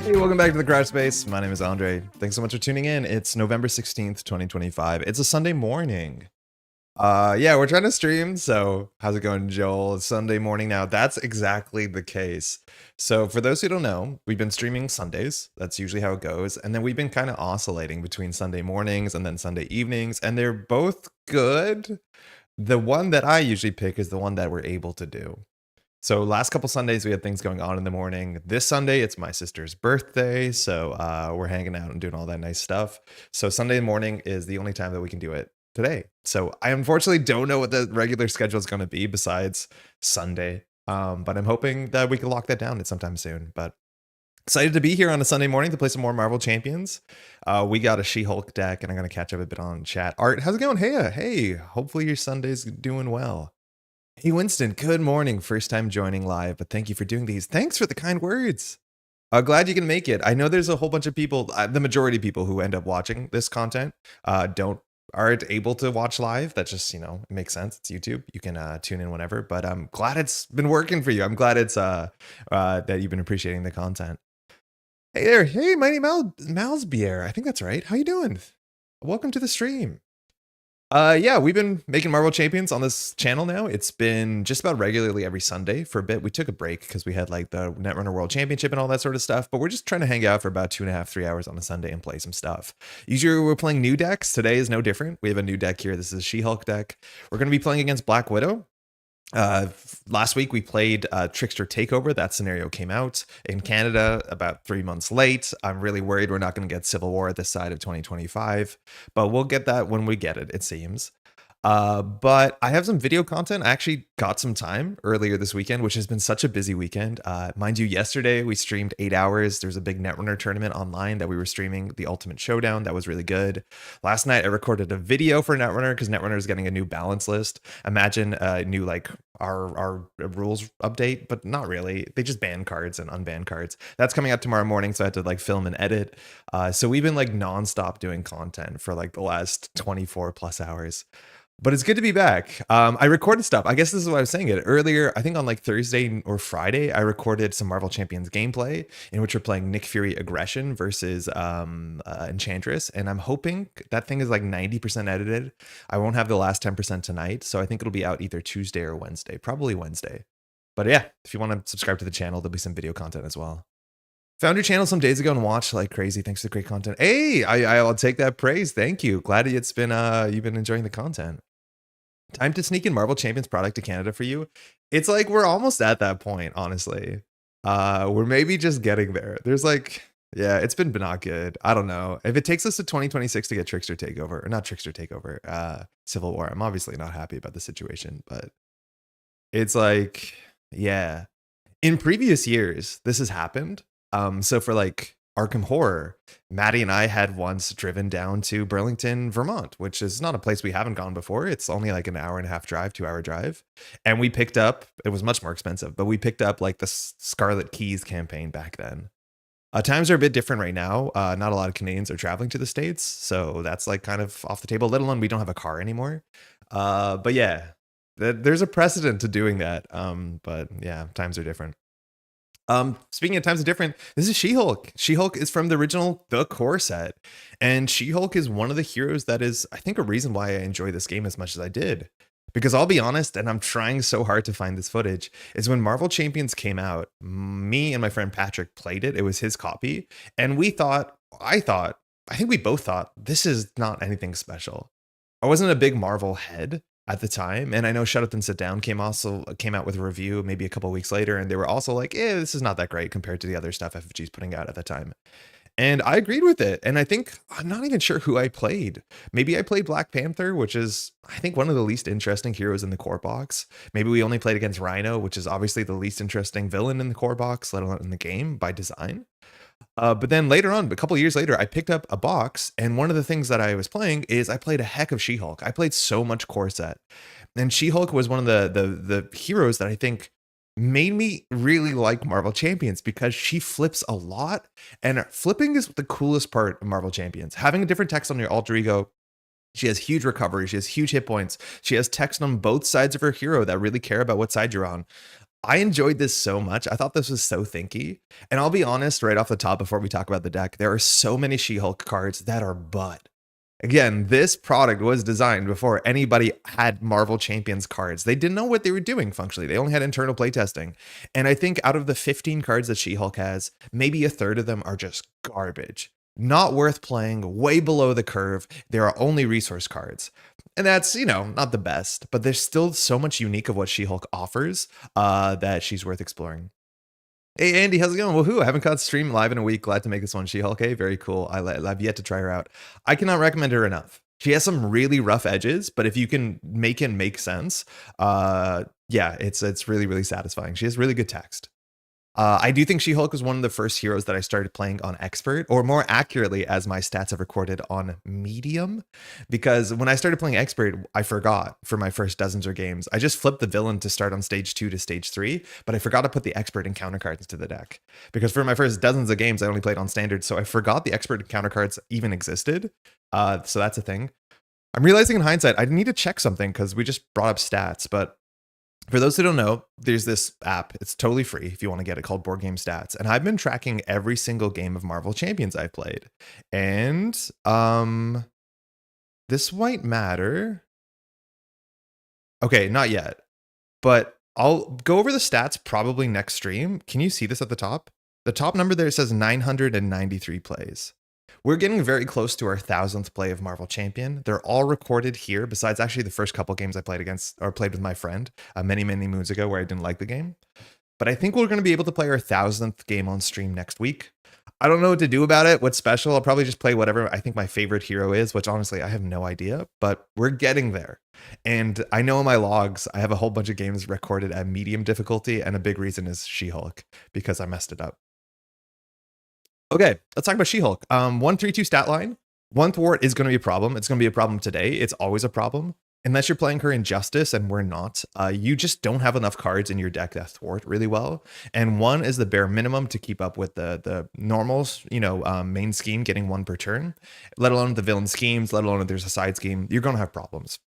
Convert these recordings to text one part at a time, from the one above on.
Hey, welcome back to the Crash Space. My name is Andre. Thanks so much for tuning in. It's November 16th, 2025. It's a Sunday morning. Yeah, we're trying to stream. So, how's it going, Joel? It's Sunday morning now. That's exactly the case. So, for those who don't know, we've been streaming Sundays. That's usually how it goes. And then we've been kind of oscillating between Sunday mornings and then Sunday evenings, and they're both good. The one that I usually pick is the one that we're able to do. So last couple Sundays we had things going on in the morning. This Sunday it's my sister's birthday, so we're hanging out and doing all that nice stuff. So Sunday morning is the only time that we can do it today. So I unfortunately don't know what the regular schedule is going to be besides Sunday, but I'm hoping that we can lock that down at sometime soon. But excited to be here on a Sunday morning to play some more Marvel Champions. We got a She-Hulk deck, and I'm going to catch up a bit on chat. Art, how's it going? Hey, hopefully your Sunday's doing well. Hey, Winston, good morning. First time joining live, but thank you for doing these. Thanks for the kind words. Glad you can make it. I know there's a whole bunch of people, the majority of people who end up watching this content aren't able to watch live. That just, it makes sense. It's YouTube. You can tune in whenever, but I'm glad it's been working for you. I'm glad it's that you've been appreciating the content. Hey there. Hey, Mighty Malsbier. I think that's right. How you doing? Welcome to the stream. Yeah, we've been making Marvel Champions on this channel now. It's been just about regularly every Sunday for a bit. We took a break because we had like the Netrunner World Championship and all that sort of stuff, but we're just trying to hang out for about 2.5, 3 hours on a Sunday and play some stuff. Usually we're playing new decks. Today is no different. We have a new deck here. This is a She-Hulk deck. We're going to be playing against Black Widow. Last week we played Trickster Takeover. That scenario came out in Canada about 3 months late. I'm really worried we're not going to get Civil War at this side of 2025, but we'll get that when we get it seems. But I have some video content. I actually got some time earlier this weekend, which has been such a busy weekend. Mind you, yesterday we streamed 8 hours. There's a big Netrunner tournament online that we were streaming, the Ultimate Showdown. That was really good. Last night I recorded a video for Netrunner because Netrunner is getting a new balance list. Imagine a new like our rules update, but not really. They just ban cards and unban cards. That's coming out tomorrow morning, so I had to like film and edit. So we've been like nonstop doing content for like the last 24 plus hours. But it's good to be back. I recorded stuff. I guess this is what I was saying it earlier. I think on like Thursday or Friday, I recorded some Marvel Champions gameplay in which we're playing Nick Fury Aggression versus Enchantress. And I'm hoping that thing is like 90% edited. I won't have the last 10% tonight. So I think it'll be out either Tuesday or Wednesday, probably Wednesday. But yeah, if you want to subscribe to the channel, there'll be some video content as well. Found your channel some days ago and watched like crazy. Thanks for the great content. Hey, I'll take that praise. Thank you. Glad it's been you've been enjoying the content. Time to sneak in Marvel Champions product to Canada for you. It's like we're almost at that point, honestly. We're maybe just getting there. There's like, yeah, it's been not good. I don't know. If it takes us to 2026 to get Trickster Takeover, or not Trickster Takeover, Civil War, I'm obviously not happy about the situation, but it's like, yeah. In previous years, this has happened. So for like Arkham Horror, Maddie and I had once driven down to Burlington, Vermont, which is not a place we haven't gone before. It's only like an 1.5-hour drive, 2-hour drive. And we picked up, it was much more expensive, but we picked up like the Scarlet Keys campaign back then. Times are a bit different right now. Not a lot of Canadians are traveling to the States. So that's like kind of off the table, let alone we don't have a car anymore. But yeah, there's a precedent to doing that. But yeah, times are different. Speaking of times are different, this is She-Hulk. She-Hulk is from the original The Core set, and She-Hulk is one of the heroes that is, I think, a reason why I enjoy this game as much as I did. Because I'll be honest, and I'm trying so hard to find this footage, is when Marvel Champions came out, me and my friend Patrick played it. It was his copy, and I think we both thought, this is not anything special. I wasn't a big Marvel head at the time, and I know Shut Up and Sit Down came out with a review maybe a couple weeks later, and they were also like, this is not that great compared to the other stuff FFG's putting out at the time. And I agreed with it, and I think, I'm not even sure who I played. Maybe I played Black Panther, which is, I think, one of the least interesting heroes in the core box. Maybe we only played against Rhino, which is obviously the least interesting villain in the core box, let alone in the game by design. But then later on, a couple of years later, I picked up a box, and one of the things that I was playing is I played a heck of She-Hulk. I played so much core set, and She-Hulk was one of the heroes that I think made me really like Marvel Champions because she flips a lot, and flipping is the coolest part of Marvel Champions. Having a different text on your alter ego. She has huge recovery. She has huge hit points. She has text on both sides of her hero that really care about what side you're on. I enjoyed this so much. I thought this was so thinky. And I'll be honest, right off the top, before we talk about the deck, there are so many She-Hulk cards that are butt. Again, this product was designed before anybody had Marvel Champions cards. They didn't know what they were doing functionally. They only had internal playtesting. And I think out of the 15 cards that She-Hulk has, maybe a third of them are just garbage. Not worth playing, way below the curve. There are only resource cards. And that's, not the best, but there's still so much unique of what She-Hulk offers that she's worth exploring. Hey, Andy, how's it going? Woohoo, I haven't caught stream live in a week. Glad to make this one She-Hulk. Hey, very cool. I've yet to try her out. I cannot recommend her enough. She has some really rough edges, but if you can make it make sense, yeah, it's really, really satisfying. She has really good text. I do think She-Hulk was one of the first heroes that I started playing on Expert, or more accurately, as my stats have recorded, on Medium. Because when I started playing Expert, I forgot for my first dozens of games. I just flipped the villain to start on stage 2 to stage 3, but I forgot to put the Expert and counter cards into the deck. Because for my first dozens of games, I only played on Standard, so I forgot the Expert and counter cards even existed. So that's a thing. I'm realizing in hindsight, I need to check something because we just brought up stats, but for those who don't know, there's this app. It's totally free if you want to get it, called Board Game Stats. And I've been tracking every single game of Marvel Champions I've played. And this might matter. Okay, not yet. But I'll go over the stats probably next stream. Can you see this at the top? The top number there says 993 plays. We're getting very close to our 1,000th play of Marvel Champion. They're all recorded here, besides actually the first couple games I played with my friend many, many moons ago where I didn't like the game. But I think we're going to be able to play our 1,000th game on stream next week. I don't know what to do about it. What's special? I'll probably just play whatever I think my favorite hero is, which honestly, I have no idea, but we're getting there. And I know in my logs, I have a whole bunch of games recorded at medium difficulty, and a big reason is She-Hulk, because I messed it up. Okay, let's talk about She-Hulk. 132 stat line. One thwart is going to be a problem. It's going to be a problem today. It's always a problem. Unless you're playing her Injustice, and we're not, you just don't have enough cards in your deck that thwart really well. And 1 is the bare minimum to keep up with the normals, main scheme, getting 1 per turn, let alone the villain schemes, let alone if there's a side scheme, you're going to have problems.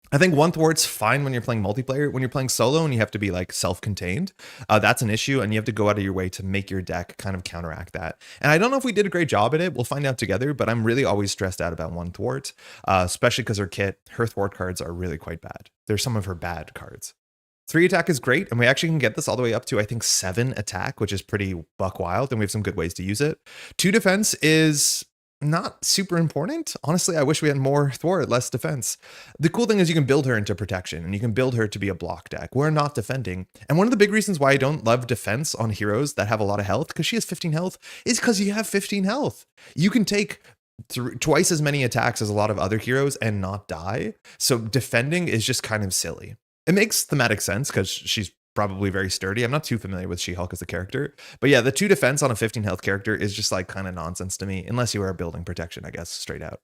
I think 1 thwart's fine when you're playing multiplayer. When you're playing solo and you have to be like self-contained, that's an issue, and you have to go out of your way to make your deck kind of counteract that. And I don't know if we did a great job at it. We'll find out together, but I'm really always stressed out about 1 thwart, especially because her thwart cards are really quite bad. They're some of her bad cards. 3 attack is great, and we actually can get this all the way up to, I think, 7 attack, which is pretty buck wild, and we have some good ways to use it. 2 defense is not super important. Honestly, I wish we had more thwart, less defense. The cool thing is you can build her into protection, and you can build her to be a block deck. We're not defending. And one of the big reasons why I don't love defense on heroes that have a lot of health, because she has 15 health, is because you have 15 health. You can take twice as many attacks as a lot of other heroes and not die. So defending is just kind of silly. It makes thematic sense because she's probably very sturdy. I'm not too familiar with She-Hulk as a character, but yeah, the 2 defense on a 15 health character is just like kind of nonsense to me, unless you are building protection, I guess, straight out.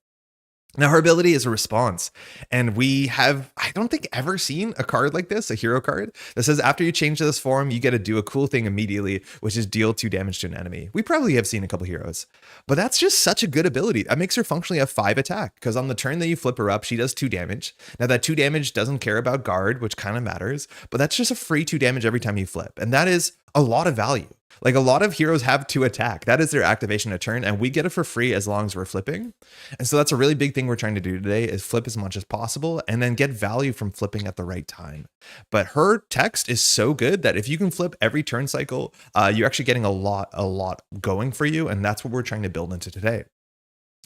Now, her ability is a response, and we have, I don't think, ever seen a card like this, a hero card, that says after you change to this form, you get to do a cool thing immediately, which is deal 2 damage to an enemy. We probably have seen a couple heroes, but that's just such a good ability. That makes her functionally a 5 attack, because on the turn that you flip her up, she does 2 damage. Now, that 2 damage doesn't care about guard, which kind of matters, but that's just a free 2 damage every time you flip, and that is a lot of value. Like, a lot of heroes have 2 attack. That is their activation a turn, and we get it for free as long as we're flipping. And so that's a really big thing we're trying to do today, is flip as much as possible and then get value from flipping at the right time. But her text is so good that if you can flip every turn cycle, you're actually getting a lot going for you, and that's what we're trying to build into today.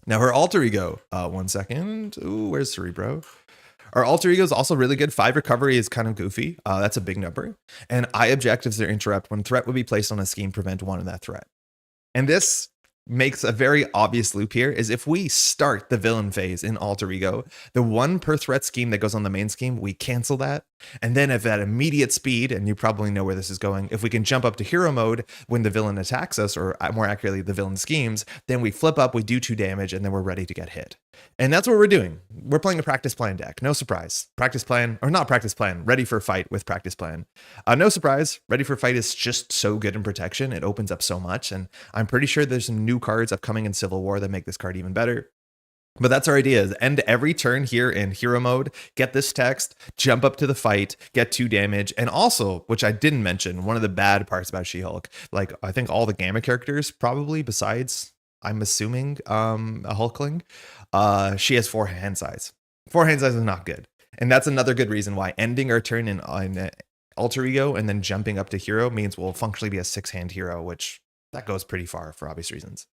Now, her alter ego, 1 second. Ooh, where's Cerebro? Our alter ego is also really good. 5 recovery is kind of goofy. That's a big number. And I objectives are interrupt when threat would be placed on a scheme, prevent 1 of that threat. And this makes a very obvious loop here, is if we start the villain phase in alter ego, the 1 per threat scheme that goes on the main scheme, we cancel that. And then if at immediate speed, and you probably know where this is going, if we can jump up to hero mode when the villain attacks us, or more accurately, the villain schemes, then we flip up, we do 2 damage, and then we're ready to get hit. And that's what we're doing. We're playing a practice plan deck. No surprise. Practice plan, or not practice plan, ready for fight with practice plan. No surprise. Ready for fight is just so good in protection. It opens up so much. And I'm pretty sure there's some new cards upcoming in Civil War that make this card even better. But that's our idea, is end every turn here in hero mode, get this text, jump up to the fight, get 2 damage. And also, which I didn't mention, one of the bad parts about She-Hulk, like I think all the Gamma characters probably, besides I'm assuming a Hulkling, she has 4 hand size. 4 hand size is not good. And that's another good reason why ending our turn in alter ego and then jumping up to hero means we'll functionally be a 6-hand hero, which that goes pretty far for obvious reasons.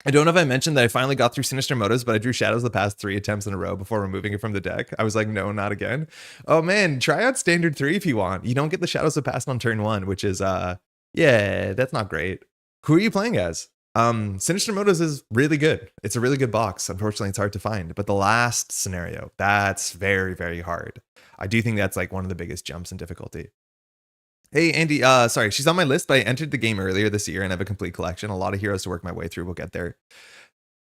I don't know if I mentioned that I finally got through Sinister Motives, but I drew Shadows the past 3 attempts in a row before removing it from the deck. I was like, no, not again. Oh man, try out Standard 3 if you want. You don't get the Shadows of Past on turn 1, which is, yeah, that's not great. Who are you playing as? Sinister Motives is really good. It's a really good box. Unfortunately, it's hard to find. But the last scenario, that's very, very hard. I do think that's like one of the biggest jumps in difficulty. Hey, Andy, sorry, she's on my list, but I entered the game earlier this year and have a complete collection. A lot of heroes to work my way through. We'll get there.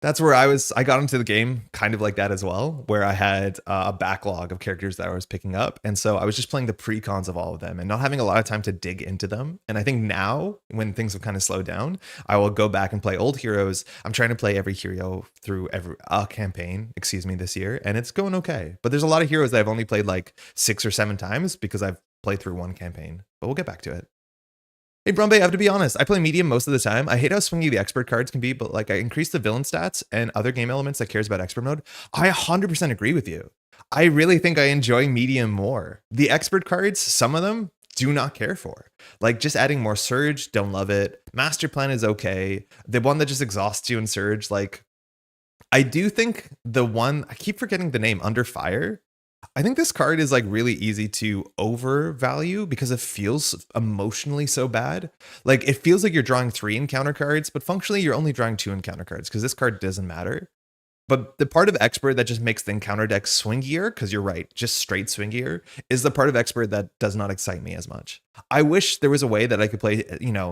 That's where I got into the game kind of like that as well, where I had a backlog of characters that I was picking up. And so I was just playing the pre-cons of all of them and not having a lot of time to dig into them. And I think now, when things have kind of slowed down, I will go back and play old heroes. I'm trying to play every hero through every campaign, this year, and it's going okay. But there's a lot of heroes that I've only played like 6 or 7 times because I've played through one campaign, but we'll get back to it. Hey, Brumbe, I have to be honest. I play medium most of the time. I hate how swingy the expert cards can be, but like I increase the villain stats and other game elements that cares about expert mode. I 100% agree with you. I really think I enjoy medium more. The expert cards, some of them do not care for. Like just adding more Surge, don't love it. Master Plan is okay. The one that just exhausts you in Surge, like I do think the one, I keep forgetting the name, Under Fire. I think this card is like really easy to overvalue because it feels emotionally so bad. Like it feels like you're drawing 3 encounter cards, but functionally you're only drawing 2 encounter cards because this card doesn't matter. But the part of expert that just makes the encounter deck swingier, because you're right, just straight swingier, is the part of expert that does not excite me as much. I wish there was a way that I could play,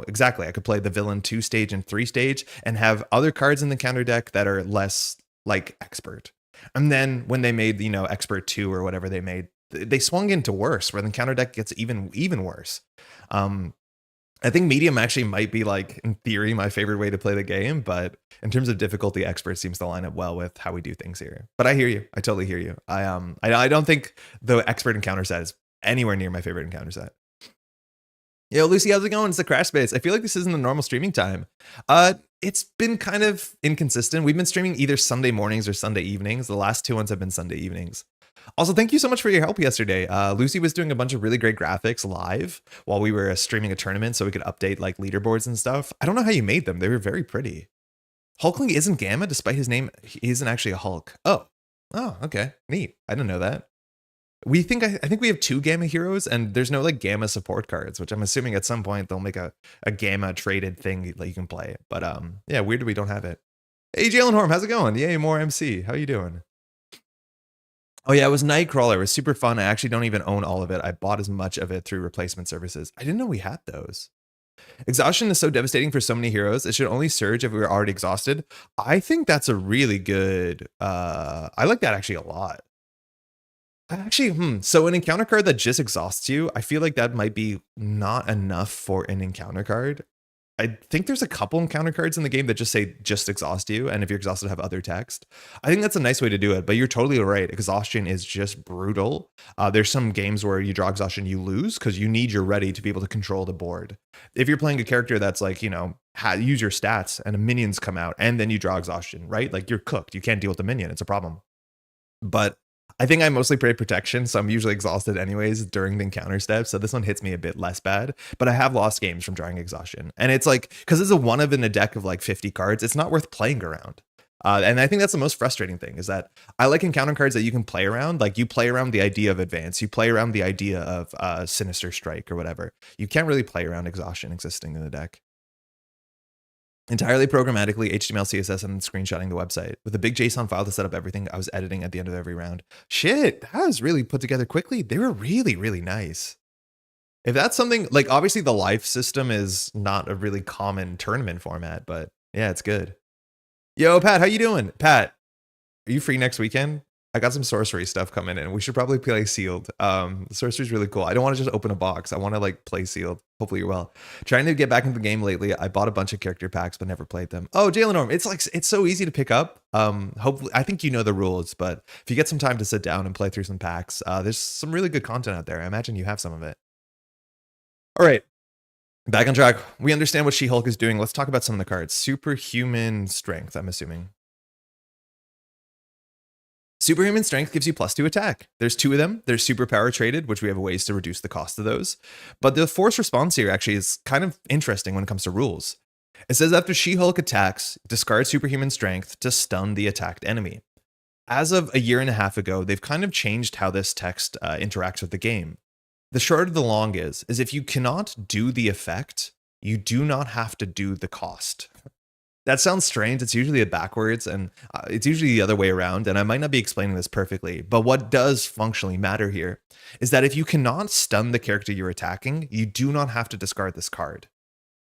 exactly. I could play the villain 2 stage and 3 stage and have other cards in the counter deck that are less like expert. And then when they made, expert 2 or whatever they made, they swung into worse, where the counter deck gets even worse. I think medium actually might be like, in theory, my favorite way to play the game, but in terms of difficulty, expert seems to line up well with how we do things here. But I hear you. I totally hear you. I don't think the expert encounter set is anywhere near my favorite encounter set. Yo, Lucy, how's it going? It's the Crash Space. I feel like this isn't the normal streaming time. It's been kind of inconsistent. We've been streaming either Sunday mornings or Sunday evenings. The last 2 ones have been Sunday evenings. Also, thank you so much for your help yesterday. Lucy was doing a bunch of really great graphics live while we were streaming a tournament so we could update like leaderboards and stuff. I don't know how you made them. They were very pretty. Hulkling isn't Gamma despite his name. He isn't actually a Hulk. Oh, okay. Neat. I didn't know that. I think we have 2 Gamma heroes and there's no like Gamma support cards, which I'm assuming at some point they'll make a Gamma traded thing that you can play. But yeah, weird that we don't have it. Hey, Jalen Horm, how's it going? Yay, more MC. How you doing? Oh yeah, it was Nightcrawler. It was super fun. I actually don't even own all of it. I bought as much of it through replacement services. I didn't know we had those. Exhaustion is so devastating for so many heroes. It should only surge if we were already exhausted. I think that's a really good, I like that actually a lot. Actually, so an encounter card that just exhausts you, I feel like that might be not enough for an encounter card. I think there's a couple encounter cards in the game that just say just exhaust you, and if you're exhausted, have other text. I think that's a nice way to do it, but you're totally right. Exhaustion is just brutal. There's some games where you draw exhaustion, you lose because you need your ready to be able to control the board. If you're playing a character that's like, use your stats and minions come out and then you draw exhaustion, right? Like you're cooked. You can't deal with the minion. It's a problem. But I think I mostly play protection, so I'm usually exhausted anyways during the encounter step. So this one hits me a bit less bad, but I have lost games from drawing exhaustion. And it's like, because it's a one of in a deck of like 50 cards, it's not worth playing around. And I think that's the most frustrating thing is that I like encounter cards that you can play around. Like you play around the idea of advance, you play around the idea of Sinister Strike or whatever. You can't really play around exhaustion existing in the deck. Entirely programmatically, HTML, CSS, and screenshotting the website. With a big JSON file to set up everything, I was editing at the end of every round. Shit, that was really put together quickly. They were really, really nice. If that's something, like obviously the life system is not a really common tournament format, but yeah, it's good. Yo, Pat, how you doing? Pat, are you free next weekend? I got some sorcery stuff coming in. We should probably play sealed. Sorcery's really cool. I don't want to just open a box. I want to like play sealed. Hopefully you're well. Trying to get back into the game lately. I bought a bunch of character packs, but never played them. Oh, Jalen, it's so easy to pick up. Hopefully, I think you know the rules, but if you get some time to sit down and play through some packs, there's some really good content out there. I imagine you have some of it. All right. Back on track. We understand what She-Hulk is doing. Let's talk about some of the cards. Superhuman strength, I'm assuming. Superhuman strength gives you +2 attack. There's 2 of them. There's superpower traded, which we have ways to reduce the cost of those. But the force response here actually is kind of interesting when it comes to rules. It says after She-Hulk attacks, discard superhuman strength to stun the attacked enemy. As of a year and a half ago, they've kind of changed how this text interacts with the game. The short of the long is if you cannot do the effect, you do not have to do the cost. That sounds strange. It's usually backwards, and it's usually the other way around, and I might not be explaining this perfectly, but what does functionally matter here is that if you cannot stun the character you're attacking, you do not have to discard this card.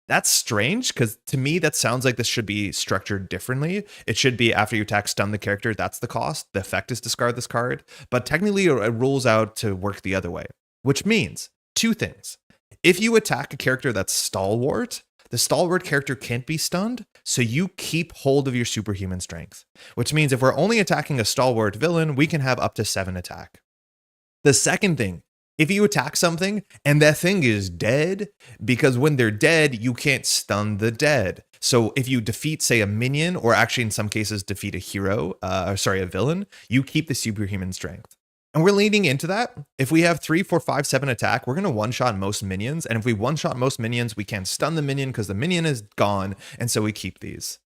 That's strange, because to me, that sounds like this should be structured differently. It should be after you attack, stun the character, that's the cost. The effect is discard this card, but technically it rules out to work the other way, which means 2 things. If you attack a character that's stalwart, the stalwart character can't be stunned, so you keep hold of your superhuman strength, which means if we're only attacking a stalwart villain, we can have up to 7 attack. The second thing, if you attack something and that thing is dead, because when they're dead, you can't stun the dead. So if you defeat, say, a minion, or actually in some cases defeat a hero, a villain, you keep the superhuman strength. And we're leaning into that. If we have 3, 4, 5, 7 attack, we're going to one-shot most minions. And if we one-shot most minions, we can't stun the minion because the minion is gone. And so we keep these.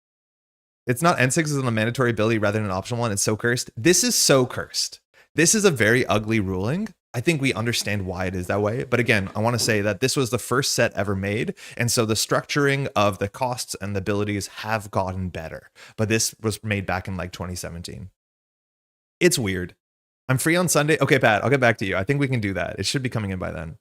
It's not N6 is a mandatory ability rather than an optional one. It's so cursed. This is so cursed. This is a very ugly ruling. I think we understand why it is that way. But again, I want to say that this was the first set ever made. And so the structuring of the costs and the abilities have gotten better. But this was made back in like 2017. It's weird. I'm free on Sunday. Okay, Pat, I'll get back to you. I think we can do that. It should be coming in by then.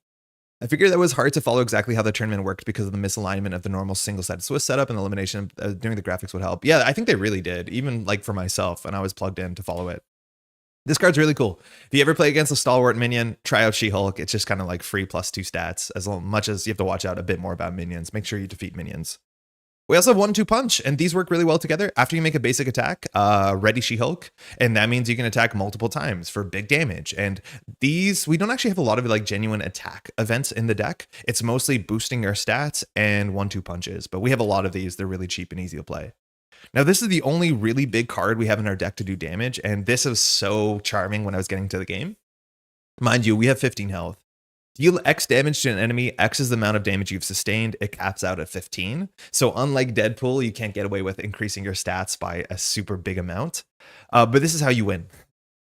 I figured that was hard to follow exactly how the tournament worked because of the misalignment of the normal single-sided Swiss setup, and elimination doing the graphics would help. Yeah, I think they really did, even like for myself, and I was plugged in to follow it. This card's really cool. If you ever play against a stalwart minion, try out She-Hulk. It's just kind of like free +2 stats, as much as you have to watch out a bit more about minions. Make sure you defeat minions. We also have 1-2 punch, and these work really well together. After you make a basic attack, ready She-Hulk, and that means you can attack multiple times for big damage. And these, we don't actually have a lot of like genuine attack events in the deck. It's mostly boosting our stats and 1-2 punches, but we have a lot of these. They're really cheap and easy to play. Now, this is the only really big card we have in our deck to do damage, and this is so charming when I was getting to the game. Mind you, we have 15 health. Deal X damage to an enemy, X is the amount of damage you've sustained. It caps out at 15. So unlike Deadpool, you can't get away with increasing your stats by a super big amount. But this is how you win.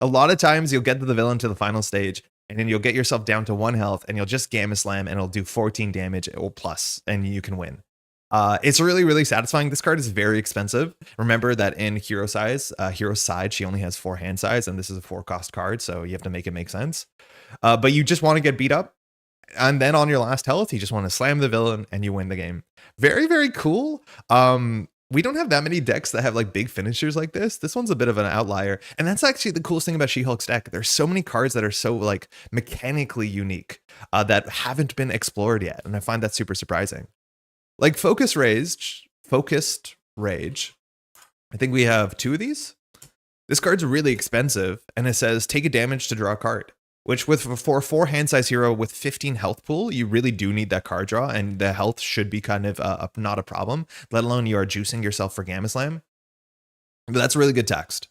A lot of times you'll get to the villain to the final stage, and then you'll get yourself down to 1 health, and you'll just Gamma Slam, and it'll do 14 damage or plus, and you can win. It's really, really satisfying. This card is very expensive. Remember that in Hero Side, she only has 4 hand size, and this is a 4-cost card, so you have to make it make sense. But you just want to get beat up. And then on your last health, you just want to slam the villain and you win the game. Very, very cool. We don't have that many decks that have like big finishers like this. This one's a bit of an outlier. And that's actually the coolest thing about She-Hulk's deck. There's so many cards that are so like mechanically unique that haven't been explored yet. And I find that super surprising. Like Focused Rage. I think we have 2 of these. This card's really expensive, and it says take a damage to draw a card. Which for 4 hand size hero with 15 health pool, you really do need that card draw, and the health should be kind of not a problem, let alone you are juicing yourself for Gamma Slam. But that's a really good text.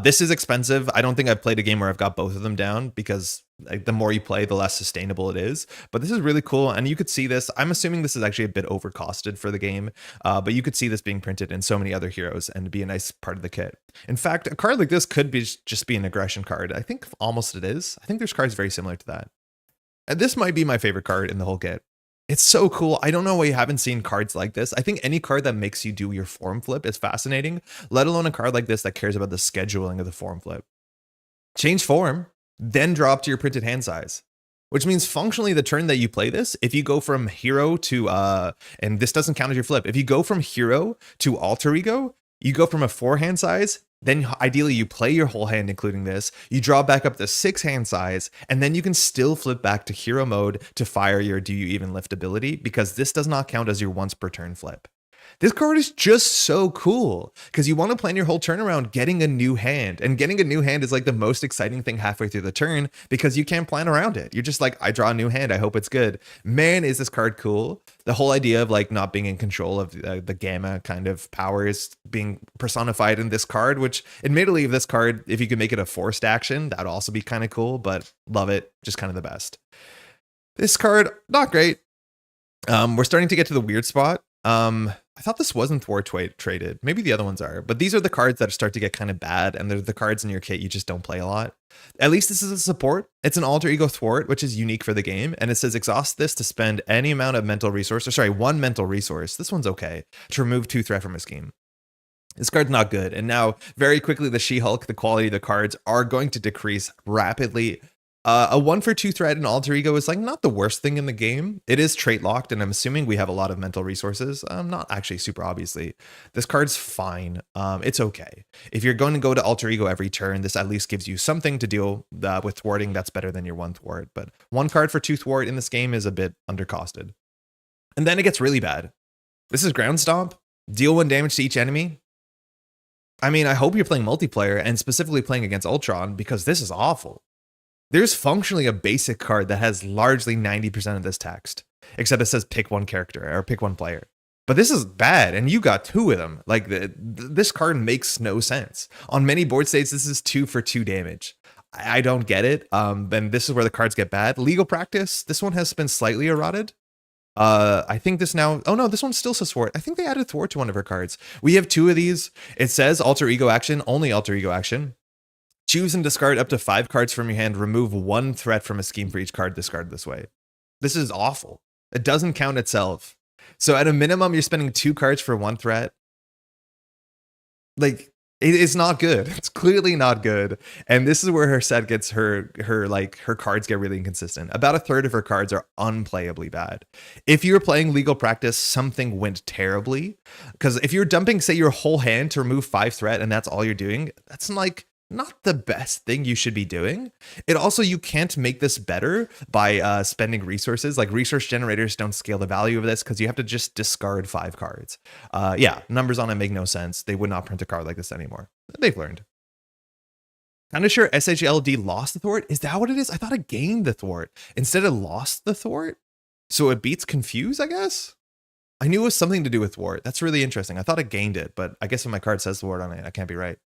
This is expensive. I don't think I've played a game where I've got both of them down because like, the more you play, the less sustainable it is. But this is really cool. And you could see this. I'm assuming this is actually a bit overcosted for the game. But you could see this being printed in so many other heroes and be a nice part of the kit. In fact, a card like this could be just be an aggression card. I think almost it is. I think there's cards very similar to that. And this might be my favorite card in the whole kit. It's so cool. I don't know why you haven't seen cards like this. I think any card that makes you do your form flip is fascinating, let alone a card like this that cares about the scheduling of the form flip. Change form, then drop to your printed hand size, which means functionally the turn that you play this, if you go from hero to, and this doesn't count as your flip, if you go from hero to alter ego, you go from a 4 hand size Then ideally you play your whole hand, including this. You draw back up to 6 hand size, and then you can still flip back to hero mode to fire your Do You Even Lift ability, because this does not count as your once per turn flip. This card is just so cool because you want to plan your whole turn around getting a new hand, and getting a new hand is like the most exciting thing halfway through the turn because you can't plan around it. You're just like, I draw a new hand, I hope it's good. Man, is this card cool. The whole idea of like not being in control of the gamma kind of powers being personified in this card, which admittedly this card, if you could make it a forced action, that would also be kind of cool, but love it. Just kind of the best. This card, not great. We're starting to get to the weird spot. I thought this wasn't thwart traded. Maybe the other ones are, but these are the cards that start to get kind of bad, and they're the cards in your kit you just don't play a lot. At least this is a support. It's an alter ego thwart, which is unique for the game, and it says exhaust this to spend any amount of mental resource, or sorry, 1 mental resource. This one's okay, to remove 2 threat from a scheme. This card's not good, and now very quickly the She-Hulk, the quality of the cards are going to decrease rapidly. A 1 for 2 threat and alter ego is like not the worst thing in the game. It is trait locked, and I'm assuming we have a lot of mental resources. Not actually super obviously. This card's fine. It's okay. If you're going to go to alter ego every turn, this at least gives you something to deal with thwarting that's better than your 1 thwart. But 1 card for 2 thwart in this game is a bit undercosted. And then it gets really bad. This is ground stomp. Deal 1 damage to each enemy. I mean, I hope you're playing multiplayer and specifically playing against Ultron, because this is awful. There's functionally a basic card that has largely 90% of this text, except it says pick 1 character or pick 1 player. But this is bad, and you got 2 of them. Like, this card makes no sense. On many board states, this is 2 for 2 damage. I don't get it. And this is where the cards get bad. Legal practice, this one has been slightly eroded. I think this now, oh no, this one still says thwart. I think they added thwart to one of her cards. We have 2 of these. It says alter ego action, only alter ego action. Choose and discard up to 5 cards from your hand. Remove 1 threat from a scheme for each card discarded this way. This is awful. It doesn't count itself. So at a minimum, you're spending 2 cards for 1 threat. Like, it's not good. It's clearly not good. And this is where her set gets her cards get really inconsistent. About a third of her cards are unplayably bad. If you're playing legal practice, something went terribly. Because if you're dumping, say, your whole hand to remove 5 threat and that's all you're doing, that's like not the best thing you should be doing. It also, you can't make this better by spending resources. Like, resource generators don't scale the value of this because you have to just discard 5 cards. Yeah, numbers on it make no sense. They would not print a card like this anymore. They've learned. Kind of sure SHLD lost the thwart. Is that what it is? I thought it gained the thwart instead of lost the thwart. So it beats confuse, I guess. I knew it was something to do with thwart. That's really interesting. I thought it gained it, but I guess if my card says thwart on it, I can't be right.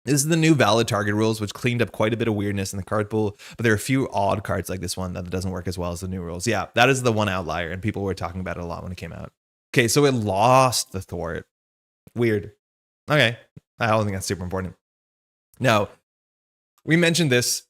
This is the new valid target rules, which cleaned up quite a bit of weirdness in the card pool, but there are a few odd cards like this one that doesn't work as well as the new rules. Yeah, that is the one outlier, and people were talking about it a lot when it came out. Okay, so it lost the thwart. Weird. Okay, I don't think that's super important. Now, we mentioned this,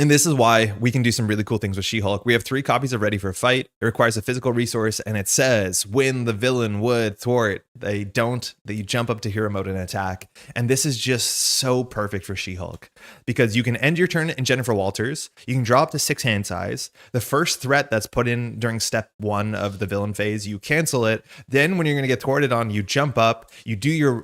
and this is why we can do some really cool things with She-Hulk. We have 3 copies of Ready for a Fight. It requires a physical resource, and it says when the villain would thwart, they don't, that you jump up to hero mode and attack. And this is just so perfect for She-Hulk because you can end your turn in Jennifer Walters. You can draw up to 6 hand size. The first threat that's put in during step 1 of the villain phase, you cancel it. Then when you're going to get thwarted on, you jump up, you do your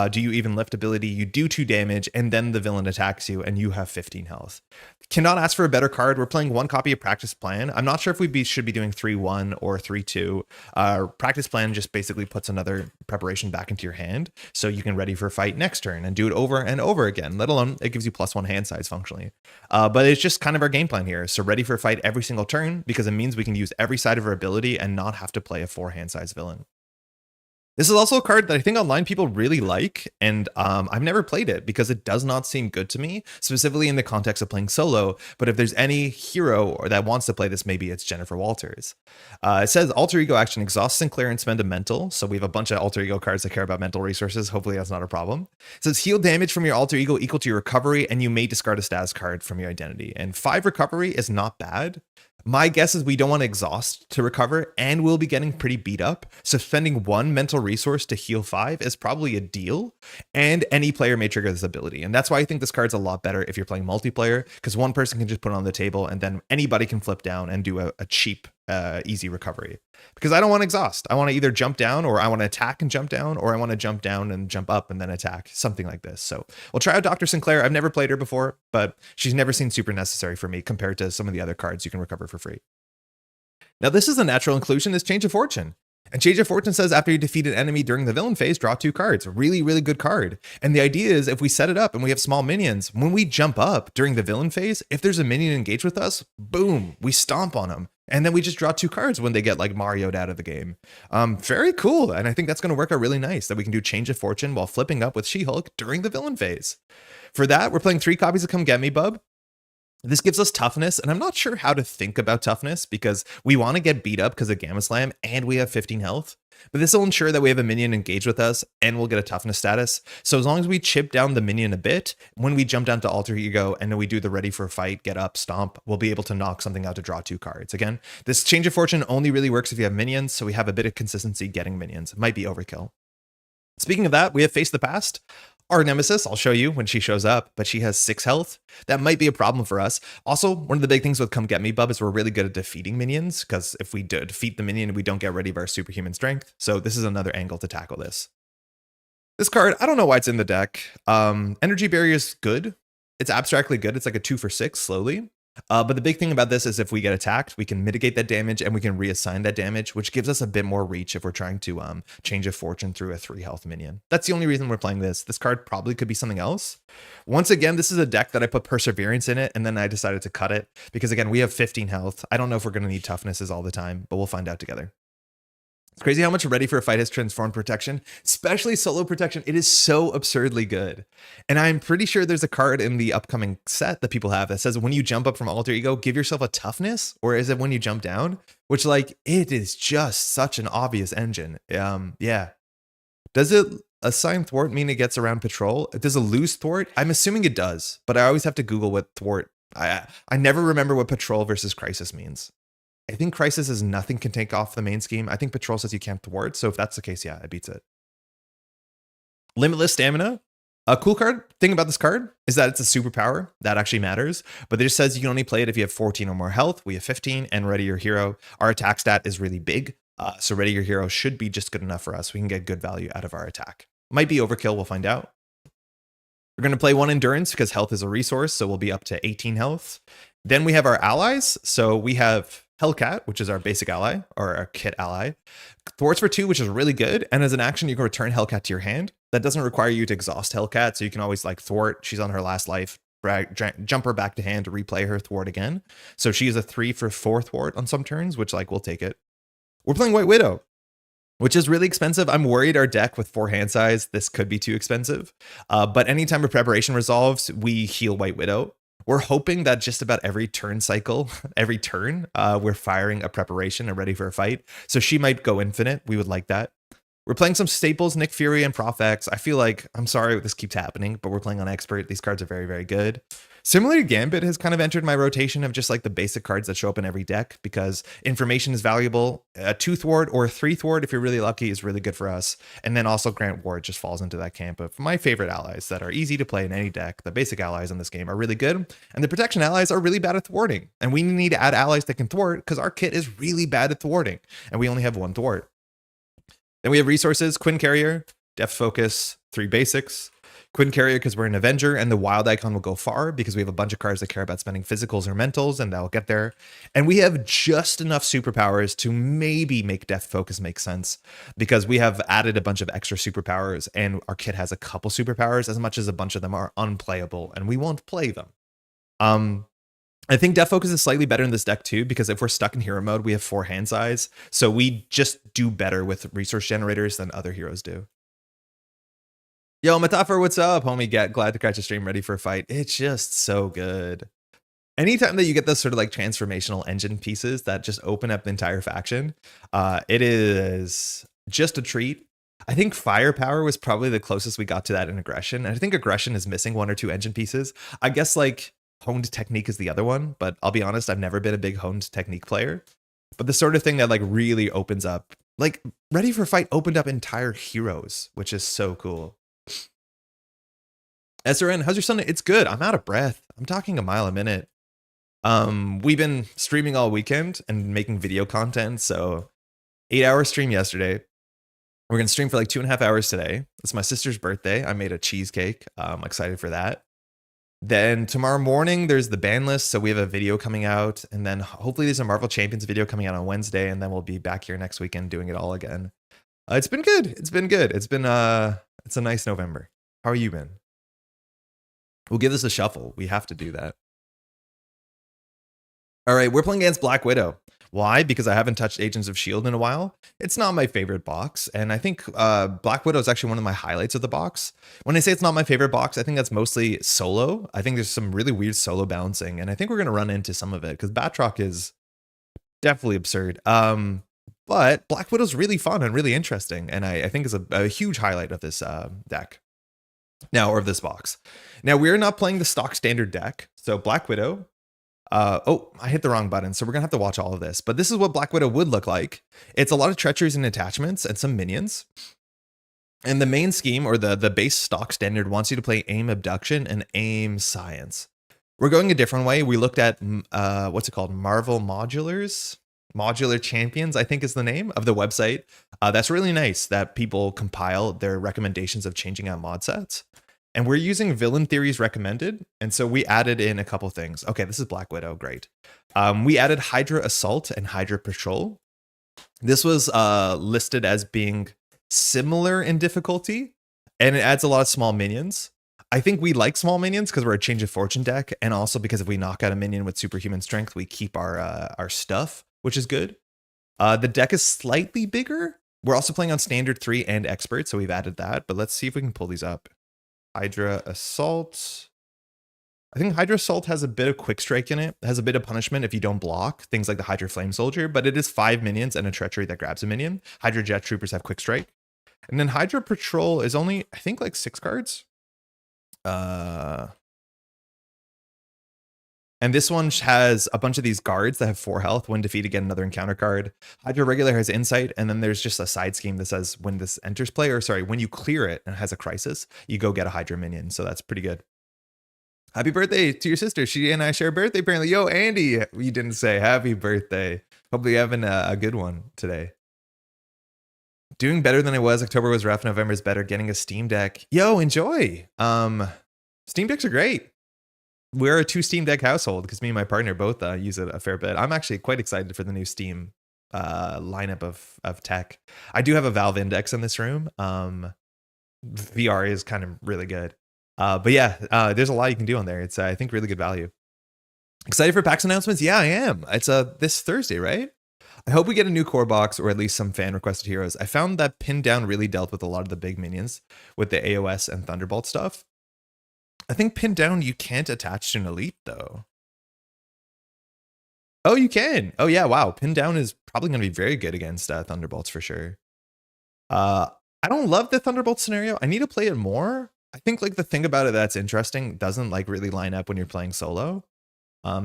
Do You Even Lift ability, you do 2 damage, and then the villain attacks you, and you have 15 health. Cannot ask for a better card. We're playing 1 copy of Practice Plan. I'm not sure if we should be doing 3-1 or 3-2. Practice Plan just basically puts another preparation back into your hand so you can ready for a fight next turn and do it over and over again, let alone it gives you +1 hand size functionally. But it's just kind of our game plan here. So ready for a fight every single turn because it means we can use every side of our ability and not have to play a 4 hand size villain. This is also a card that I think online people really like, and I've never played it because it does not seem good to me, specifically in the context of playing solo, but if there's any hero or that wants to play this, maybe it's Jennifer Walters. It says alter ego action, exhaust Sinclair and spend a mental, so we have a bunch of alter ego cards that care about mental resources. Hopefully that's not a problem. It says heal damage from your alter ego equal to your recovery, and you may discard a status card from your identity, and 5 recovery is not bad. My guess is we don't want to exhaust to recover, and we'll be getting pretty beat up. So spending 1 mental resource to heal 5 is probably a deal, and any player may trigger this ability. And that's why I think this card's a lot better if you're playing multiplayer, because one person can just put it on the table and then anybody can flip down and do a cheap, easy recovery. Because I don't want to exhaust. I want to either jump down, or I want to attack and jump down, or I want to jump down and jump up and then attack, something like this. So we'll try out Dr. Sinclair. I've never played her before, but she's never seemed super necessary for me compared to some of the other cards you can recover for free. Now, this is a natural inclusion, is Change of Fortune. And Change of Fortune says after you defeat an enemy during the villain phase, draw 2 cards. Really, really good card. And the idea is if we set it up and we have small minions, when we jump up during the villain phase, if there's a minion engaged with us, boom, we stomp on them. And then we just draw 2 cards when they get like Mario'd out of the game. Very cool. And I think that's going to work out really nice that we can do Change of Fortune while flipping up with She-Hulk during the villain phase. For that, we're playing 3 copies of Come Get Me, Bub. This gives us toughness, and I'm not sure how to think about toughness because we want to get beat up because of Gamma Slam and we have 15 health. But this will ensure that we have a minion engaged with us and we'll get a toughness status. So as long as we chip down the minion a bit, when we jump down to Alter Ego and then we do the ready for a fight, get up, stomp, we'll be able to knock something out to draw 2 cards. Again, this Change of Fortune only really works if you have minions, so we have a bit of consistency getting minions. It might be overkill. Speaking of that, we have Face the Past. Our nemesis, I'll show you when she shows up, but she has 6 health. That might be a problem for us. Also, one of the big things with Come Get Me, Bub, is we're really good at defeating minions, because if we defeat the minion, we don't get rid of our superhuman strength. So this is another angle to tackle this. This card, I don't know why it's in the deck. Energy Barrier is good. It's abstractly good. It's like a 2 for 6 slowly. But the big thing about this is if we get attacked, we can mitigate that damage and we can reassign that damage, which gives us a bit more reach if we're trying to Change of Fortune through a 3 health minion. That's the only reason we're playing this. This card probably could be something else. Once again, this is a deck that I put Perseverance in it, and then I decided to cut it because, again, we have 15 health. I don't know if we're going to need toughnesses all the time, but we'll find out together. It's crazy how much Ready for a Fight has transformed protection, especially solo protection. It is so absurdly good. And I'm pretty sure there's a card in the upcoming set that people have that says when you jump up from Alter Ego, give yourself a toughness, or is it when you jump down? Which, like, it is just such an obvious engine. Yeah. Does it assign thwart mean it gets around patrol? Does a lose thwart? I'm assuming it does, but I always have to Google what thwart. I never remember what patrol versus crisis means. I think Crisis is nothing can take off the main scheme. I think Patrol says you can't thwart. So if that's the case, yeah, it beats it. Limitless Stamina. A cool card thing about this card is that it's a superpower. That actually matters. But it just says you can only play it if you have 14 or more health. We have 15, and Ready Your Hero. Our attack stat is really big. So Ready Your Hero should be just good enough for us. We can get good value out of our attack. Might be overkill. We'll find out. We're going to play 1 Endurance because health is a resource. So we'll be up to 18 health. Then we have our allies. So we have Hellcat, which is our basic ally, or our kit ally. Thwarts for 2, which is really good. And as an action, you can return Hellcat to your hand. That doesn't require you to exhaust Hellcat, so you can always like thwart. She's on her last life. Jump her back to hand to replay her thwart again. So she is a 3 for 4 thwart on some turns, which like we'll take it. We're playing White Widow, which is really expensive. I'm worried our deck with 4 hand size, this could be too expensive. But anytime a preparation resolves, we heal White Widow. We're hoping that just about every turn cycle, every turn, we're firing a preparation and ready for a fight. So she might go infinite. We would like that. We're playing some staples, Nick Fury and Prof X. I feel like, I'm sorry this keeps happening, but we're playing on Expert. These cards are very, very good. Similarly, Gambit has kind of entered my rotation of just like the basic cards that show up in every deck because information is valuable. A 2 thwart or a 3 thwart, if you're really lucky, is really good for us. And then also Grant Ward just falls into that camp of my favorite allies that are easy to play in any deck. The basic allies in this game are really good. And the protection allies are really bad at thwarting. And we need to add allies that can thwart because our kit is really bad at thwarting. And we only have 1 thwart. Then we have resources, Quinn Carrier, Depth Focus, 3 basics. Quinn Carrier because we're an Avenger, and the wild icon will go far because we have a bunch of cards that care about spending physicals or mentals, and that'll get there. And we have just enough superpowers to maybe make Depth Focus make sense because we have added a bunch of extra superpowers, and our kit has a couple superpowers, as much as a bunch of them are unplayable, and we won't play them. I think Depth Focus is slightly better in this deck too, because if we're stuck in hero mode, we have 4 hand size. So we just do better with resource generators than other heroes do. Yo, Matafer, what's up, homie? Glad to catch a stream, ready for a fight. It's just so good. Anytime that you get those sort of like transformational engine pieces that just open up the entire faction, it is just a treat. I think Firepower was probably the closest we got to that in Aggression. And I think Aggression is missing 1 or 2 engine pieces. I guess like Honed Technique is the other one, but I'll be honest, I've never been a big Honed Technique player. But the sort of thing that like really opens up Like, Ready for Fight opened up entire heroes, which is so cool. SRN, how's your Sunday? It's good. I'm out of breath. I'm talking a mile a minute. We've been streaming all weekend and making video content. So 8-hour stream yesterday. We're gonna stream for like 2.5 hours today. It's my sister's birthday. I made a cheesecake. I'm excited for that. Then tomorrow morning, there's the ban list. So we have a video coming out. And then hopefully there's a Marvel Champions video coming out on Wednesday. And then we'll be back here next weekend doing it all again. It's been good. It's been good. It's a nice November. How are you been? We'll give this a shuffle. We have to do that. All right, we're playing against Black Widow. Why? Because I haven't touched Agents of S.H.I.E.L.D. in a while. It's not my favorite box. And I think Black Widow is actually one of my highlights of the box. When I say it's not my favorite box, I think that's mostly solo. I think there's some really weird solo balancing. And I think we're going to run into some of it because Batroc is definitely absurd. But Black Widow's really fun and really interesting. And I think is a huge highlight of this deck. Now, or of this box. Now, we're not playing the stock standard deck. So Black Widow. Oh, I hit the wrong button. So we're going to have to watch all of this. But this is what Black Widow would look like. It's a lot of treacheries and attachments and some minions. And the main scheme or the base stock standard wants you to play aim abduction and aim science. We're going a different way. We looked at, what's it called? Marvel Modulars? Modular Champions, I think is the name of the website. That's really nice that people compile their recommendations of changing out mod sets. And we're using Villain Theories Recommended. And so we added in a couple things. Okay, this is Black Widow. Great. We added Hydra Assault and Hydra Patrol. This was listed as being similar in difficulty. And it adds a lot of small minions. I think we like small minions because we're a Change of Fortune deck. And also because if we knock out a minion with superhuman strength, we keep our stuff, which is good. The deck is slightly bigger. We're also playing on Standard 3 and Expert. So we've added that. But let's see if we can pull these up. Hydra Assault. I think Hydra Assault has a bit of quick strike in it. It has a bit of punishment if you don't block, things like the Hydra Flame Soldier, but it is 5 minions and a treachery that grabs a minion. Hydra Jet Troopers have quick strike. And then Hydra Patrol is only, I think, like 6 cards. And this one has a bunch of these guards that have 4 health. When defeated, get another encounter card. Hydra Regular has Insight, and then there's just a side scheme that says when this enters play, or sorry, when you clear it and it has a crisis, you go get a Hydra minion. So that's pretty good. Happy birthday to your sister. She and I share a birthday apparently. Yo, Andy, you didn't say happy birthday. Hope you're having a good one today. Doing better than I was. October was rough. November is better. Getting a Steam Deck. Yo, enjoy. Steam Decks are great. We're a 2 Steam Deck household because me and my partner both use it a fair bit. I'm actually quite excited for the new Steam lineup of tech. I do have a Valve Index in this room. VR is kind of really good. But yeah, there's a lot you can do on there. It's, I think, really good value. Excited for PAX announcements? Yeah, I am. It's this Thursday, right? I hope we get a new core box or at least some fan requested heroes. I found that Pin Down really dealt with a lot of the big minions with the AOS and Thunderbolt stuff. I think Pin Down you can't attach to an elite though. Oh, you can. Oh yeah, wow. Pin Down is probably going to be very good against Thunderbolts for sure. I don't love the Thunderbolt scenario. I need to play it more. I think like the thing about it that's interesting doesn't like really line up when you're playing solo.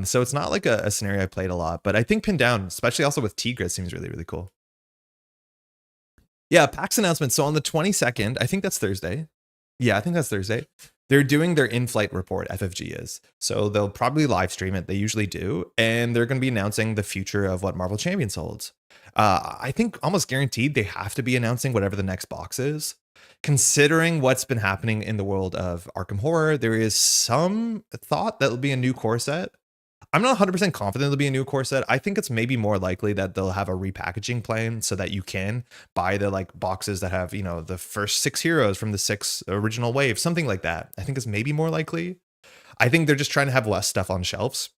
So it's not like a scenario I played a lot, but I think Pin Down, especially also with Tigris, seems really, really cool. Yeah, PAX announcement. So on the 22nd, I think that's Thursday. Yeah, I think that's Thursday. They're doing their in-flight report, FFG is. So they'll probably live stream it. They usually do. And they're going to be announcing the future of what Marvel Champions holds. I think almost guaranteed they have to be announcing whatever the next box is. Considering what's been happening in the world of Arkham Horror, there is some thought that it'll be a new core set. I'm not 100% confident it'll be a new core set. I think it's maybe more likely that they'll have a repackaging plan so that you can buy the like boxes that have, you know, the first 6 heroes from the 6 original wave, something like that. I think is maybe more likely. I think they're just trying to have less stuff on shelves.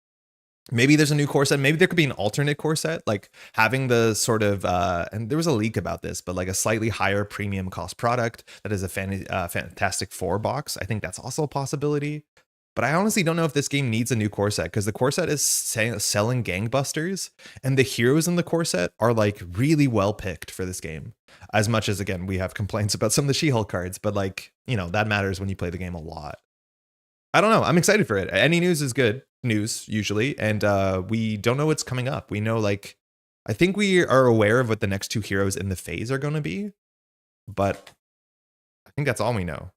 Maybe there's a new core set. Maybe there could be an alternate core set, like having the sort of, and there was a leak about this, but like a slightly higher premium cost product that is a Fantastic Four box. I think that's also a possibility. But I honestly don't know if this game needs a new core set because the core set is selling gangbusters and the heroes in the core set are like really well picked for this game. As much as, again, we have complaints about some of the She-Hulk cards, but like, you know, that matters when you play the game a lot. I don't know. I'm excited for it. Any news is good news usually. And we don't know what's coming up. We know like I think we are aware of what the next 2 heroes in the phase are going to be, but I think that's all we know.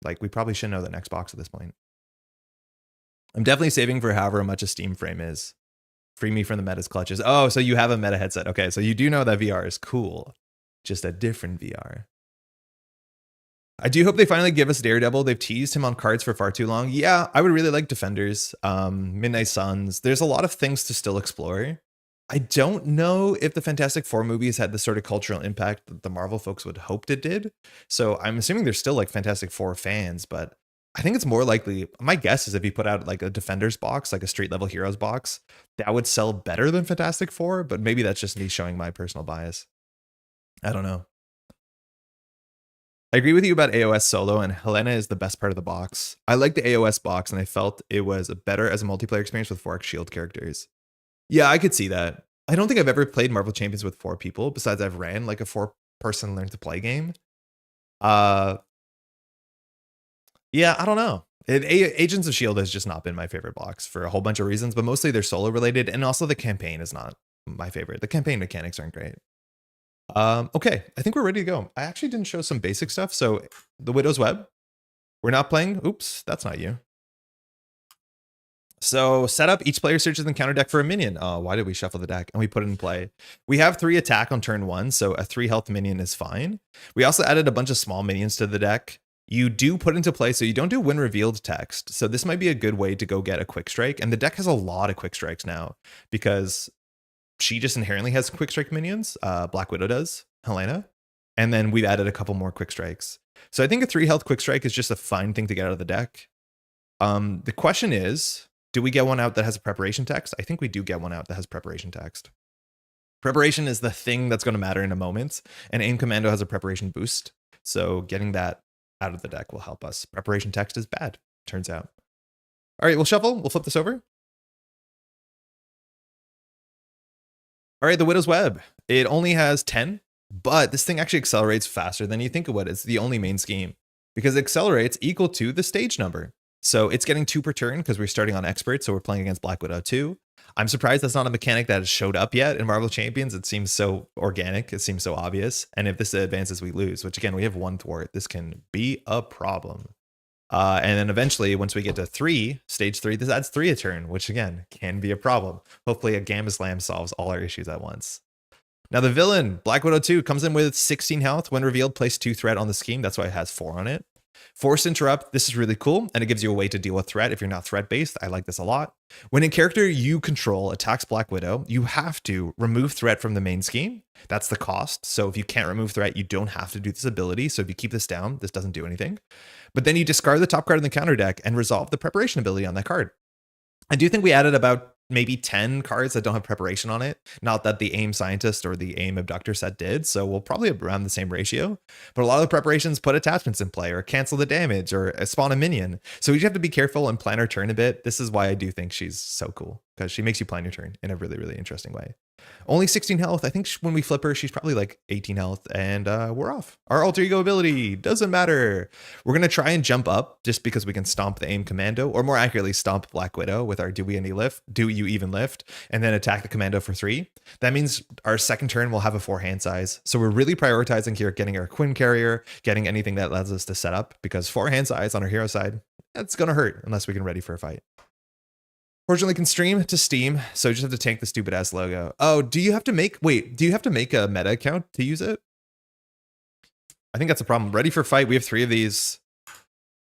Like, we probably should know the next box at this point. I'm definitely saving for however much a Steam frame is. Free me from the meta's clutches. Oh, so you have a meta headset. Okay, so you do know that VR is cool. Just a different VR. I do hope they finally give us Daredevil. They've teased him on cards for far too long. Yeah, I would really like Defenders, Midnight Suns. There's a lot of things to still explore. I don't know if the Fantastic Four movies had the sort of cultural impact that the Marvel folks would hoped it did. So I'm assuming there's still like Fantastic Four fans, but I think it's more likely, my guess is if you put out like a Defenders box, like a street level heroes box, that would sell better than Fantastic Four, but maybe that's just me showing my personal bias. I don't know. I agree with you about AOS solo, and Helena is the best part of the box. I like the AOS box, and I felt it was better as a multiplayer experience with 4x shield characters. Yeah, I could see that. I don't think I've ever played Marvel Champions with 4 people, besides I've ran like a 4-person learn to play game. Yeah, I don't know. Agents of S.H.I.E.L.D. has just not been my favorite box for a whole bunch of reasons, but mostly they're solo related, and also the campaign is not my favorite. The campaign mechanics aren't great. Okay, I think we're ready to go. I actually didn't show some basic stuff. So the Widow's Web, we're not playing. Oops, that's not you. So setup, each player searches the counter deck for a minion. Oh, why did we shuffle the deck? And we put it in play. We have 3 attack on turn 1, so a 3 health minion is fine. We also added a bunch of small minions to the deck. You do put into play, so you don't do when revealed text. So this might be a good way to go get a quick strike. And the deck has a lot of quick strikes now because she just inherently has quick strike minions. Black Widow does, Helena. And then we've added a couple more quick strikes. So I think a 3 health quick strike is just a fine thing to get out of the deck. The question is, do we get one out that has a preparation text? I think we do get one out that has preparation text. Preparation is the thing that's going to matter in a moment. And AIM Commando has a preparation boost. So getting that out of the deck will help us. Preparation text is bad, turns out. All right, we'll shuffle. We'll flip this over. All right, the Widow's Web. It only has 10, but this thing actually accelerates faster than you think it would. It's the only main scheme because it accelerates equal to the stage number. So it's getting 2 per turn because we're starting on expert. So we're playing against Black Widow 2. I'm surprised that's not a mechanic that has showed up yet in Marvel Champions. It seems so organic. It seems so obvious. And if this advances, we lose, which again, we have 1 thwart. This can be a problem. And then eventually, once we get to 3, stage 3, this adds 3 a turn, which again, can be a problem. Hopefully a Gamma Slam solves all our issues at once. Now the villain, Black Widow 2, comes in with 16 health. When revealed, place 2 threat on the scheme. That's why it has 4 on it. Forced Interrupt, this is really cool, and it gives you a way to deal with threat if you're not threat-based. I like this a lot. When a character you control attacks Black Widow, you have to remove threat from the main scheme. That's the cost. So if you can't remove threat, you don't have to do this ability. So if you keep this down, this doesn't do anything. But then you discard the top card in the counter deck and resolve the preparation ability on that card. I do think we added about maybe 10 cards that don't have preparation on it. Not that the AIM Scientist or the AIM Abductor set did, so we'll probably have around the same ratio. But a lot of the preparations put attachments in play or cancel the damage or spawn a minion. So we just have to be careful and plan our turn a bit. This is why I do think she's so cool, because she makes you plan your turn in a really, really interesting way. Only 16 health. I think when we flip her, she's probably like 18 health, and we're off. Our alter ego ability doesn't matter. We're going to try and jump up just because we can stomp the AIM Commando, or more accurately, stomp Black Widow with our Do You Even Lift, and then attack the Commando for 3. That means our second turn will have a 4 hand size. So we're really prioritizing here getting our Quinn Carrier, getting anything that allows us to set up, because 4 hand size on our hero side, that's going to hurt unless we can ready for a fight. Fortunately, can stream to Steam, so you just have to tank the stupid ass logo. Oh, do you have to make a meta account to use it? I think that's a problem. Ready for fight. We have 3 of these.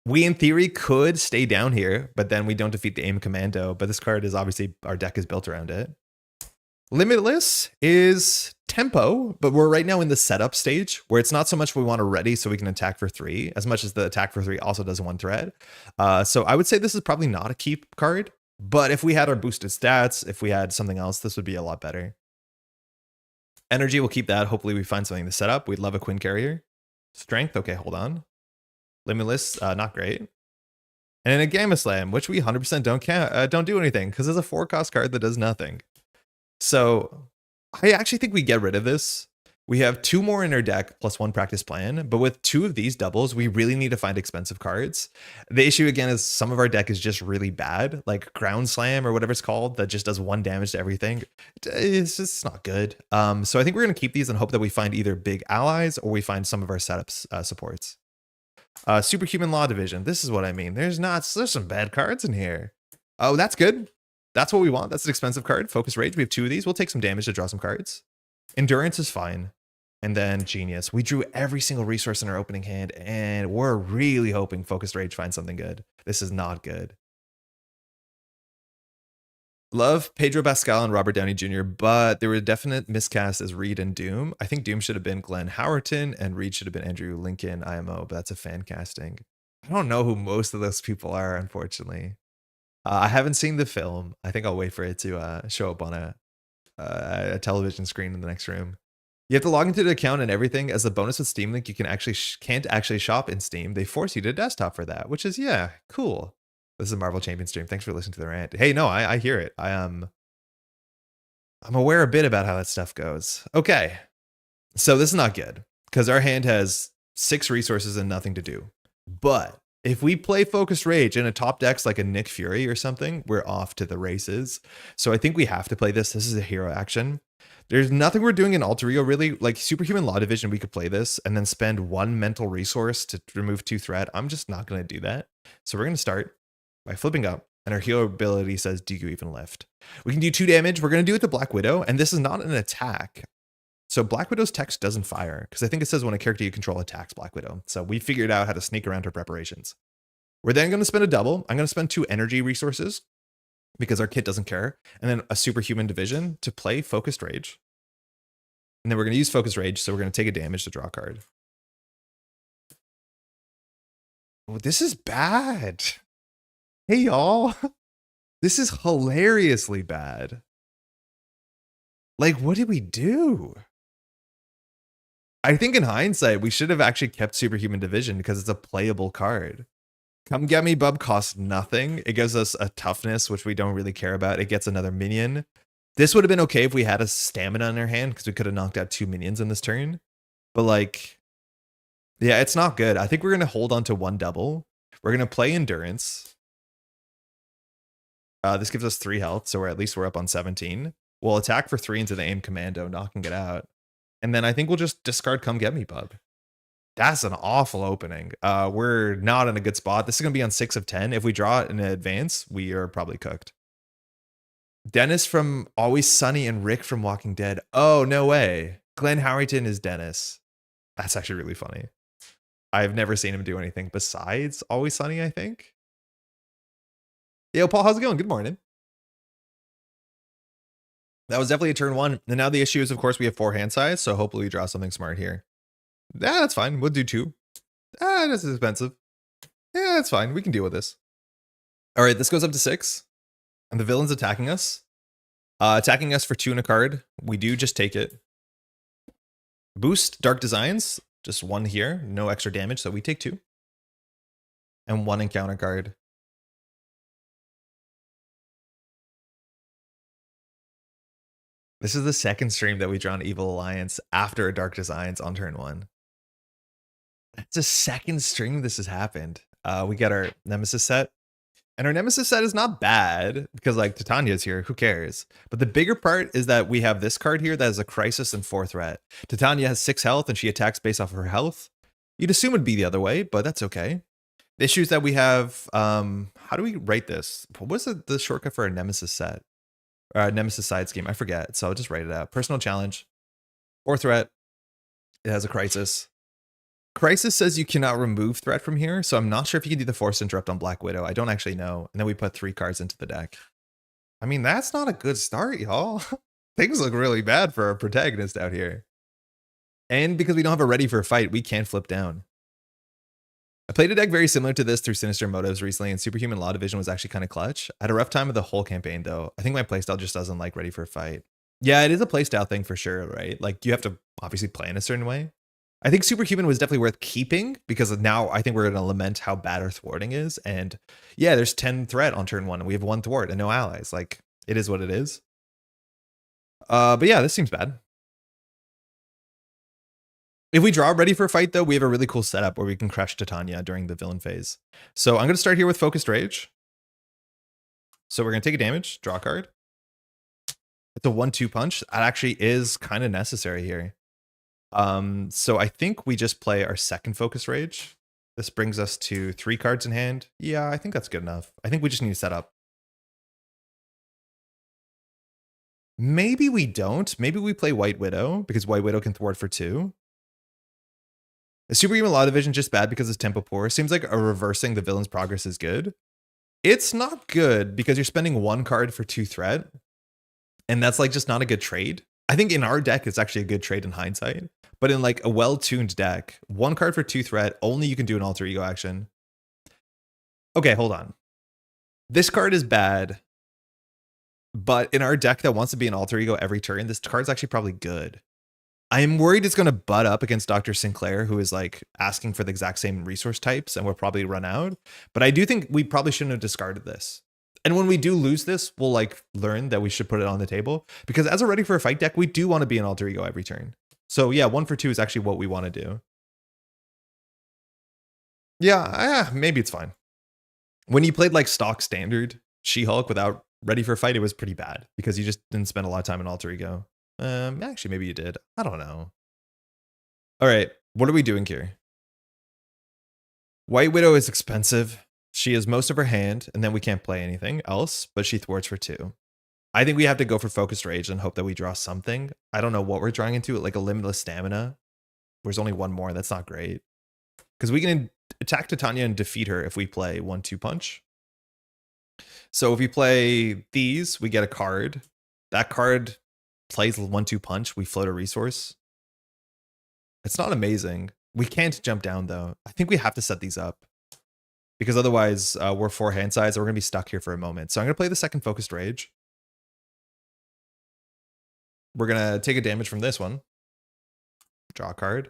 We, in theory, could stay down here, but then we don't defeat the AIM Commando. But this card is obviously, our deck is built around it. Limitless is tempo, but we're right now in the setup stage where it's not so much we want to ready so we can attack for 3, as much as the attack for 3 also does 1 threat. So I would say this is probably not a keep card. But if we had our boosted stats, if we had something else, this would be a lot better. Energy, we'll keep that. Hopefully we find something to set up. We'd love a Quinn Carrier. Strength, okay, hold on. Limitless, not great. And then a Gamma Slam, which we 100% don't do anything, because it's a 4-cost card that does nothing. So I actually think we get rid of this. We have 2 more in our deck plus 1 practice plan, but with 2 of these doubles, we really need to find expensive cards. The issue again is some of our deck is just really bad, like Ground Slam or whatever it's called, that just does 1 damage to everything. It's just not good. So I think we're going to keep these and hope that we find either big allies or we find some of our setups supports. Superhuman Law Division. This is what I mean. There's some bad cards in here. Oh, that's good. That's what we want. That's an expensive card. Focus Rage. We have 2 of these. We'll take some damage to draw some cards. Endurance is fine. And then Genius. We drew every single resource in our opening hand, and we're really hoping Focused Rage finds something good. This is not good. Love Pedro Pascal and Robert Downey Jr., but there were definite miscasts as Reed and Doom. I think Doom should have been Glenn Howerton, and Reed should have been Andrew Lincoln, IMO, but that's a fan casting. I don't know who most of those people are, unfortunately. I haven't seen the film. I think I'll wait for it to show up on a television screen in the next room. You have to log into the account and everything. As a bonus with Steam Link, you can can't actually shop in Steam. They force you to desktop for that, which is, yeah, cool. This is a Marvel Champion stream. Thanks for listening to the rant. Hey, no, I hear it. I'm aware a bit about how that stuff goes. Okay, so this is not good because our hand has 6 resources and nothing to do. But if we play Focused Rage in a top decks like a Nick Fury or something, we're off to the races. So I think we have to play this. This is a hero action. There's nothing we're doing in Alter Ego really. Like Superhuman Law Division, we could play this and then spend 1 mental resource to remove 2 threat. I'm just not going to do that. So we're going to start by flipping up, and our hero ability says, do you even lift? We can do 2 damage. We're going to do it to Black Widow, and this is not an attack. So Black Widow's text doesn't fire, because I think it says when a character you control attacks Black Widow. So we figured out how to sneak around her preparations. We're then going to spend a double. I'm going to spend 2 energy resources, because our kit doesn't care, and then a Superhuman Division to play Focused Rage. And then we're going to use Focused Rage, so we're going to take a damage to draw a card. Oh, this is bad. Hey, y'all. This is hilariously bad. Like, what did we do? I think in hindsight, we should have actually kept Superhuman Division because it's a playable card. Come Get Me Bub costs nothing. It gives us a toughness, which we don't really care about. It gets another minion. This would have been okay if we had a stamina in our hand because we could have knocked out 2 minions in this turn. But like, yeah, it's not good. I think we're going to hold on to 1 double. We're going to play Endurance. This gives us 3 health, so at least we're up on 17. We'll attack for 3 into the aim commando, knocking it out. And then I think we'll just discard Come Get Me Bub. That's an awful opening. We're not in a good spot. This is going to be on 6 of 10. If we draw it in advance, we are probably cooked. Dennis from Always Sunny and Rick from Walking Dead. Oh, no way. Glenn Howerton is Dennis. That's actually really funny. I've never seen him do anything besides Always Sunny, I think. Yo, Paul, how's it going? Good morning. That was definitely a turn 1. And now the issue is, of course, we have 4 hand size, so hopefully we draw something smart here. Yeah, that's fine. We'll do 2. This is expensive. Yeah, that's fine. We can deal with this. All right, this goes up to 6. And the villain's attacking us. Attacking us for 2 and a card. We do just take it. Boost Dark Designs. Just 1 here. No extra damage, so we take 2. And 1 encounter card. This is the second stream that we draw an Evil Alliance after a Dark Designs on turn 1. That's the second stream this has happened. We get our Nemesis set. And our Nemesis set is not bad because like Titania's here. Who cares? But the bigger part is that we have this card here that is a Crisis and 4 threat. Titania has 6 health and she attacks based off of her health. You'd assume it'd be the other way, but that's okay. The issue is that we have, how do we write this? What was the shortcut for a Nemesis set? Nemesis side scheme. I forget. So I'll just write it out. Personal challenge. 4 threat. It has a crisis. Crisis says you cannot remove threat from here. So I'm not sure if you can do the force interrupt on Black Widow. I don't actually know. And then we put 3 cards into the deck. I mean, that's not a good start, y'all. Things look really bad for our protagonist out here. And because we don't have a ready for a fight, we can't flip down. I played a deck very similar to this through Sinister Motives recently, and Superhuman Law Division was actually kind of clutch. I had a rough time with the whole campaign, though. I think my playstyle just doesn't like Ready for a Fight. Yeah, it is a playstyle thing for sure, right? Like, you have to obviously play in a certain way. I think Superhuman was definitely worth keeping, because now I think we're going to lament how bad our thwarting is. And yeah, there's 10 threat on turn 1, and we have 1 thwart and no allies. Like, it is what it is. But yeah, this seems bad. If we draw ready for a fight, though, we have a really cool setup where we can crush Titania during the villain phase. So I'm going to start here with Focused Rage. So we're going to take a damage, draw a card. It's a 1-2 punch. That actually is kind of necessary here. So I think we just play our second Focused Rage. This brings us to 3 cards in hand. Yeah, I think that's good enough. I think we just need to set up. Maybe we don't. Maybe we play White Widow because White Widow can thwart for 2. A Superhuman Law Division just bad because it's tempo poor. Seems like a reversing the villain's progress is good. It's not good because you're spending 1 card for 2 threat. And that's like just not a good trade. I think in our deck, it's actually a good trade in hindsight. But in like a well-tuned deck, 1 card for 2 threat, only you can do an alter ego action. Okay, hold on. This card is bad. But in our deck that wants to be an alter ego every turn, this card's actually probably good. I am worried it's going to butt up against Dr. Sinclair, who is like asking for the exact same resource types and we'll probably run out. But I do think we probably shouldn't have discarded this. And when we do lose this, we'll like learn that we should put it on the table because as a ready for a fight deck, we do want to be an alter ego every turn. So yeah, 1 for 2 is actually what we want to do. Yeah, maybe it's fine. When you played like stock standard She-Hulk without ready for a fight, it was pretty bad because you just didn't spend a lot of time in alter ego. Actually, maybe you did. I don't know. All right, what are we doing here? White Widow is expensive. She has most of her hand, and then we can't play anything else, but she thwarts for 2. I think we have to go for Focused Rage and hope that we draw something. I don't know what we're drawing into, like a limitless stamina. There's only 1 more. That's not great. Because we can attack Titania and defeat her if we play 1-2 punch. So if we play these, we get a card. That card plays 1-2 punch. We float a resource. It's not amazing. We can't jump down, though. I think we have to set these up. Because otherwise, we're 4 hand sides, and we're going to be stuck here for a moment. So I'm going to play the second Focused Rage. We're going to take a damage from this one. Draw a card.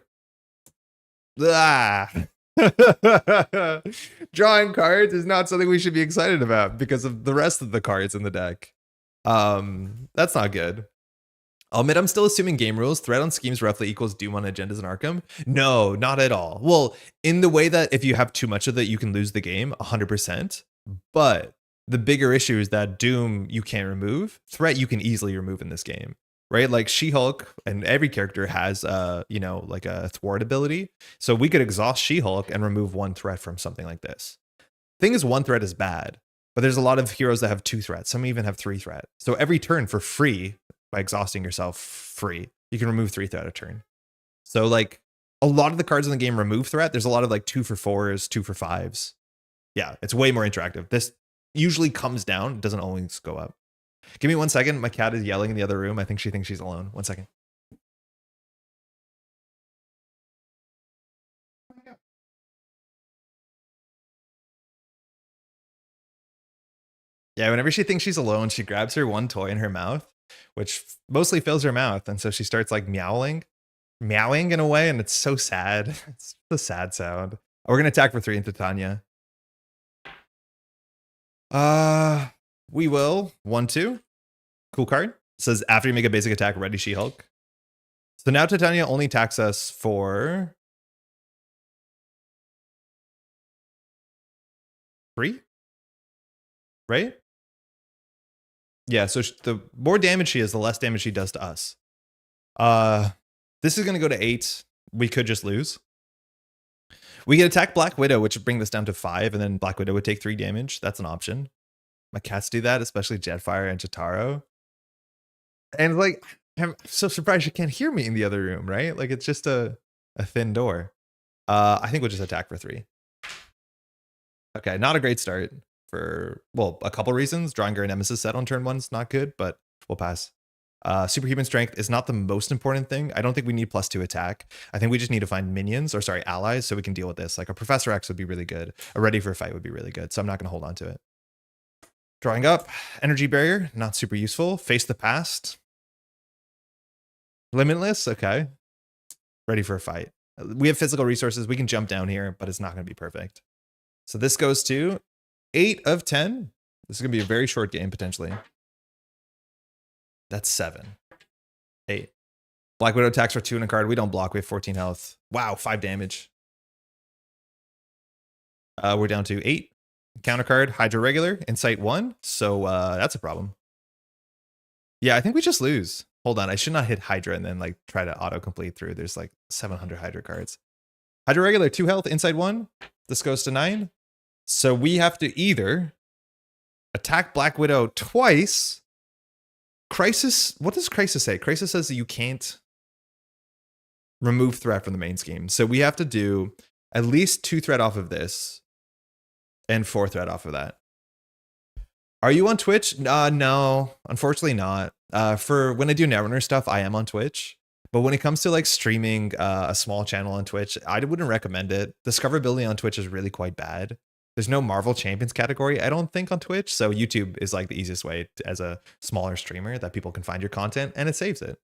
Ah! Drawing cards is not something we should be excited about because of the rest of the cards in the deck. That's not good. I'll admit I'm still assuming game rules. Threat on schemes roughly equals Doom on agendas in Arkham. No, not at all. Well, in the way that if you have too much of it, you can lose the game 100%. But the bigger issue is that Doom you can't remove. Threat you can easily remove in this game. Right? Like She-Hulk and every character has like a thwart ability. So we could exhaust She-Hulk and remove 1 threat from something like this. Thing is, 1 threat is bad, but there's a lot of heroes that have 2 threats. Some even have 3 threat. So every turn for free, by exhausting yourself free, you can remove 3 threat a turn. So like a lot of the cards in the game remove threat. There's a lot of like 2 for 4s, 2 for 5s. Yeah, it's way more interactive. This usually comes down. It doesn't always go up. Give me 1 second. My cat is yelling in the other room. I think she thinks she's alone. 1 second. Yeah, whenever she thinks she's alone, she grabs her 1 toy in her mouth, which mostly fills her mouth. And so she starts like meowing in a way. And it's so sad. It's a sad sound. We're going to attack for 3 into Titania. We will. 1-2. Cool card. It says after you make a basic attack, ready She-Hulk. So now Titania only attacks us for 3, right? Yeah, so the more damage she has, the less damage she does to us. This is going to go to 8. We could just lose. We can attack Black Widow, which would bring this down to 5, and then Black Widow would take 3 damage. That's an option. My cats do that, especially Jetfire and Jotaro. And like, I'm so surprised you can't hear me in the other room, right? Like it's just a thin door. I think we'll just attack for 3. Okay, not a great start for, well, a couple reasons. Drawing our Nemesis set on turn 1 is not good, but we'll pass. Superhuman Strength is not the most important thing. I don't think we need +2 attack. I think we just need to find minions, or sorry, allies, so we can deal with this. Like a Professor X would be really good. A Ready for a Fight would be really good, so I'm not going to hold on to it. Drawing up. Energy Barrier, not super useful. Face the Past. Limitless, okay. Ready for a Fight. We have physical resources. We can jump down here, but it's not going to be perfect. So this goes to 8 of 10. This is going to be a very short game, potentially. That's 7. 8. Black Widow attacks for 2 and a card. We don't block. We have 14 health. Wow, 5 damage. We're down to 8. Counter card, Hydra regular, Insight 1. So that's a problem. Yeah, I think we just lose. Hold on, I should not hit Hydra and then like try to auto-complete through. There's like 700 Hydra cards. Hydra regular, 2 health, Insight 1. This goes to 9. So we have to either attack Black Widow twice. Crisis, what does Crisis say? Crisis says that you can't remove threat from the main scheme. So we have to do at least 2 threat off of this and 4 threat off of that. Are you on Twitch? No, unfortunately not. For when I do Netrunner stuff, I am on Twitch. But when it comes to like streaming a small channel on Twitch, I wouldn't recommend it. Discoverability on Twitch is really quite bad. There's no Marvel Champions category, I don't think, on Twitch. So YouTube is like the easiest way as a smaller streamer that people can find your content, and it saves it.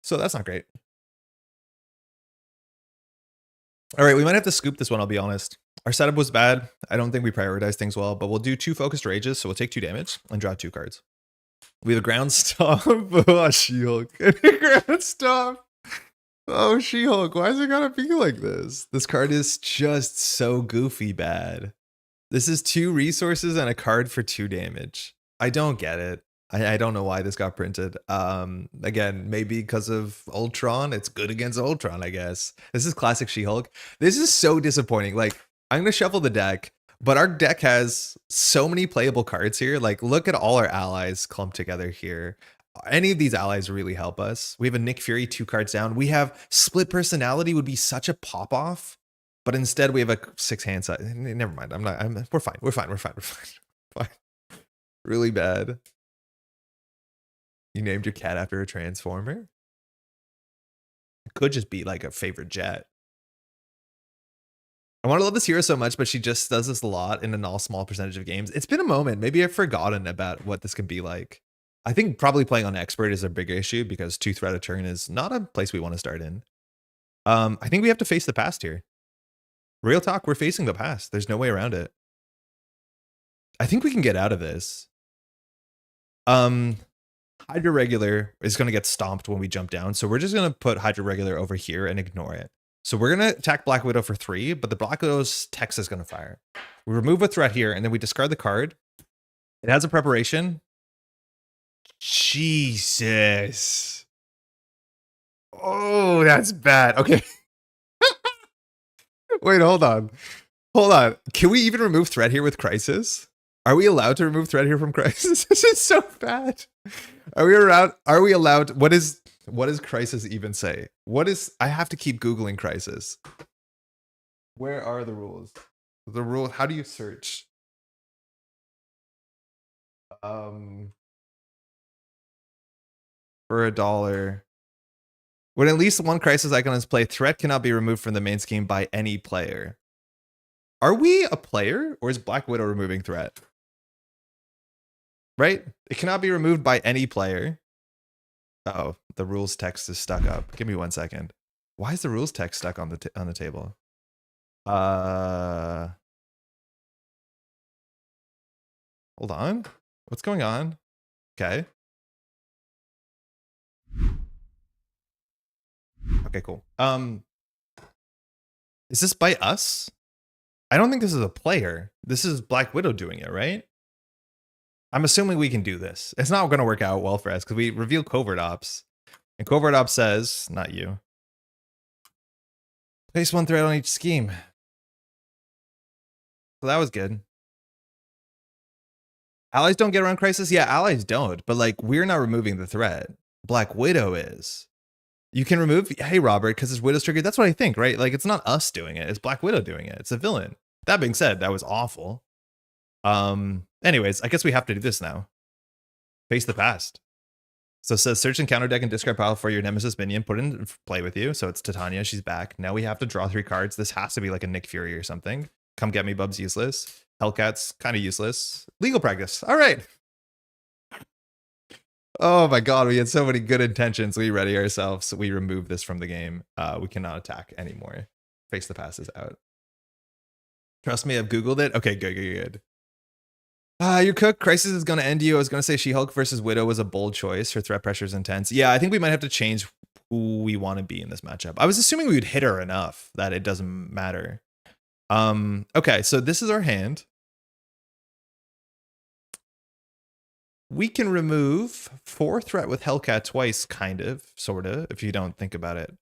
So that's not great. All right, we might have to scoop this one, I'll be honest. Our setup was bad. I don't think we prioritized things well, but we'll do 2 focused rages, so we'll take 2 damage and draw 2 cards. We have a ground stomp. Oh, She-Hulk. Ground stomp. Oh, She-Hulk. Why is it gotta be like this? This card is just so goofy bad. This is 2 resources and a card for 2 damage. I don't get it. I don't know why this got printed. Again, maybe because of Ultron. It's good against Ultron, I guess. This is classic She-Hulk. This is so disappointing. Like, I'm gonna shuffle the deck, but our deck has so many playable cards here. Like, look at all our allies clumped together here. Any of these allies really help us. We have a Nick Fury, 2 cards down. We have Split Personality, would be such a pop off, but instead we have a 6 hand size. Never mind. We're fine. We're fine. Fine. Really bad. You named your cat after a Transformer? It could just be like a favorite jet. I want to love this hero so much, but she just does this a lot in an all small percentage of games. It's been a moment. Maybe I've forgotten about what this can be like. I think probably playing on Expert is a big issue because 2 threat a turn is not a place we want to start in. I think we have to face the past here. Real talk, we're facing the past. There's no way around it. I think we can get out of this. Hydra regular is going to get stomped when we jump down. So we're just going to put Hydra regular over here and ignore it. So we're going to attack Black Widow for 3, but the Black Widow's text is going to fire. We remove a threat here and then we discard the card. It has a preparation. Jesus. Oh, that's bad. Okay. Wait, hold on. Hold on. Can we even remove threat here with Crisis? Are we allowed to remove threat here from Crisis? This is so bad. Are we allowed? What does Crisis even say? I have to keep Googling Crisis. Where are the rules? The rule, how do you search? For $1. When at least one Crisis icon is played, threat cannot be removed from the main scheme by any player. Are we a player, or is Black Widow removing threat? Right? It cannot be removed by any player. Oh, the rules text is stuck up. Give me 1 second. Why is the rules text stuck on the table? Hold on. What's going on? Okay. Okay, cool. Is this by us? I don't think this is a player. This is Black Widow doing it, right? I'm assuming we can do this. It's not going to work out well for us because we reveal Covert Ops. And Covert Ops says, not you. Place 1 threat on each scheme. So that was good. Allies don't get around Crisis? Yeah, allies don't. But like, we're not removing the threat. Black Widow is. You can remove, hey, Robert, because his Widow's triggered. That's what I think, right? Like, it's not us doing it. It's Black Widow doing it. It's a villain. That being said, that was awful. Anyways, I guess we have to do this now. Face the past. So it says search and counter deck and discard pile for your nemesis minion. Put in play with you. So it's Titania. She's back. Now we have to draw 3 cards. This has to be like a Nick Fury or something. Come Get Me Bub's useless. Hellcat's kind of useless. Legal practice. All right. Oh my god, we had so many good intentions. We ready ourselves. We remove this from the game. We cannot attack anymore. Face the past is out. Trust me, I've Googled it. Okay, good. Your cook, Crisis is going to end you. I was going to say She-Hulk versus Widow was a bold choice. Her threat pressure is intense. Yeah, I think we might have to change who we want to be in this matchup. I was assuming we would hit her enough that it doesn't matter. Okay, so this is our hand. We can remove 4 threat with Hellcat twice, kind of, sort of, if you don't think about it.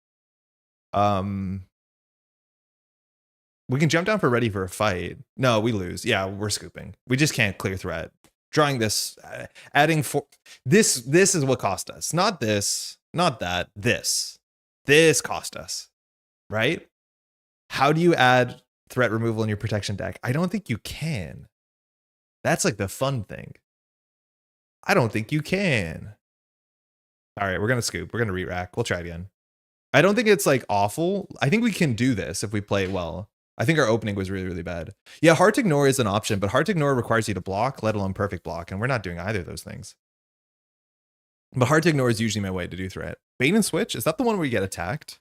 We can jump down for ready for a fight. No, we lose. Yeah, we're scooping. We just can't clear threat. Drawing this, adding 4. This is what cost us. Not this, not that. This cost us, right? How do you add threat removal in your protection deck? I don't think you can. That's like the fun thing. I don't think you can. All right, we're going to scoop. We're going to re-rack. We'll try again. I don't think it's like awful. I think we can do this if we play it well. I think our opening was really, really bad. Yeah, hard to ignore is an option, but hard to ignore requires you to block, let alone perfect block, and we're not doing either of those things. But hard to ignore is usually my way to do threat. Bait and switch, is that the one where you get attacked?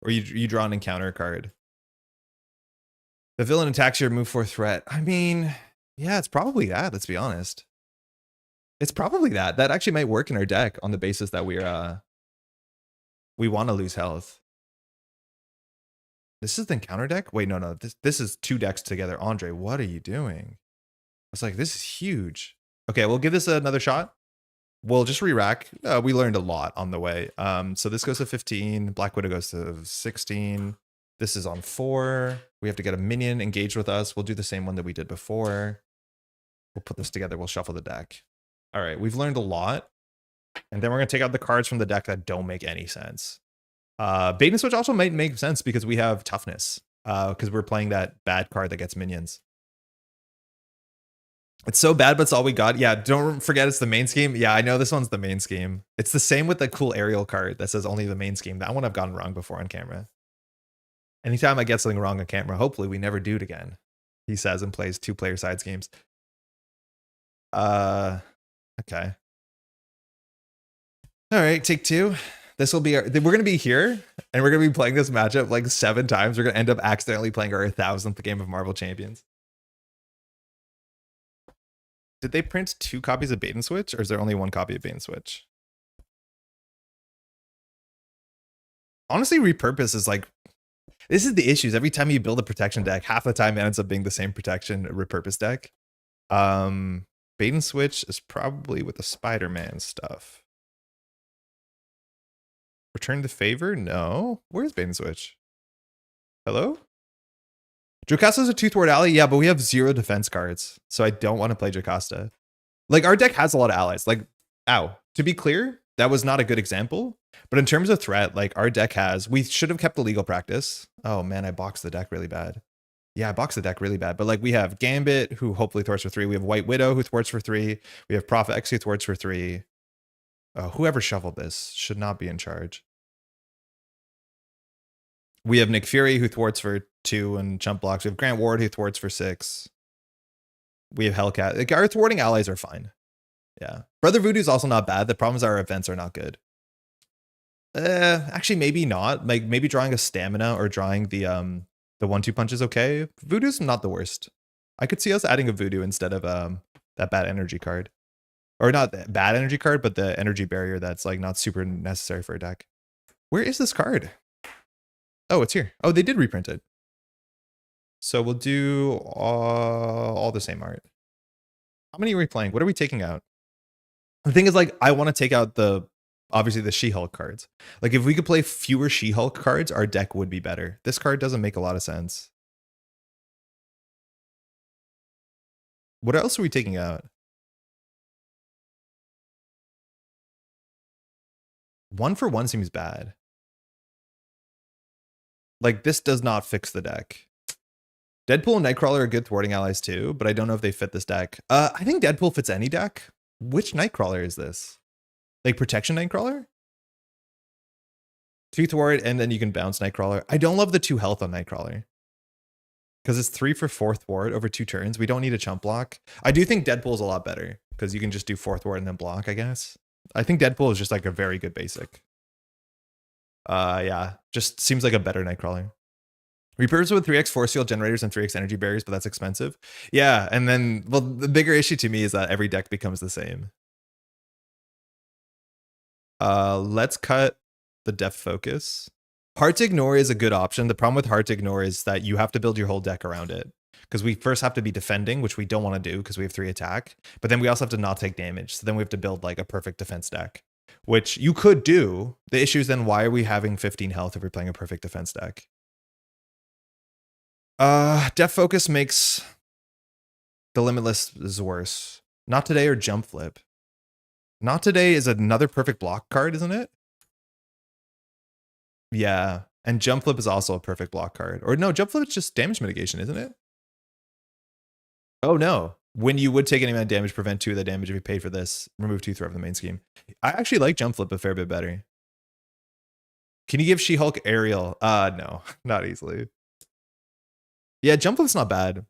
Or you draw an encounter card? The villain attacks your move 4 threat. I mean, yeah, it's probably that, let's be honest. It's probably that. That actually might work in our deck on the basis that we want to lose health. This is the encounter deck? Wait, no. This is 2 decks together. Andre, what are you doing? I was like, this is huge. Okay, we'll give this another shot. We'll just re-rack. We learned a lot on the way. So this goes to 15. Black Widow goes to 16. This is on 4. We have to get a minion engaged with us. We'll do the same one that we did before. We'll put this together. We'll shuffle the deck. All right, we've learned a lot. And then we're going to take out the cards from the deck that don't make any sense. Bait and switch also might make sense because we have toughness. Because we're playing that bad card that gets minions. It's so bad, but it's all we got. Yeah, don't forget it's the main scheme. Yeah, I know this one's the main scheme. It's the same with the cool aerial card that says only the main scheme. That one I've gotten wrong before on camera. Anytime I get something wrong on camera, hopefully we never do it again. He says and plays 2-player sides games. Okay. All right, take 2. This will be we're going to be here and we're going to be playing this matchup like 7 times. We're going to end up accidentally playing our 1000th game of Marvel Champions. Did they print 2 copies of Bait and Switch or is there only 1 copy of Bait and Switch? Honestly, repurpose is like, this is the issues. Every time you build a protection deck, half the time it ends up being the same protection repurpose deck. Bait and Switch is probably with the Spider-Man stuff. Return the favor? No. Where's Bait and Switch? Hello? Jocasta's a 2-thwart ally? Yeah, but we have 0 defense cards. So I don't want to play Jocasta. Like, our deck has a lot of allies. Like, ow. To be clear, that was not a good example. But in terms of threat, like, our deck has... We should have kept the legal practice. Oh, man, I boxed the deck really bad. Yeah, I boxed the deck really bad. But, like, we have Gambit, who hopefully thwarts for 3. We have White Widow, who thwarts for 3. We have Prophet X, who thwarts for 3. Whoever shuffled this should not be in charge. We have Nick Fury, who thwarts for 2 and chump blocks. We have Grant Ward, who thwarts for 6. We have Hellcat. Like, our thwarting allies are fine. Yeah. Brother Voodoo is also not bad. The problem is our events are not good. Actually, maybe not. Like, maybe drawing a stamina or drawing the 1-2 punch is okay. Voodoo's not the worst. I could see us adding a Voodoo instead of that bad energy card. Or not the bad energy card, but the energy barrier that's like not super necessary for a deck. Where is this card? Oh, it's here. Oh, they did reprint it. So we'll do all the same art. How many are we playing? What are we taking out? The thing is, like, I want to take out obviously the She-Hulk cards. Like, if we could play fewer She-Hulk cards, our deck would be better. This card doesn't make a lot of sense. What else are we taking out? 1 for 1 seems bad. Like, this does not fix the deck. Deadpool and Nightcrawler are good thwarting allies too, but I don't know if they fit this deck. I think Deadpool fits any deck. Which Nightcrawler is this? Like, Protection Nightcrawler? 2 thwart, and then you can bounce Nightcrawler. I don't love the 2 health on Nightcrawler. Because it's 3 for 4 thwart over 2 turns. We don't need a chump block. I do think Deadpool is a lot better, because you can just do 4 thwart and then block, I guess. I think Deadpool is just like a very good basic. Yeah, just seems like a better Nightcrawler. Repurpose with 3x force field generators and 3x energy barriers, but that's expensive. Yeah, and then, well, the bigger issue to me is that every deck becomes the same. Let's cut the depth focus. Hard to ignore is a good option. The problem with hard to ignore is that you have to build your whole deck around it. Because we first have to be defending, which we don't want to do because we have 3 attack. But then we also have to not take damage. So then we have to build like a perfect defense deck, which you could do. The issue is then why are we having 15 health if we're playing a perfect defense deck? Depth focus makes the limitless is worse. Not today or jump flip. Not today is another perfect block card, isn't it? Yeah. And jump flip is also a perfect block card. Or no, jump flip is just damage mitigation, isn't it? Oh no. When you would take any amount of damage, prevent 2 of the damage if you paid for this. Remove 2 threat from the main scheme. I actually like jump flip a fair bit better. Can you give She-Hulk aerial? No, not easily. Yeah, jump flip's not bad.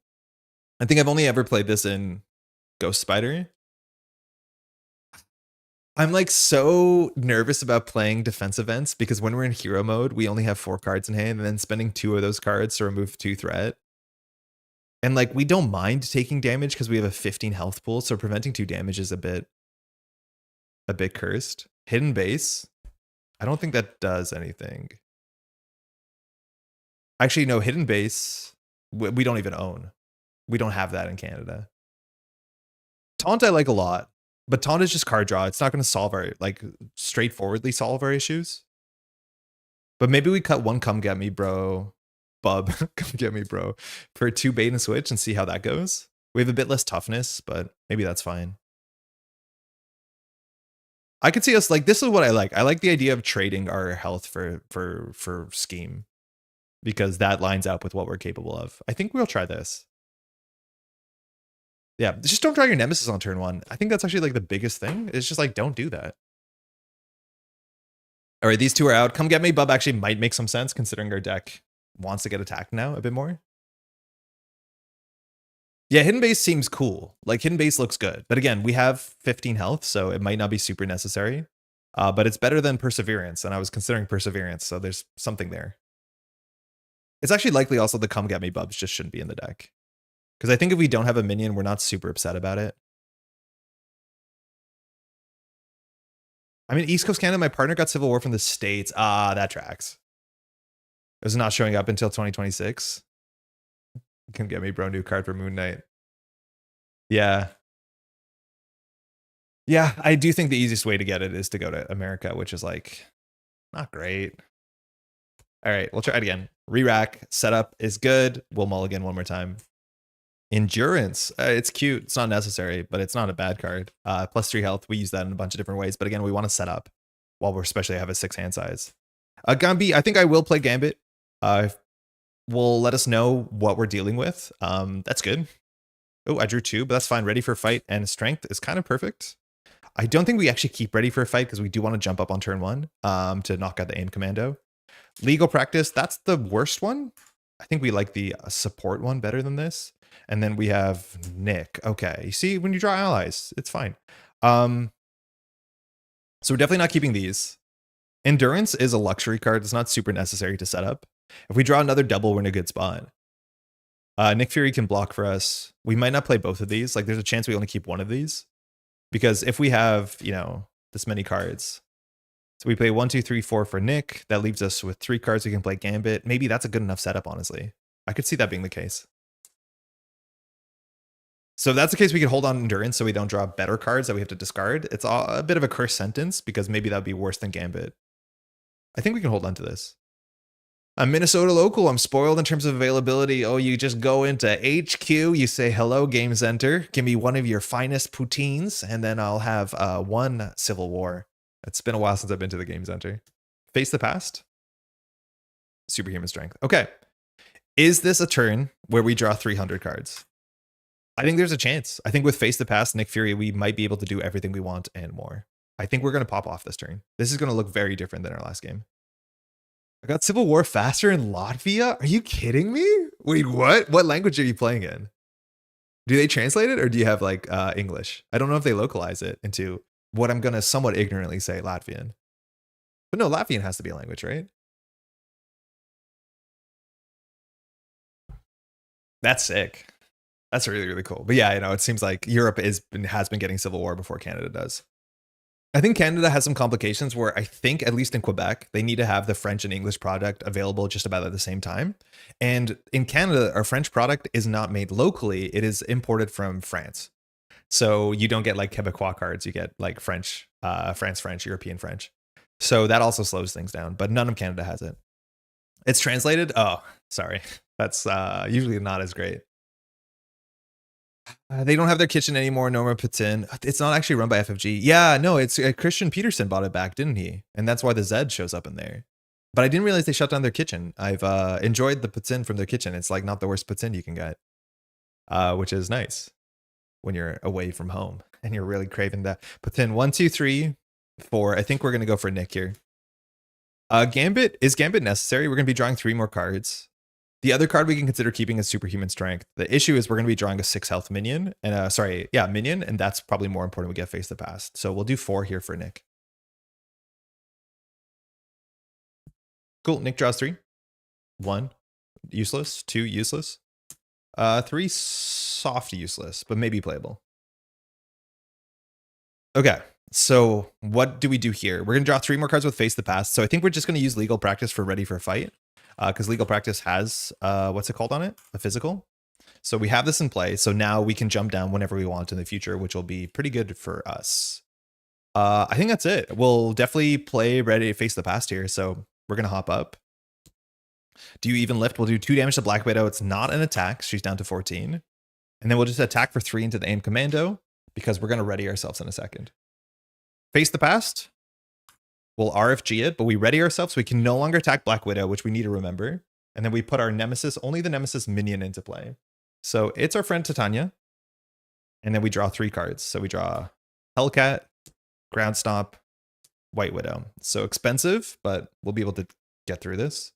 I think I've only ever played this in Ghost Spider. I'm like so nervous about playing defense events because when we're in hero mode, we only have 4 cards in hand and then spending 2 of those cards to remove 2 threat. And like, we don't mind taking damage because we have a 15 health pool. So preventing 2 damage is a bit cursed. Hidden base. I don't think that does anything. Actually, no, hidden base, we don't even own. We don't have that in Canada. Taunt I like a lot, but taunt is just card draw. It's not going to solve our, like, straightforwardly solve our issues. But maybe we cut 1 come get me, bro. Bub, come get me, bro. For 2 bait and switch and see how that goes. We have a bit less toughness, but maybe that's fine. I could see us, like, this is what I like. I like the idea of trading our health for scheme. Because that lines up with what we're capable of. I think we'll try this. Yeah, just don't draw your Nemesis on turn 1. I think that's actually like the biggest thing. It's just like, don't do that. All right, these 2 are out. Come get me, Bub actually might make some sense considering our deck wants to get attacked now a bit more. Yeah, hidden base seems cool. Like hidden base looks good. But again, we have 15 health, so it might not be super necessary. But it's better than perseverance, and I was considering perseverance, so there's something there. It's actually likely also the come get me bubs just shouldn't be in the deck. Because I think if we don't have a minion, we're not super upset about it. I mean, East Coast Canada, my partner got Civil War from the States. That tracks. It was not showing up until 2026. Come get me, bro. New card for Moon Knight. Yeah. Yeah, I do think the easiest way to get it is to go to America, which is like, not great. All right, we'll try it again. Re-rack setup is good. We'll mulligan one more time. Endurance. It's cute. It's not necessary, but it's not a bad card. +3 health. We use that in a bunch of different ways. But again, we want to set up while we're especially have a 6 hand size. Gambi, I think I will play Gambit. Will let us know what we're dealing with. That's good. Oh, I drew 2, but that's fine. Ready for a fight and strength is kind of perfect. I don't think we actually keep ready for a fight because we do want to jump up on turn 1 to knock out the aim commando. Legal practice, that's the worst one. I think we like the support one better than this. And then we have Nick. Okay, you see, when you draw allies, it's fine. So we're definitely not keeping these. Endurance is a luxury card. It's not super necessary to set up. If we draw another double, we're in a good spot. Nick Fury can block for us. We might not play both of these. Like, there's a chance we only keep one of these. Because if we have, you know, this many cards, so we play 1, 2, 3, 4 for Nick. That leaves us with 3 cards. We can play Gambit. Maybe that's a good enough setup, honestly. I could see that being the case. So if that's the case, we could hold on Endurance so we don't draw better cards that we have to discard. It's a bit of a cursed sentence because maybe that would be worse than Gambit. I think we can hold on to this. I'm Minnesota local. I'm spoiled in terms of availability. Oh, you just go into HQ, you say, hello, Game Center. Give me one of your finest poutines, and then I'll have 1 Civil War. It's been a while since I've been to the Game Center. Face the past. Superhuman strength. Okay. Is this a turn where we draw 300 cards? I think there's a chance. I think with Face the Past, Nick Fury, we might be able to do everything we want and more. I think we're going to pop off this turn. This is going to look very different than our last game. I got Civil War faster in Latvia? Are you kidding me? Wait, what? What language are you playing in? Do they translate it or do you have like English? I don't know if they localize it into what I'm going to somewhat ignorantly say Latvian. But no, Latvian has to be a language, right? That's sick. That's really, really cool. But yeah, it seems like Europe has been getting civil war before Canada does. I think Canada has some complications where I think, at least in Quebec, they need to have the French and English product available just about at the same time. And in Canada, our French product is not made locally. It is imported from France. So you don't get like Quebecois cards. You get like French, France French, European French. So that also slows things down, but none of Canada has it. It's translated. Oh, sorry. That's usually not as great. They don't have their kitchen anymore. Norma puts in. It's not actually run by FFG. Yeah, no, it's Christian Peterson bought it back, didn't he? And that's why the Z shows up in there. But I didn't realize they shut down their kitchen. I've enjoyed the poutine from their kitchen. It's like not the worst poutine you can get, which is nice when you're away from home and you're really craving that poutine. 1, 2, 3, 4. I think we're gonna go for Nick here. Gambit, is Gambit necessary? We're gonna be drawing 3 more cards. The other card we can consider keeping is Superhuman Strength. The issue is we're going to be drawing a 6 health minion, and minion, and that's probably more important we get Face the Past. So we'll do 4 here for Nick. Cool. Nick draws 3. 1, useless. 2, useless. 3, soft useless, but maybe playable. Okay. So what do we do here? We're going to draw 3 more cards with Face the Past. So I think we're just going to use Legal Practice for Ready for Fight. Because Legal Practice has, what's it called on it? A physical. So we have this in play. So now we can jump down whenever we want in the future, which will be pretty good for us. I think that's it. We'll definitely play Ready to Face the Past here. So we're going to hop up. Do you even lift? We'll do 2 damage to Black Widow. It's not an attack. She's down to 14. And then we'll just attack for 3 into the aim commando because we're going to ready ourselves in a second. Face the Past. We'll RFG it, but we ready ourselves so we can no longer attack Black Widow, which we need to remember. And then we put our Nemesis, only the Nemesis minion into play. So it's our friend Titania. And then we draw 3 cards. So we draw Hellcat, Ground Stomp, White Widow. So expensive, but we'll be able to get through this.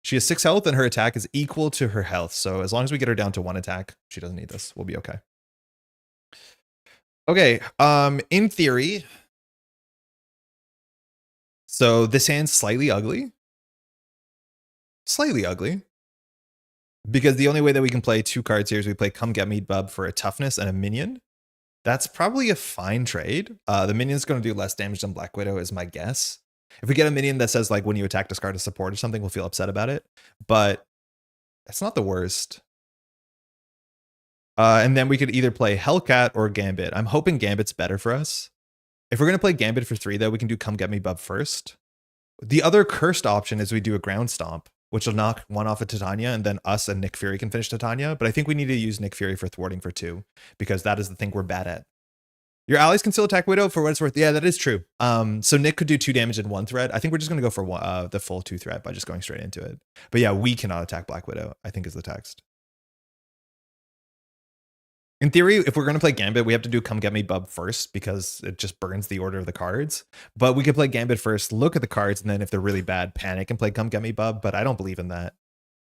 She has 6 health and her attack is equal to her health. So as long as we get her down to 1 attack, she doesn't need this. We'll be okay. Okay, in theory... So this hand's slightly ugly. Slightly ugly. Because the only way that we can play 2 cards here is we play Come Get Me Bub for a toughness and a minion. That's probably a fine trade. The minion's going to do less damage than Black Widow is my guess. If we get a minion that says like when you attack, discard a support or something, we'll feel upset about it. But that's not the worst. And then we could either play Hellcat or Gambit. I'm hoping Gambit's better for us. If we're going to play Gambit for 3, though, we can do Come Get Me Bub first. The other cursed option is we do a Ground Stomp, which will knock 1 off of Titania, and then us and Nick Fury can finish Titania. But I think we need to use Nick Fury for thwarting for 2, because that is the thing we're bad at. Your allies can still attack Widow for what it's worth. Yeah, that is true. So Nick could do 2 damage in 1 threat. I think we're just going to go for the full 2 threat by just going straight into it. But yeah, we cannot attack Black Widow, I think is the text. In theory, if we're going to play Gambit, we have to do Come Get Me Bub first because it just burns the order of the cards. But we could play Gambit first, look at the cards, and then if they're really bad, panic and play Come Get Me Bub. But I don't believe in that.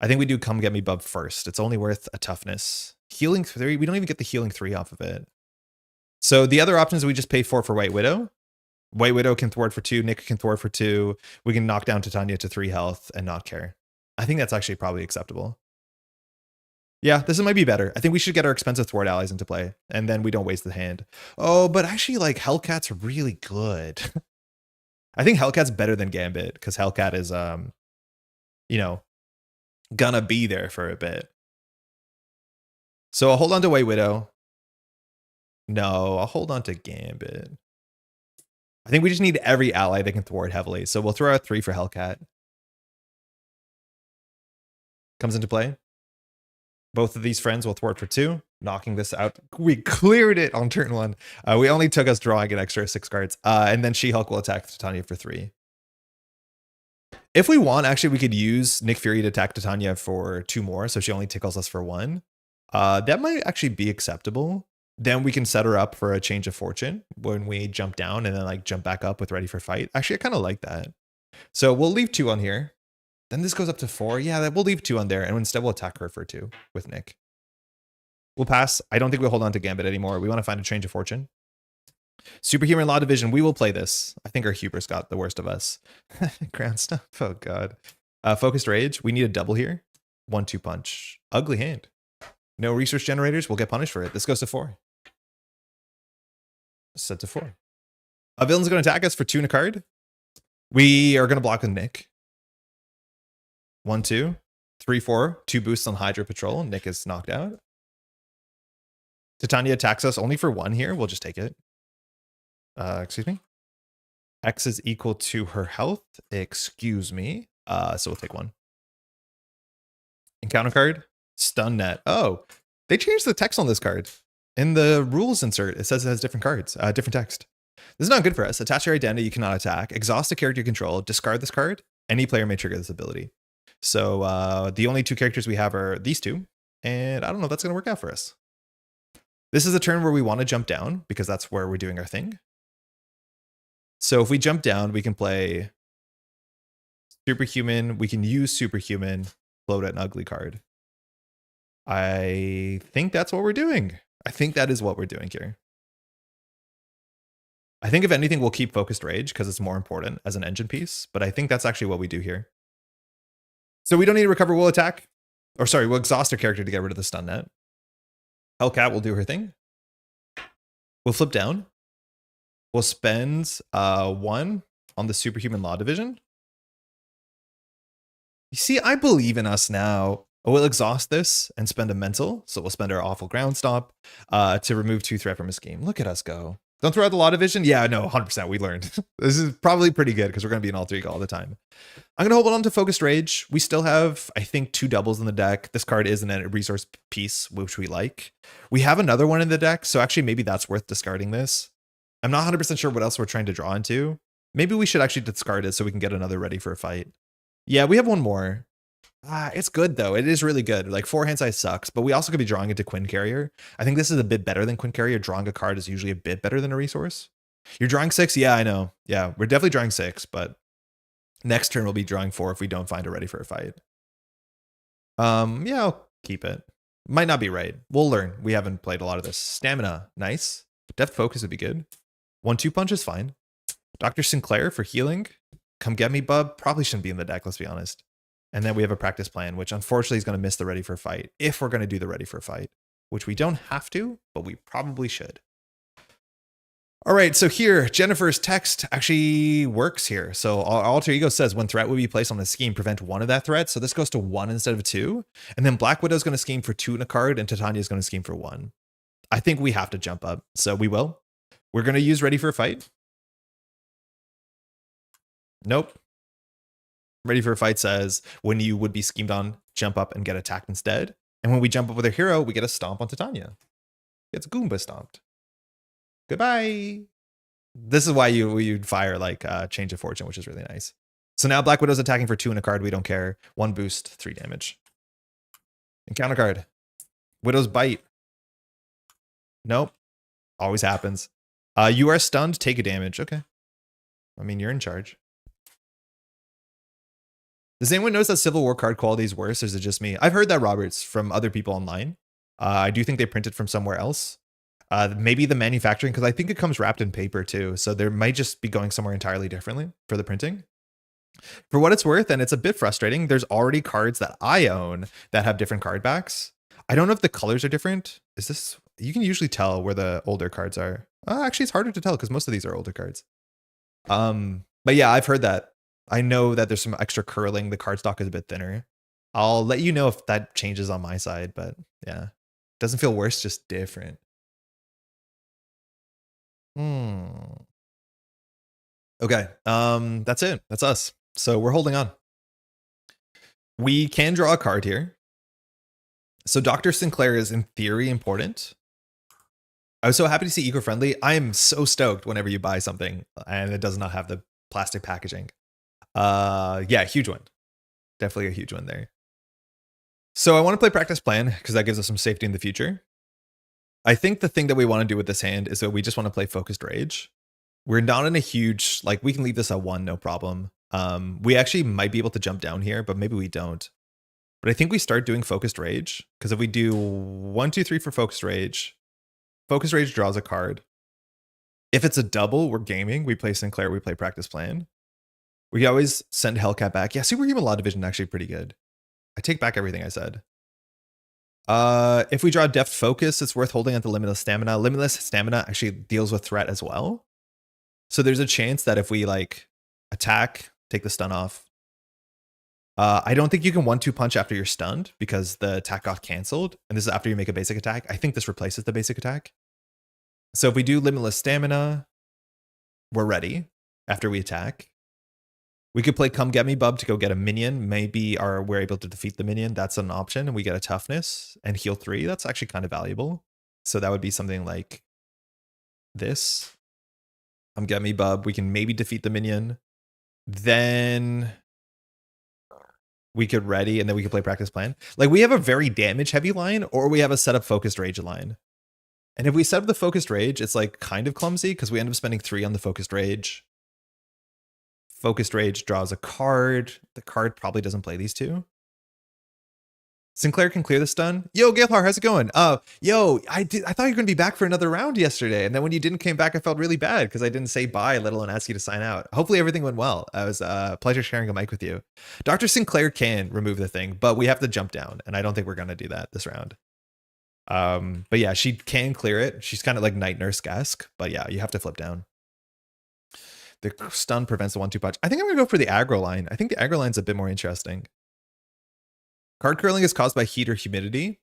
I think we do Come Get Me Bub first. It's only worth a toughness. Healing 3, we don't even get the healing 3 off of it. So the other options, we just pay 4 for White Widow. White Widow can thwart for 2. Nick can thwart for 2. We can knock down Titania to 3 health and not care. I think that's actually probably acceptable. Yeah, this might be better. I think we should get our expensive thwart allies into play, and then we don't waste the hand. Oh, but actually, like, Hellcat's really good. I think Hellcat's better than Gambit, because Hellcat is, you know, gonna be there for a bit. So I'll hold on to White Widow. No, I'll hold on to Gambit. I think we just need every ally that can thwart heavily. So we'll throw out 3 for Hellcat. Comes into play. Both of these friends will thwart for 2, knocking this out. We cleared it on turn 1. We only took us drawing an extra 6 cards. And then She-Hulk will attack Titania for 3. If we want, actually, we could use Nick Fury to attack Titania for 2 more, so she only tickles us for 1. That might actually be acceptable. Then we can set her up for a change of fortune when we jump down and then like jump back up with Ready for Fight. Actually, I kind of like that. So we'll leave 2 on here. Then this goes up to 4. Yeah, we'll leave 2 on there. And instead we'll attack her for 2 with Nick. We'll pass. I don't think we'll hold on to Gambit anymore. We want to find a change of fortune. Superhuman Law Division. We will play this. I think our hubris got the worst of us. Ground stuff. Oh, God. Focused Rage. We need a double here. 1-2 punch. Ugly hand. No resource generators, we'll get punished for it. This goes to 4. Set to 4. A villain's going to attack us for 2 and a card. We are going to block with Nick. 1, 2, 3, 4. 2 boosts on Hydra Patrol. Nick is knocked out. Titania attacks us only for 1 here. We'll just take it. Excuse me. X is equal to her health. Excuse me. So we'll take 1. Encounter card. Stun net. Oh, they changed the text on this card. In the rules insert, it says it has different cards, different text. This is not good for us. Attach your identity, you cannot attack. Exhaust a character you control, discard this card. Any player may trigger this ability. So the only 2 characters we have are these 2. And I don't know if that's going to work out for us. This is a turn where we want to jump down because that's where we're doing our thing. So if we jump down, we can play Superhuman. We can use Superhuman, float an ugly card. I think that's what we're doing. I think that is what we're doing here. I think if anything, we'll keep Focused Rage because it's more important as an engine piece. But I think that's actually what we do here. So we don't need to recover. We'll attack. Or sorry, we'll exhaust our character to get rid of the stun net. Hellcat will do her thing. We'll flip down. We'll spend 1 on the Superhuman Law Division. You see, I believe in us now. We'll exhaust this and spend a mental. So we'll spend our awful ground stop to remove 2 threat from a scheme. Look at us go. Don't throw out the Law Division. Yeah, no, 100%. We learned. This is probably pretty good because we're going to be in all 3 all the time. I'm going to hold on to Focused Rage. We still have, I think, 2 doubles in the deck. This card is a resource piece, which we like. We have another one in the deck. So actually, maybe that's worth discarding this. I'm not 100% sure what else we're trying to draw into. Maybe we should actually discard it so we can get another ready for a fight. Yeah, we have 1 more. It's good though. It is really good. Like 4 hand size sucks, but we also could be drawing into Quinn Carrier. I think this is a bit better than Quinn Carrier. Drawing a card is usually a bit better than a resource. You're drawing 6? Yeah, I know. Yeah, we're definitely drawing 6, but next turn we'll be drawing 4 if we don't find a ready for a fight. Yeah, I'll keep it. Might not be right. We'll learn. We haven't played a lot of this. Stamina, nice. Depth Focus would be good. 1-2 punch is fine. Dr. Sinclair for healing. Come get me, bub. Probably shouldn't be in the deck, let's be honest. And then we have a practice plan, which unfortunately is going to miss the ready for a fight if we're going to do the ready for a fight, which we don't have to, but we probably should. All right, so here, Jennifer's text actually works here. So our alter ego says when threat will be placed on the scheme, prevent 1 of that threat. So this goes to 1 instead of 2. And then Black Widow's going to scheme for 2 in a card, and Titania is going to scheme for 1. I think we have to jump up, so we will. We're going to use ready for a fight. Nope. Ready for a fight says when you would be schemed on, jump up and get attacked instead. And when we jump up with a hero, we get a stomp on Titania. It's Goomba stomped. Goodbye. This is why you'd fire like Change of Fortune, which is really nice. So now Black Widow's attacking for 2 in a card. We don't care. 1 boost, 3 damage. Encounter card. Widow's Bite. Nope. Always happens. You are stunned. Take a damage. Okay. I mean, you're in charge. Does anyone notice that Civil War card quality is worse, or is it just me? I've heard that, Roberts, from other people online. I do think they printed from somewhere else. Maybe the manufacturing, because I think it comes wrapped in paper too. So there might just be going somewhere entirely differently for the printing. For what it's worth, and it's a bit frustrating, there's already cards that I own that have different card backs. I don't know if the colors are different. Is this, you can usually tell where the older cards are. Actually, it's harder to tell because most of these are older cards. But yeah, I've heard that. I know that there's some extra curling. The card stock is a bit thinner. I'll let you know if that changes on my side, but yeah, doesn't feel worse, just different. Okay, that's it. That's us. So we're holding on. We can draw a card here. So Dr. Sinclair is in theory important. I was so happy to see eco-friendly. I am so stoked whenever you buy something and it does not have the plastic packaging. Yeah, huge one. Definitely a huge one there. So I want to play practice plan because that gives us some safety in the future. I think the thing that we want to do with this hand is that we just want to play focused rage. We're not in a huge, like we can leave this at 1, no problem. We actually might be able to jump down here, but maybe we don't. But I think we start doing focused rage because if we do 1, 2, 3 for focused rage draws a card. If it's a double, we're gaming. We play Sinclair, we play practice plan. We always send Hellcat back. Yeah, Superhuman Law Division actually pretty good. I take back everything I said. If we draw Deft Focus, it's worth holding at the Limitless Stamina. Limitless Stamina actually deals with threat as well. So there's a chance that if we like attack, take the stun off. I don't think you can 1-2 punch after you're stunned because the attack got canceled. And this is after you make a basic attack. I think this replaces the basic attack. So if we do Limitless Stamina, we're ready after we attack. We could play Come Get Me Bub to go get a minion. Maybe we're able to defeat the minion. That's an option. And we get a toughness and heal 3. That's actually kind of valuable. So that would be something like this. Come Get Me Bub. We can maybe defeat the minion. Then we could ready and then we could play Practice Plan. Like we have a very damage heavy line or we have a setup focused rage line. And if we set up the focused rage, it's like kind of clumsy because we end up spending 3 on the focused rage. Focused Rage draws a card. The card probably doesn't play these 2. Sinclair can clear the stun. Yo, Galehar, how's it going? Yo, I thought you were gonna be back for another round yesterday, and then when you didn't came back, I felt really bad because I didn't say bye, let alone ask you to sign out. Hopefully everything went well. It was a pleasure sharing a mic with you. Dr. Sinclair can remove the thing, but we have to jump down, and I don't think we're gonna do that this round. But yeah, she can clear it. She's kind of like Night Nurse-esque, but yeah, you have to flip down. The stun prevents the 1-2 punch. I think I'm going to go for the aggro line. I think the aggro line's a bit more interesting. Card curling is caused by heat or humidity.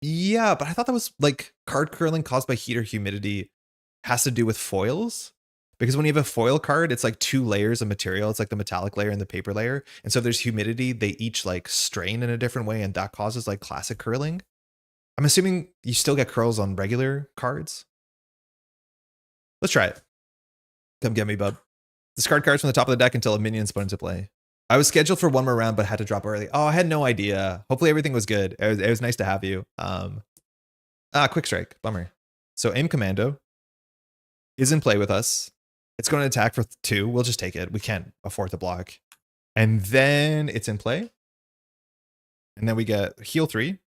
Yeah, but I thought that was like card curling caused by heat or humidity has to do with foils. Because when you have a foil card, it's like 2 layers of material. It's like the metallic layer and the paper layer. And so if there's humidity, they each like strain in a different way. And that causes like classic curling. I'm assuming you still get curls on regular cards. Let's try it. Come get me, bub. Discard cards from the top of the deck until a minion's put into play. I was scheduled for 1 more round, but had to drop early. Oh, I had no idea. Hopefully everything was good. It was nice to have you. Quick strike. Bummer. So Aim Commando is in play with us. It's going to attack for 2. We'll just take it. We can't afford to block. And then it's in play. And then we get heal 3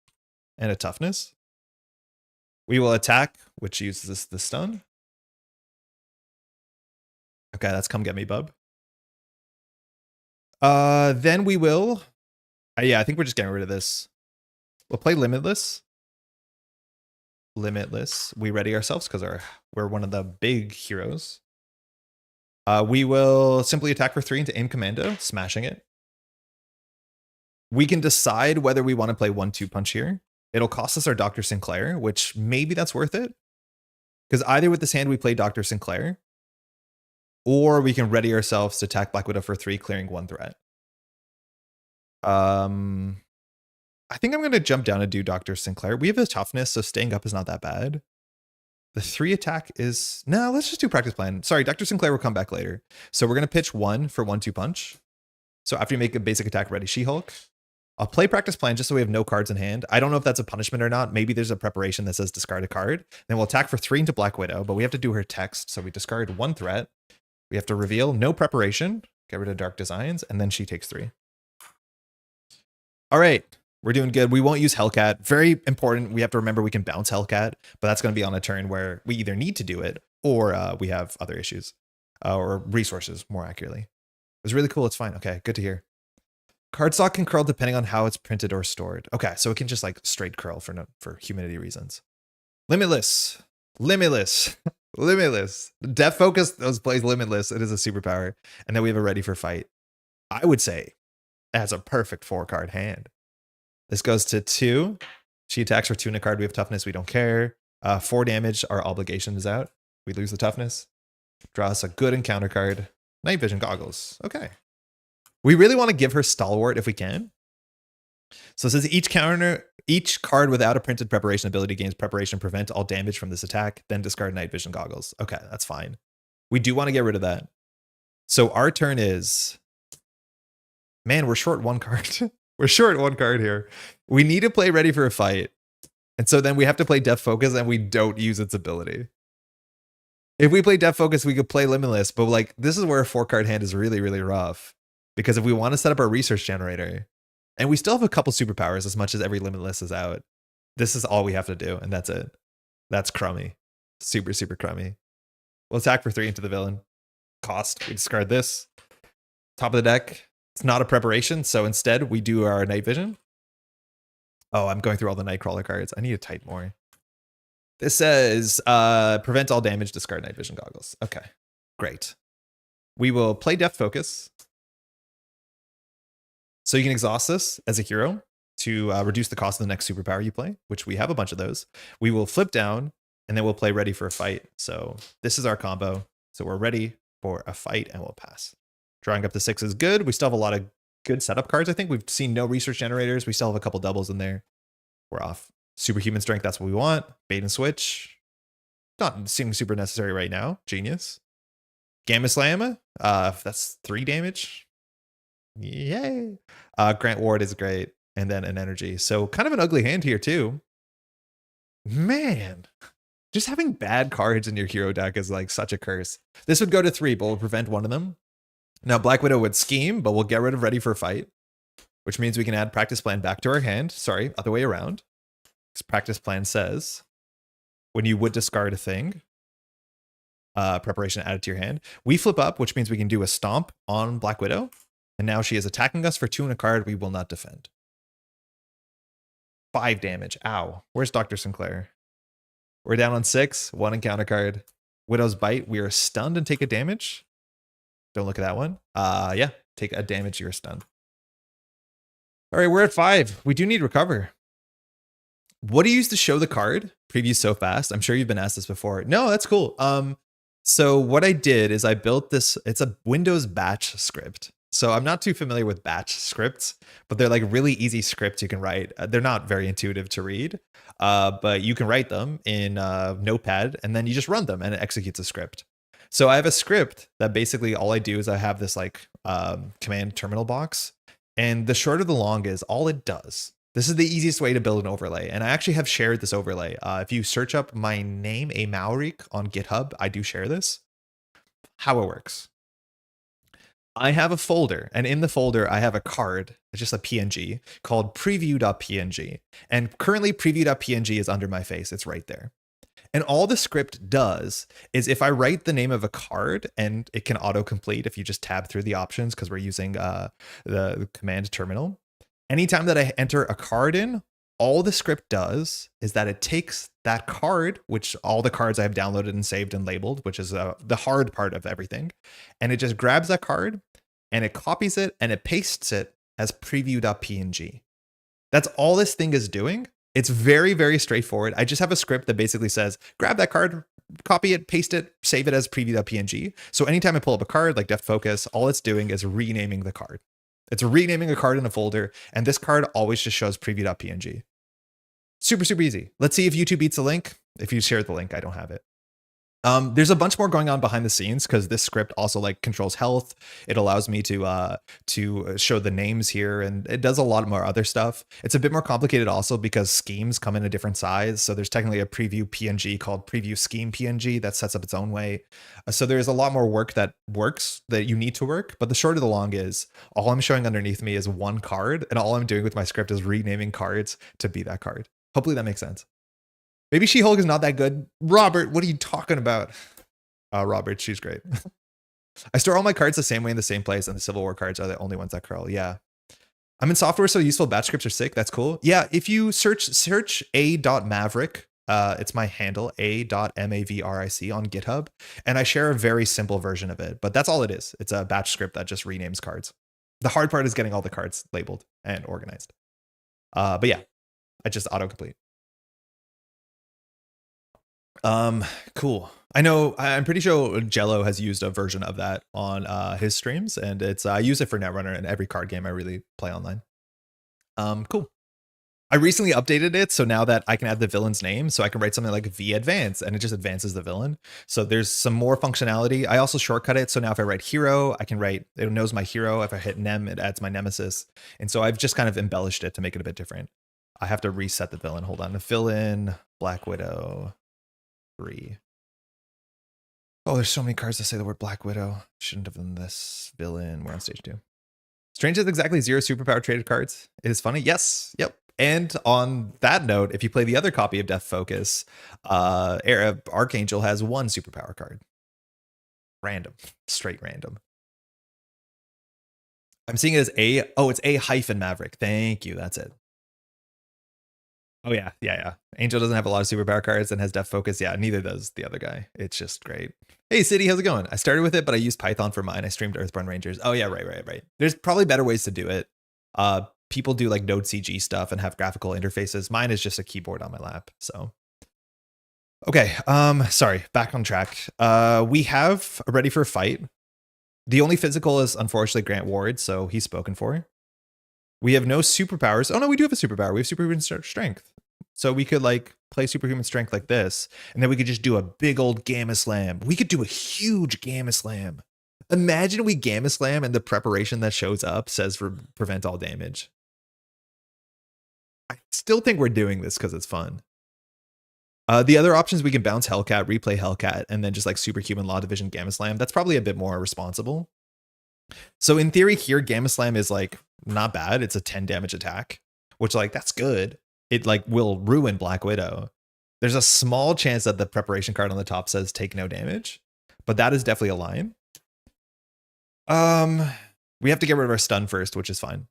and a toughness. We will attack, which uses the stun. Okay, that's Come Get Me, bub. Then we will... yeah, I think we're just getting rid of this. We'll play Limitless. Limitless. We ready ourselves because we're one of the big heroes. We will simply attack for 3 into Aim Commando, smashing it. We can decide whether we want to play 1-2 punch here. It'll cost us our Dr. Sinclair, which maybe that's worth it. Because either with this hand we play Dr. Sinclair, or we can ready ourselves to attack Black Widow for 3, clearing 1 threat. I think I'm going to jump down and do Dr. Sinclair. We have a toughness, so staying up is not that bad. The 3 attack is... No, let's just do Practice Plan. Sorry, Dr. Sinclair will come back later. So we're going to pitch 1 for 1-2 punch. So after you make a basic attack, ready She-Hulk. I'll play Practice Plan just so we have no cards in hand. I don't know if that's a punishment or not. Maybe there's a preparation that says discard a card. Then we'll attack for 3 into Black Widow, but we have to do her text. So we discard 1 threat. We have to reveal no preparation, get rid of Dark Designs, and then she takes 3. All right, we're doing good. We won't use Hellcat. Very important. We have to remember we can bounce Hellcat, but that's going to be on a turn where we either need to do it or we have other issues or resources, more accurately. It was really cool. It's fine. Okay, good to hear. Cardstock can curl depending on how it's printed or stored. Okay, so it can just like straight curl for humidity reasons. Limitless. Limitless. Limitless. Depth Focus those plays Limitless. It is a superpower. And then we have a Ready for Fight. I would say that's a perfect 4-card hand. This goes to 2. She attacks for 2 in a card. We have toughness. We don't care. 4 damage. Our obligation is out. We lose the toughness. Draw us a good encounter card. Night Vision Goggles. Okay. We really want to give her Stalwart if we can. So it says each card without a printed preparation ability gains preparation, prevent all damage from this attack, then discard Night Vision Goggles. Okay, that's fine. We do want to get rid of that. So our turn is... Man, we're short 1 card. We're short 1 card here. We need to play Ready for a Fight. And so then we have to play Depth Focus and we don't use its ability. If we play Depth Focus, we could play Limitless, but like this is where a 4-card hand is really, really rough. Because if we want to set up our research generator, and we still have a couple superpowers as much as every Limitless is out, this is all we have to do, and that's it. That's crummy. Super, super crummy. We'll attack for 3 into the villain. Cost. We discard this. Top of the deck. It's not a preparation, so instead we do our Night Vision. Oh, I'm going through all the Nightcrawler cards. I need to type more. This says prevent all damage, discard night vision goggles. Okay, great. We will play Depth Focus. So you can exhaust this as a hero to reduce the cost of the next superpower you play, which we have a bunch of those. We will flip down and then we'll play ready for a fight. So this is our combo. So we're ready for a fight and we'll pass. Drawing up the 6 is good. We still have a lot of good setup cards. I think we've seen no research generators. We still have a couple doubles in there. We're off. Superhuman strength, that's what we want. Bait and switch. Not seeming super necessary right now. Genius. Gamma Slam. That's 3 damage. Yay. Grant Ward is great. And then an energy. So kind of an ugly hand here too. Man. Just having bad cards in your hero deck is like such a curse. This would go to 3, but we'll prevent one of them. Now Black Widow would scheme, but we'll get rid of Ready for a Fight, which means we can add Practice Plan back to our hand. Sorry, other way around. This Practice Plan says when you would discard a thing, preparation added to your hand. We flip up, which means we can do a stomp on Black Widow. And now she is attacking us for 2 and a card we will not defend. 5 damage. Ow. Where's Dr. Sinclair? We're down on 6. 1 encounter card. Widow's Bite. We are stunned and take a damage. Don't look at that one. Yeah. Take a damage. You're stunned. All right. We're at 5. We do need recover. What do you use to show the card? Preview so fast. I'm sure you've been asked this before. No, that's cool. So what I did is I built this. It's a Windows batch script. So I'm not too familiar with batch scripts, but they're like really easy scripts you can write. They're not very intuitive to read, but you can write them in Notepad and then you just run them and it executes a script. So I have a script that basically all I do is I have this like command terminal box, and the short of the long is all it does. This is the easiest way to build an overlay. And I actually have shared this overlay. If you search up my name, A Maurik, on GitHub, I do share this. How it works. I have a folder, and in the folder, I have a card, it's just a PNG, called preview.png. And currently, preview.png is under my face. It's right there. And all the script does is if I write the name of a card, and it can autocomplete if you just tab through the options because we're using the command terminal. Anytime that I enter a card in, all the script does is that it takes that card, which all the cards I have downloaded and saved and labeled, which is the hard part of everything, and it just grabs that card and it copies it and it pastes it as preview.png. That's all this thing is doing. It's very, very straightforward. I just have a script that basically says, grab that card, copy it, paste it, save it as preview.png. So anytime I pull up a card like Depth Focus, all it's doing is renaming the card. It's renaming a card in a folder, and this card always just shows preview.png. Super, super easy. Let's see if YouTube beats the link. If you share the link, I don't have it. There's a bunch more going on behind the scenes because this script also like controls health. It allows me to show the names here, and it does a lot more other stuff. It's a bit more complicated also because schemes come in a different size. So there's technically a preview PNG called preview scheme PNG that sets up its own way. So there's a lot more work that works that you need to work. But the short of the long is all I'm showing underneath me is one card, and all I'm doing with my script is renaming cards to be that card. Hopefully that makes sense. Maybe She-Hulk is not that good. Robert, what are you talking about? Robert, she's great. I store all my cards the same way in the same place, and the Civil War cards are the only ones that curl. Yeah. I'm in software, so useful batch scripts are sick. That's cool. Yeah, if you search a.maverick, it's my handle, a.mavric on GitHub, and I share a very simple version of it, but that's all it is. It's a batch script that just renames cards. The hard part is getting all the cards labeled and organized. But yeah, I just autocomplete. Cool. I know, I'm pretty sure Jello has used a version of that on his streams, and it's I use it for Netrunner in every card game I really play online. Cool. I recently updated it, so now that I can add the villain's name, so I can write something like V advance, and it just advances the villain. So there's some more functionality. I also shortcut it, so now if I write hero, I can write, it knows my hero. If I hit Nem, it adds my nemesis. And so I've just kind of embellished it to make it a bit different. I have to reset the villain. Hold on. The villain, Black Widow 3. Oh, there's so many cards that say the word Black Widow. Shouldn't have done this. Villain. We're on stage 2. Strange has exactly 0 superpower traded cards. It is funny. Yes. Yep. And on that note, if you play the other copy of Death Focus, Archangel has 1 superpower card. Random. Straight random. I'm seeing it as A. Oh, it's A-Maverick. Thank you. That's it. Oh yeah, yeah. Angel doesn't have a lot of superpower cards and has Depth Focus. Yeah, neither does the other guy. It's just great. Hey City, how's it going? I started with it, but I used Python for mine. I streamed Earthbound Rangers. Oh yeah, right. There's probably better ways to do it. People do like Node CG stuff and have graphical interfaces. Mine is just a keyboard on my lap. So okay, sorry, back on track. We have a ready for a fight. The only physical is unfortunately Grant Ward, so he's spoken for. We have no superpowers. Oh no, we do have a superpower. We have superhuman strength. So we could like play superhuman strength like this, and then we could just do a big old Gamma Slam. We could do a huge Gamma Slam. Imagine we Gamma Slam and the preparation that shows up says prevent all damage. I still think we're doing this because it's fun. The other options, we can bounce Hellcat, replay Hellcat, and then just like Superhuman Law Division Gamma Slam. That's probably a bit more responsible. So in theory here, Gamma Slam is like not bad. It's a 10 damage attack, which like that's good. It like will ruin Black Widow. There's a small chance that the preparation card on the top says take no damage, but that is definitely a line. We have to get rid of our stun first, which is fine.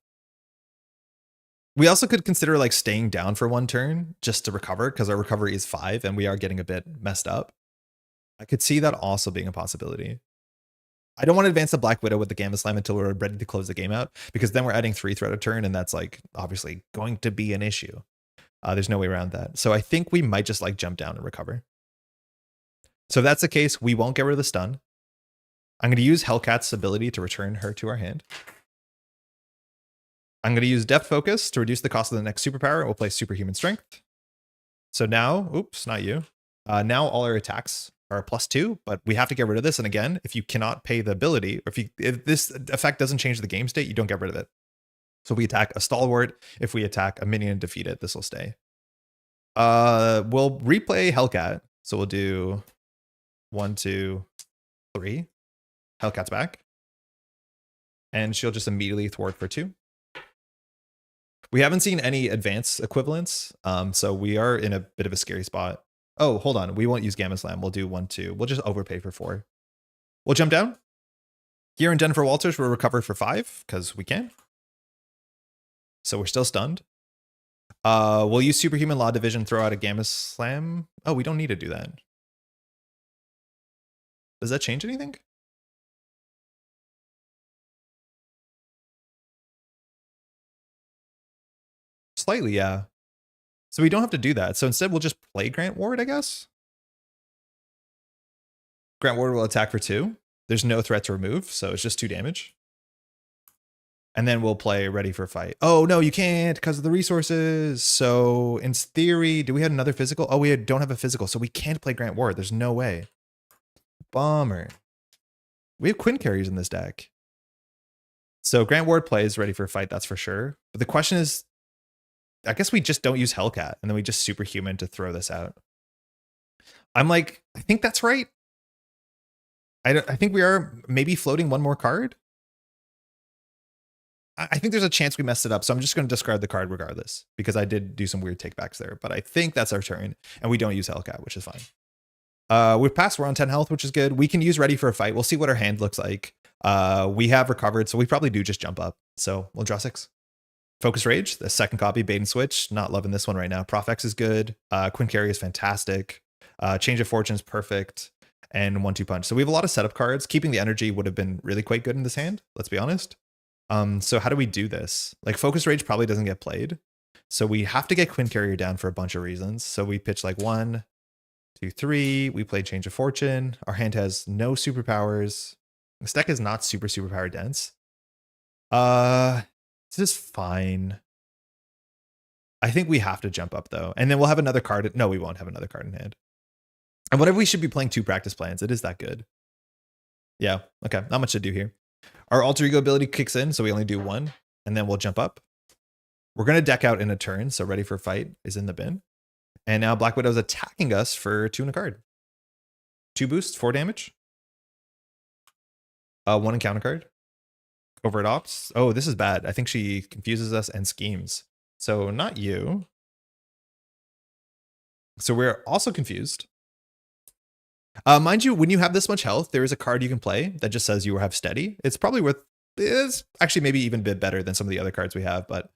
We also could consider like staying down for one turn just to recover because our recovery is 5 and we are getting a bit messed up. I could see that also being a possibility. I don't want to advance the Black Widow with the Gamma Slam until we're ready to close the game out because then we're adding 3 threat a turn and that's like obviously going to be an issue. There's no way around that. So I think we might just like jump down and recover. So if that's the case, we won't get rid of the stun. I'm going to use Hellcat's ability to return her to our hand. I'm going to use Depth Focus to reduce the cost of the next superpower. We'll play Superhuman Strength. So now, oops, not you. Now all our attacks are +2, but we have to get rid of this. And again, if you cannot pay the ability, or if this effect doesn't change the game state, you don't get rid of it. So we attack a Stalwart. If we attack a minion and defeat it, this will stay. We'll replay Hellcat. So we'll do 1, 2, 3. Hellcat's back. And she'll just immediately thwart for 2. We haven't seen any advance equivalents, so we are in a bit of a scary spot. Oh, hold on. We won't use Gamma Slam. We'll do 1, 2. We'll just overpay for 4. We'll jump down. Here in Jennifer Walters, we'll recover for 5 because we can. So we're still stunned. We'll use Superhuman Law Division, throw out a Gamma Slam. Oh, we don't need to do that. Does that change anything? Slightly, yeah. So we don't have to do that. So instead, we'll just play Grant Ward, I guess. Grant Ward will attack for 2. There's no threat to remove, so it's just 2 damage. And then we'll play Ready for Fight. Oh, no, you can't because of the resources. So in theory, do we have another physical? Oh, we don't have a physical, so we can't play Grant Ward. There's no way. Bummer. We have Quinn carriers in this deck. So Grant Ward plays Ready for Fight, that's for sure. But the question is, I guess we just don't use Hellcat, and then we just Superhuman to throw this out. I'm like, I think that's right. I think we are maybe floating one more card. I think there's a chance we messed it up, so I'm just going to discard the card regardless, because I did do some weird takebacks there, but I think that's our turn, and we don't use Hellcat, which is fine. We've passed, we're on 10 health, which is good. We can use Ready for a Fight. We'll see what our hand looks like. We have recovered, so we probably do just jump up. So we'll draw 6. Focus Rage, the second copy, bait and switch. Not loving this one right now. Prof X is good. Quinn Carry is fantastic. Change of Fortune is perfect. And 1-2 punch. So we have a lot of setup cards. Keeping the energy would have been really quite good in this hand, let's be honest. So how do we do this? Like Focus Rage probably doesn't get played. So we have to get Quinn Carrier down for a bunch of reasons. So we pitch like 1, 2, 3. We play Change of Fortune. Our hand has no superpowers. This deck is not superpower dense. This is fine. I think we have to jump up though. And then we'll have another card. No, we won't have another card in hand. And whatever, we should be playing 2 practice plans. It is that good. Yeah. Okay. Not much to do here. Our alter ego ability kicks in. So we only do 1 and then we'll jump up. We're going to deck out in a turn. So Ready for Fight is in the bin. And now Black Widow's attacking us for 2 and a card. 2 boosts, 4 damage. 1 encounter card. Overt Ops. Oh, this is bad. I think she confuses us and schemes. So not you. So we're also confused. Mind you, when you have this much health, there is a card you can play that just says you have steady. It's probably worth, it's actually maybe even a bit better than some of the other cards we have, but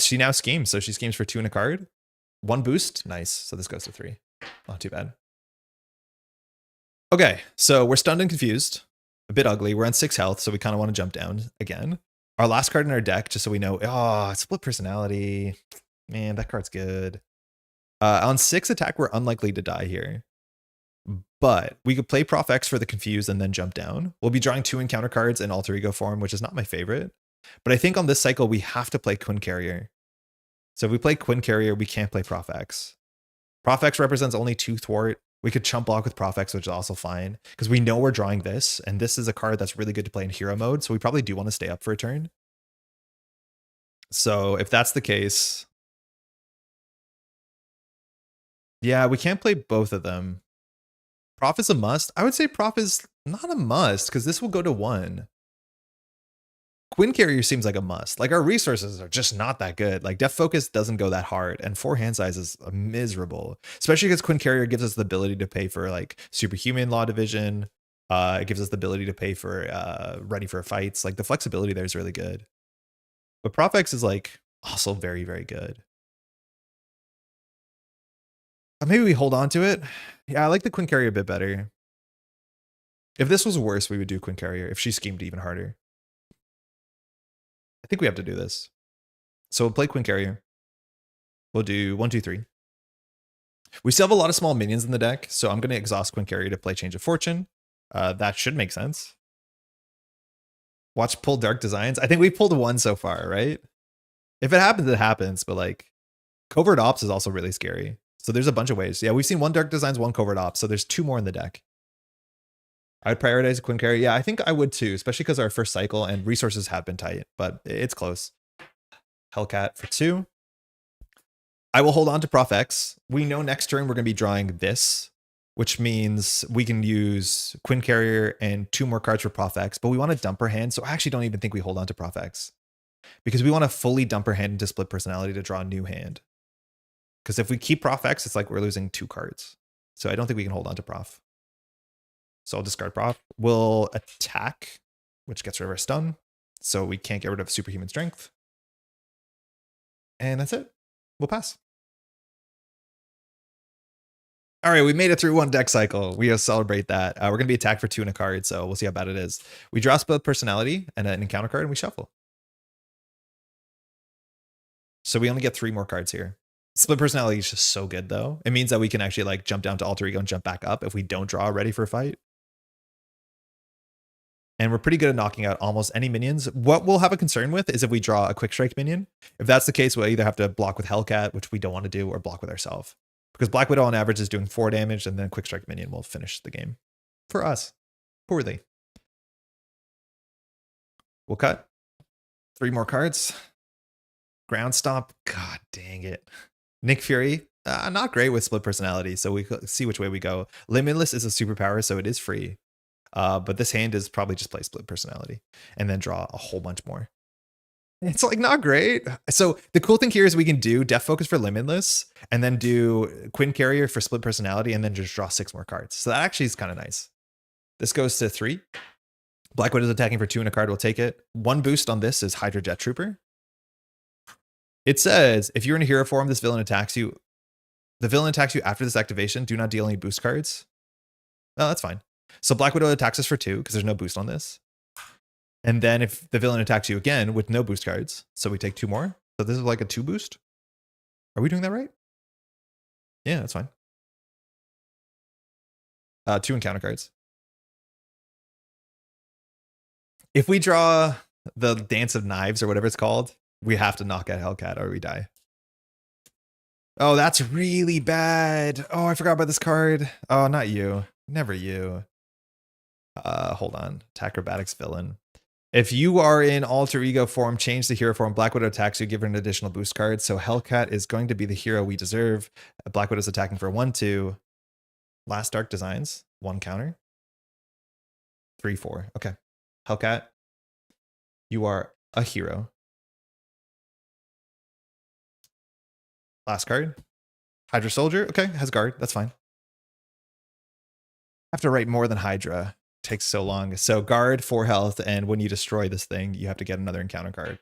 she now schemes. So she schemes for 2 and a card. 1 boost. Nice. So this goes to 3. Not too bad. Okay, so we're stunned and confused. A bit ugly. We're on 6 health, so we kind of want to jump down again. Our last card in our deck, just so we know. Oh, split personality. Man, that card's good. On 6 attack, we're unlikely to die here. But we could play Prof X for the confused and then jump down. We'll be drawing 2 encounter cards in alter ego form, which is not my favorite. But I think on this cycle, we have to play Quinn Carrier. So if we play Quinn Carrier, we can't play Prof X. Prof X represents only 2 thwart. We could chump block with Prof X, which is also fine, because we know we're drawing this, and this is a card that's really good to play in hero mode, so we probably do want to stay up for a turn. So if that's the case, yeah, we can't play both of them. Prof is a must. I would say Prof is not a must, because this will go to 1. Quinn Carrier seems like a must. Like, our resources are just not that good. Like, Def Focus doesn't go that hard, and 4 hand size is miserable. Especially because Quinn Carrier gives us the ability to pay for, like, Superhuman Law Division. It gives us the ability to pay for Ready for Fights. Like, the flexibility there is really good. But Prof X is, like, also very, very good. Maybe we hold on to it. Yeah, I like the Quinn Carrier a bit better. If this was worse, we would do Quinn Carrier if she schemed even harder. I think we have to do this. So we'll play Quinn Carrier. We'll do 1, 2, 3. We still have a lot of small minions in the deck, so I'm going to exhaust Quinn Carrier to play Change of Fortune. That should make sense. Watch pull Dark Designs. I think we've pulled 1 so far, right? If it happens, it happens. But like, Covert Ops is also really scary. So there's a bunch of ways. Yeah, we've seen 1 Dark Designs, 1 Covert Ops. So there's 2 more in the deck. I'd prioritize Quinn Carrier. Yeah, I think I would too, especially because our first cycle and resources have been tight, but it's close. Hellcat for 2. I will hold on to Prof X. We know next turn we're going to be drawing this, which means we can use Quinn Carrier and 2 more cards for Prof X, but we want to dump our hand, so I actually don't even think we hold on to Prof X. Because we want to fully dump our hand into Split Personality to draw a new hand. Because if we keep Prof X, it's like we're losing 2 cards. So I don't think we can hold on to Prof. So I'll discard Prof. We'll attack, which gets rid of our stun. So we can't get rid of Superhuman Strength. And that's it. We'll pass. All right, we made it through 1 deck cycle. We gotta celebrate that. We're gonna be attacked for 2 in a card, so we'll see how bad it is. We draw Split Personality and an encounter card, and we shuffle. So we only get 3 more cards here. Split Personality is just so good, though. It means that we can actually like jump down to Alter Ego and jump back up if we don't draw Ready for a Fight. And we're pretty good at knocking out almost any minions. What we'll have a concern with is if we draw a Quick Strike minion. If that's the case, we'll either have to block with Hellcat, which we don't want to do, or block with ourselves. Because Black Widow on average is doing 4 damage, and then Quick Strike minion will finish the game. For us. Poorly. We'll cut. 3 more cards. Ground Stomp. God dang it. Nick Fury. Not great with Split Personality, so we see which way we go. Limitless is a superpower, so it is free. But this hand is probably just play Split Personality and then draw a whole bunch more. It's like not great. So the cool thing here is we can do Def Focus for Limitless and then do Quinn Carrier for Split Personality and then just draw 6 more cards. So that actually is kind of nice. This goes to 3. Black Widow is attacking for 2 and a card. We'll take it. 1 boost on this is Hydra Jet Trooper. It says, if you're in a hero form, this villain attacks you. The villain attacks you after this activation. Do not deal any boost cards. Oh, that's fine. So Black Widow attacks us for 2 because there's no boost on this. And then if the villain attacks you again with no boost cards, so we take 2 more. So this is like a 2 boost. Are we doing that right? Yeah, that's fine. 2 encounter cards. If we draw the Dance of Knives or whatever it's called, we have to knock out Hellcat or we die. Oh, that's really bad. Oh, I forgot about this card. Oh, not you. Never you. Hold on. Acrobatics villain. If you are in alter ego form, change the hero form. Black Widow attacks you, give her an additional boost card. So Hellcat is going to be the hero we deserve. Black Widow's attacking for 1, 2. Last Dark Designs. 1 counter. 3, 4. Okay. Hellcat, you are a hero. Last card. Hydra Soldier. Okay, has guard. That's fine. I have to write more than Hydra. It takes so long. So guard, 4 health, and when you destroy this thing, you have to get another encounter card.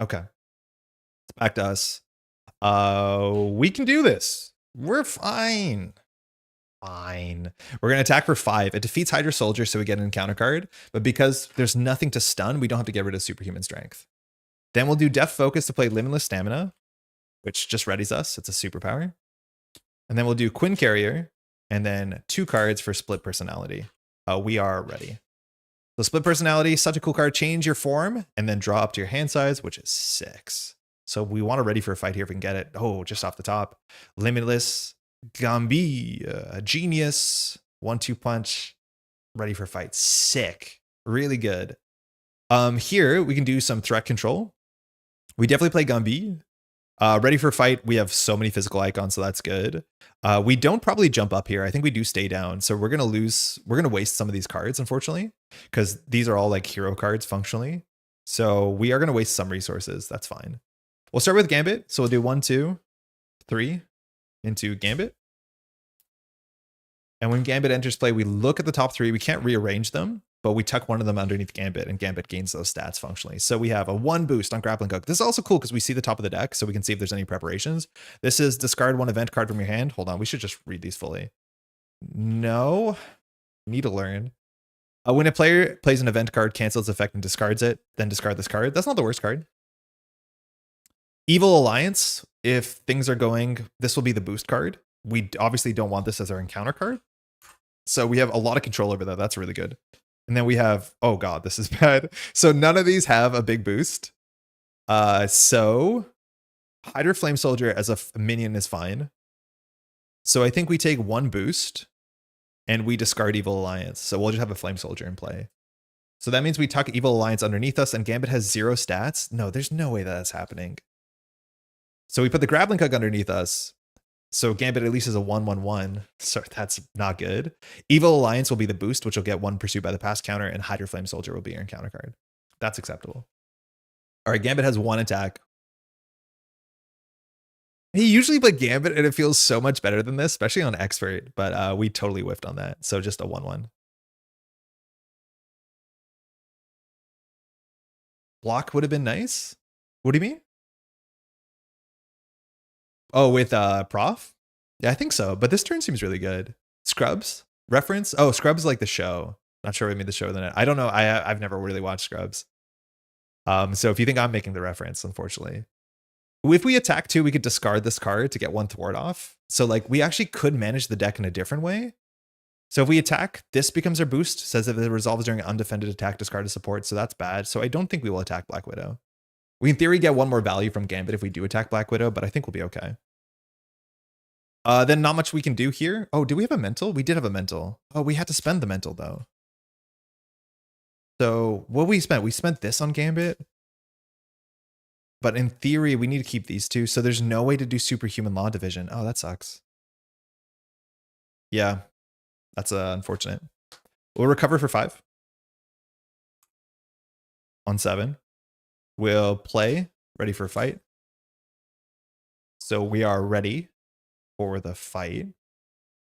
Okay. It's back to us. We can do this. We're fine. Fine. We're going to attack for 5. It defeats Hydra Soldier, so we get an encounter card. But because there's nothing to stun, we don't have to get rid of Superhuman Strength. Then we'll do Death Focus to play Limitless Stamina, which just readies us. It's a superpower. And then we'll do Quinn Carrier, and then 2 cards for Split Personality. We are ready. So Split Personality, such a cool card. Change your form, and then draw up to your hand size, which is 6. So we want to ready for a fight here if we can get it. Oh, just off the top. Limitless, Gambi, Genius, 1-2 punch, ready for fight. Sick. Really good. Here we can do some threat control. We definitely play Gambi. Ready for fight. We have so many physical icons, so that's good. We don't probably jump up here. I think we do stay down. So we're going to lose. We're going to waste some of these cards, unfortunately, because these are all like hero cards functionally. So we are going to waste some resources. That's fine. We'll start with Gambit. So we'll do 1, 2, 3 into Gambit. And when Gambit enters play, we look at the top 3. We can't rearrange them, but we tuck one of them underneath Gambit, and Gambit gains those stats functionally. So we have a 1 boost on Grappling Hook. This is also cool because we see the top of the deck, so we can see if there's any preparations. This is discard 1 event card from your hand. Hold on, we should just read these fully. No, need to learn. When a player plays an event card, cancels its effect and discards it, then discard this card. That's not the worst card. Evil Alliance, if things are going, this will be the boost card. We obviously don't want this as our encounter card. So we have a lot of control over that. That's really good. And then we have, oh God, this is bad. So none of these have a big boost. So Hydra Flame Soldier as a minion is fine. So I think we take 1 boost and we discard Evil Alliance. So we'll just have a Flame Soldier in play. So that means we tuck Evil Alliance underneath us, and Gambit has 0 stats. No, there's no way that's happening. So we put the Grappling Hook underneath us. So Gambit at least is a 1/1/1. So that's not good. Evil Alliance will be the boost, which will get 1 pursued by the past counter, and Hydra Flame Soldier will be your encounter card. That's acceptable. All right, Gambit has 1 attack. He usually played Gambit, and it feels so much better than this, especially on Expert, but we totally whiffed on that. So just a 1/1. Block would have been nice. What do you mean? Oh, with Prof? Yeah, I think so. But this turn seems really good. Scrubs? Reference? Oh, Scrubs is like the show. Not sure what made the show then. I don't know. I've never really watched Scrubs. So if you think I'm making the reference, unfortunately. If we attack 2, we could discard this card to get 1 thwart off. So like we actually could manage the deck in a different way. So if we attack, this becomes our boost. Says if it resolves during an undefended attack, discard as support. So that's bad. So I don't think we will attack Black Widow. We in theory get 1 more value from Gambit if we do attack Black Widow, but I think we'll be okay. Then not much we can do here. Oh, do we have a mental? We did have a mental. Oh, we had to spend the mental though. So what we spent? We spent this on Gambit. But in theory, we need to keep these 2. So there's no way to do Superhuman Law Division. Oh, that sucks. Yeah, that's unfortunate. We'll recover for 5. On 7. We'll play, ready for a fight. So we are ready for the fight.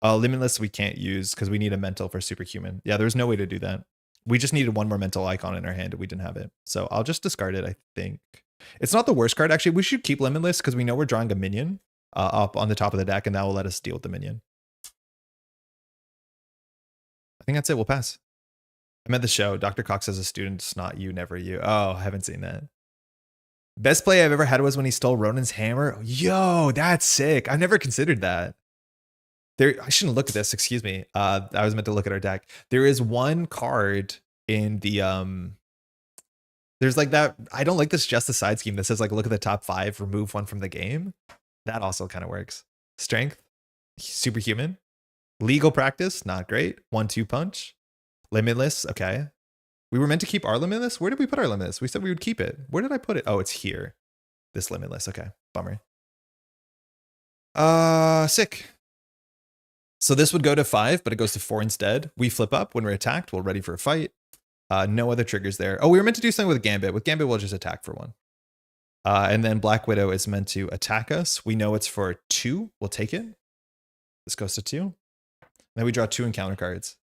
Limitless we can't use because we need a mental for Superhuman. Yeah, there's no way to do that. We just needed 1 more mental icon in our hand and we didn't have it. So I'll just discard it, I think. It's not the worst card. Actually, we should keep Limitless because we know we're drawing a minion up on the top of the deck, and that will let us deal with the minion. I think that's it. We'll pass. I meant the show. Dr. Cox as a student, it's not you, never you. Oh, I haven't seen that. Best play I've ever had was when he stole Ronin's hammer. Yo, that's sick. I've never considered that. I shouldn't look at this. Excuse me. I was meant to look at our deck. There is 1 card in the there's like that. I don't like this just the side scheme that says like look at the top 5, remove 1 from the game. That also kind of works. Strength, Superhuman, Legal Practice, not great. 1-2 punch, Limitless. Okay. We were meant to keep our Limitless. Where did we put our Limitless? We said we would keep it. Where did I put it? Oh, it's here. This Limitless. Okay. Bummer. Sick. So this would go to 5, but it goes to 4 instead. We flip up when we're attacked. We're ready for a fight. No other triggers there. Oh, we were meant to do something with Gambit. With Gambit, we'll just attack for 1. And then Black Widow is meant to attack us. We know it's for 2. We'll take it. This goes to 2. Then we draw 2 encounter cards.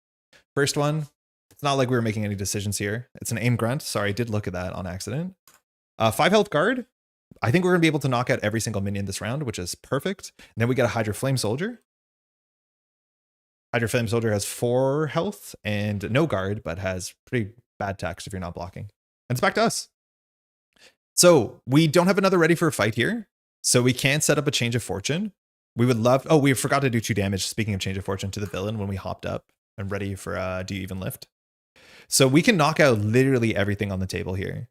First one, it's not like we were making any decisions here. It's an aim grunt. Sorry, I did look at that on accident. 5 health guard. I think we're going to be able to knock out every single minion this round, which is perfect. And then we got a Hydra Flame Soldier. Hydra Flame Soldier has 4 health and no guard, but has pretty bad text if you're not blocking. And it's back to us. So we don't have another ready for a fight here. So we can set up a Change of Fortune. We would love... Oh, we forgot to do 2 damage, speaking of Change of Fortune, to the villain when we hopped up and ready for Do You Even Lift. So we can knock out literally everything on the table here.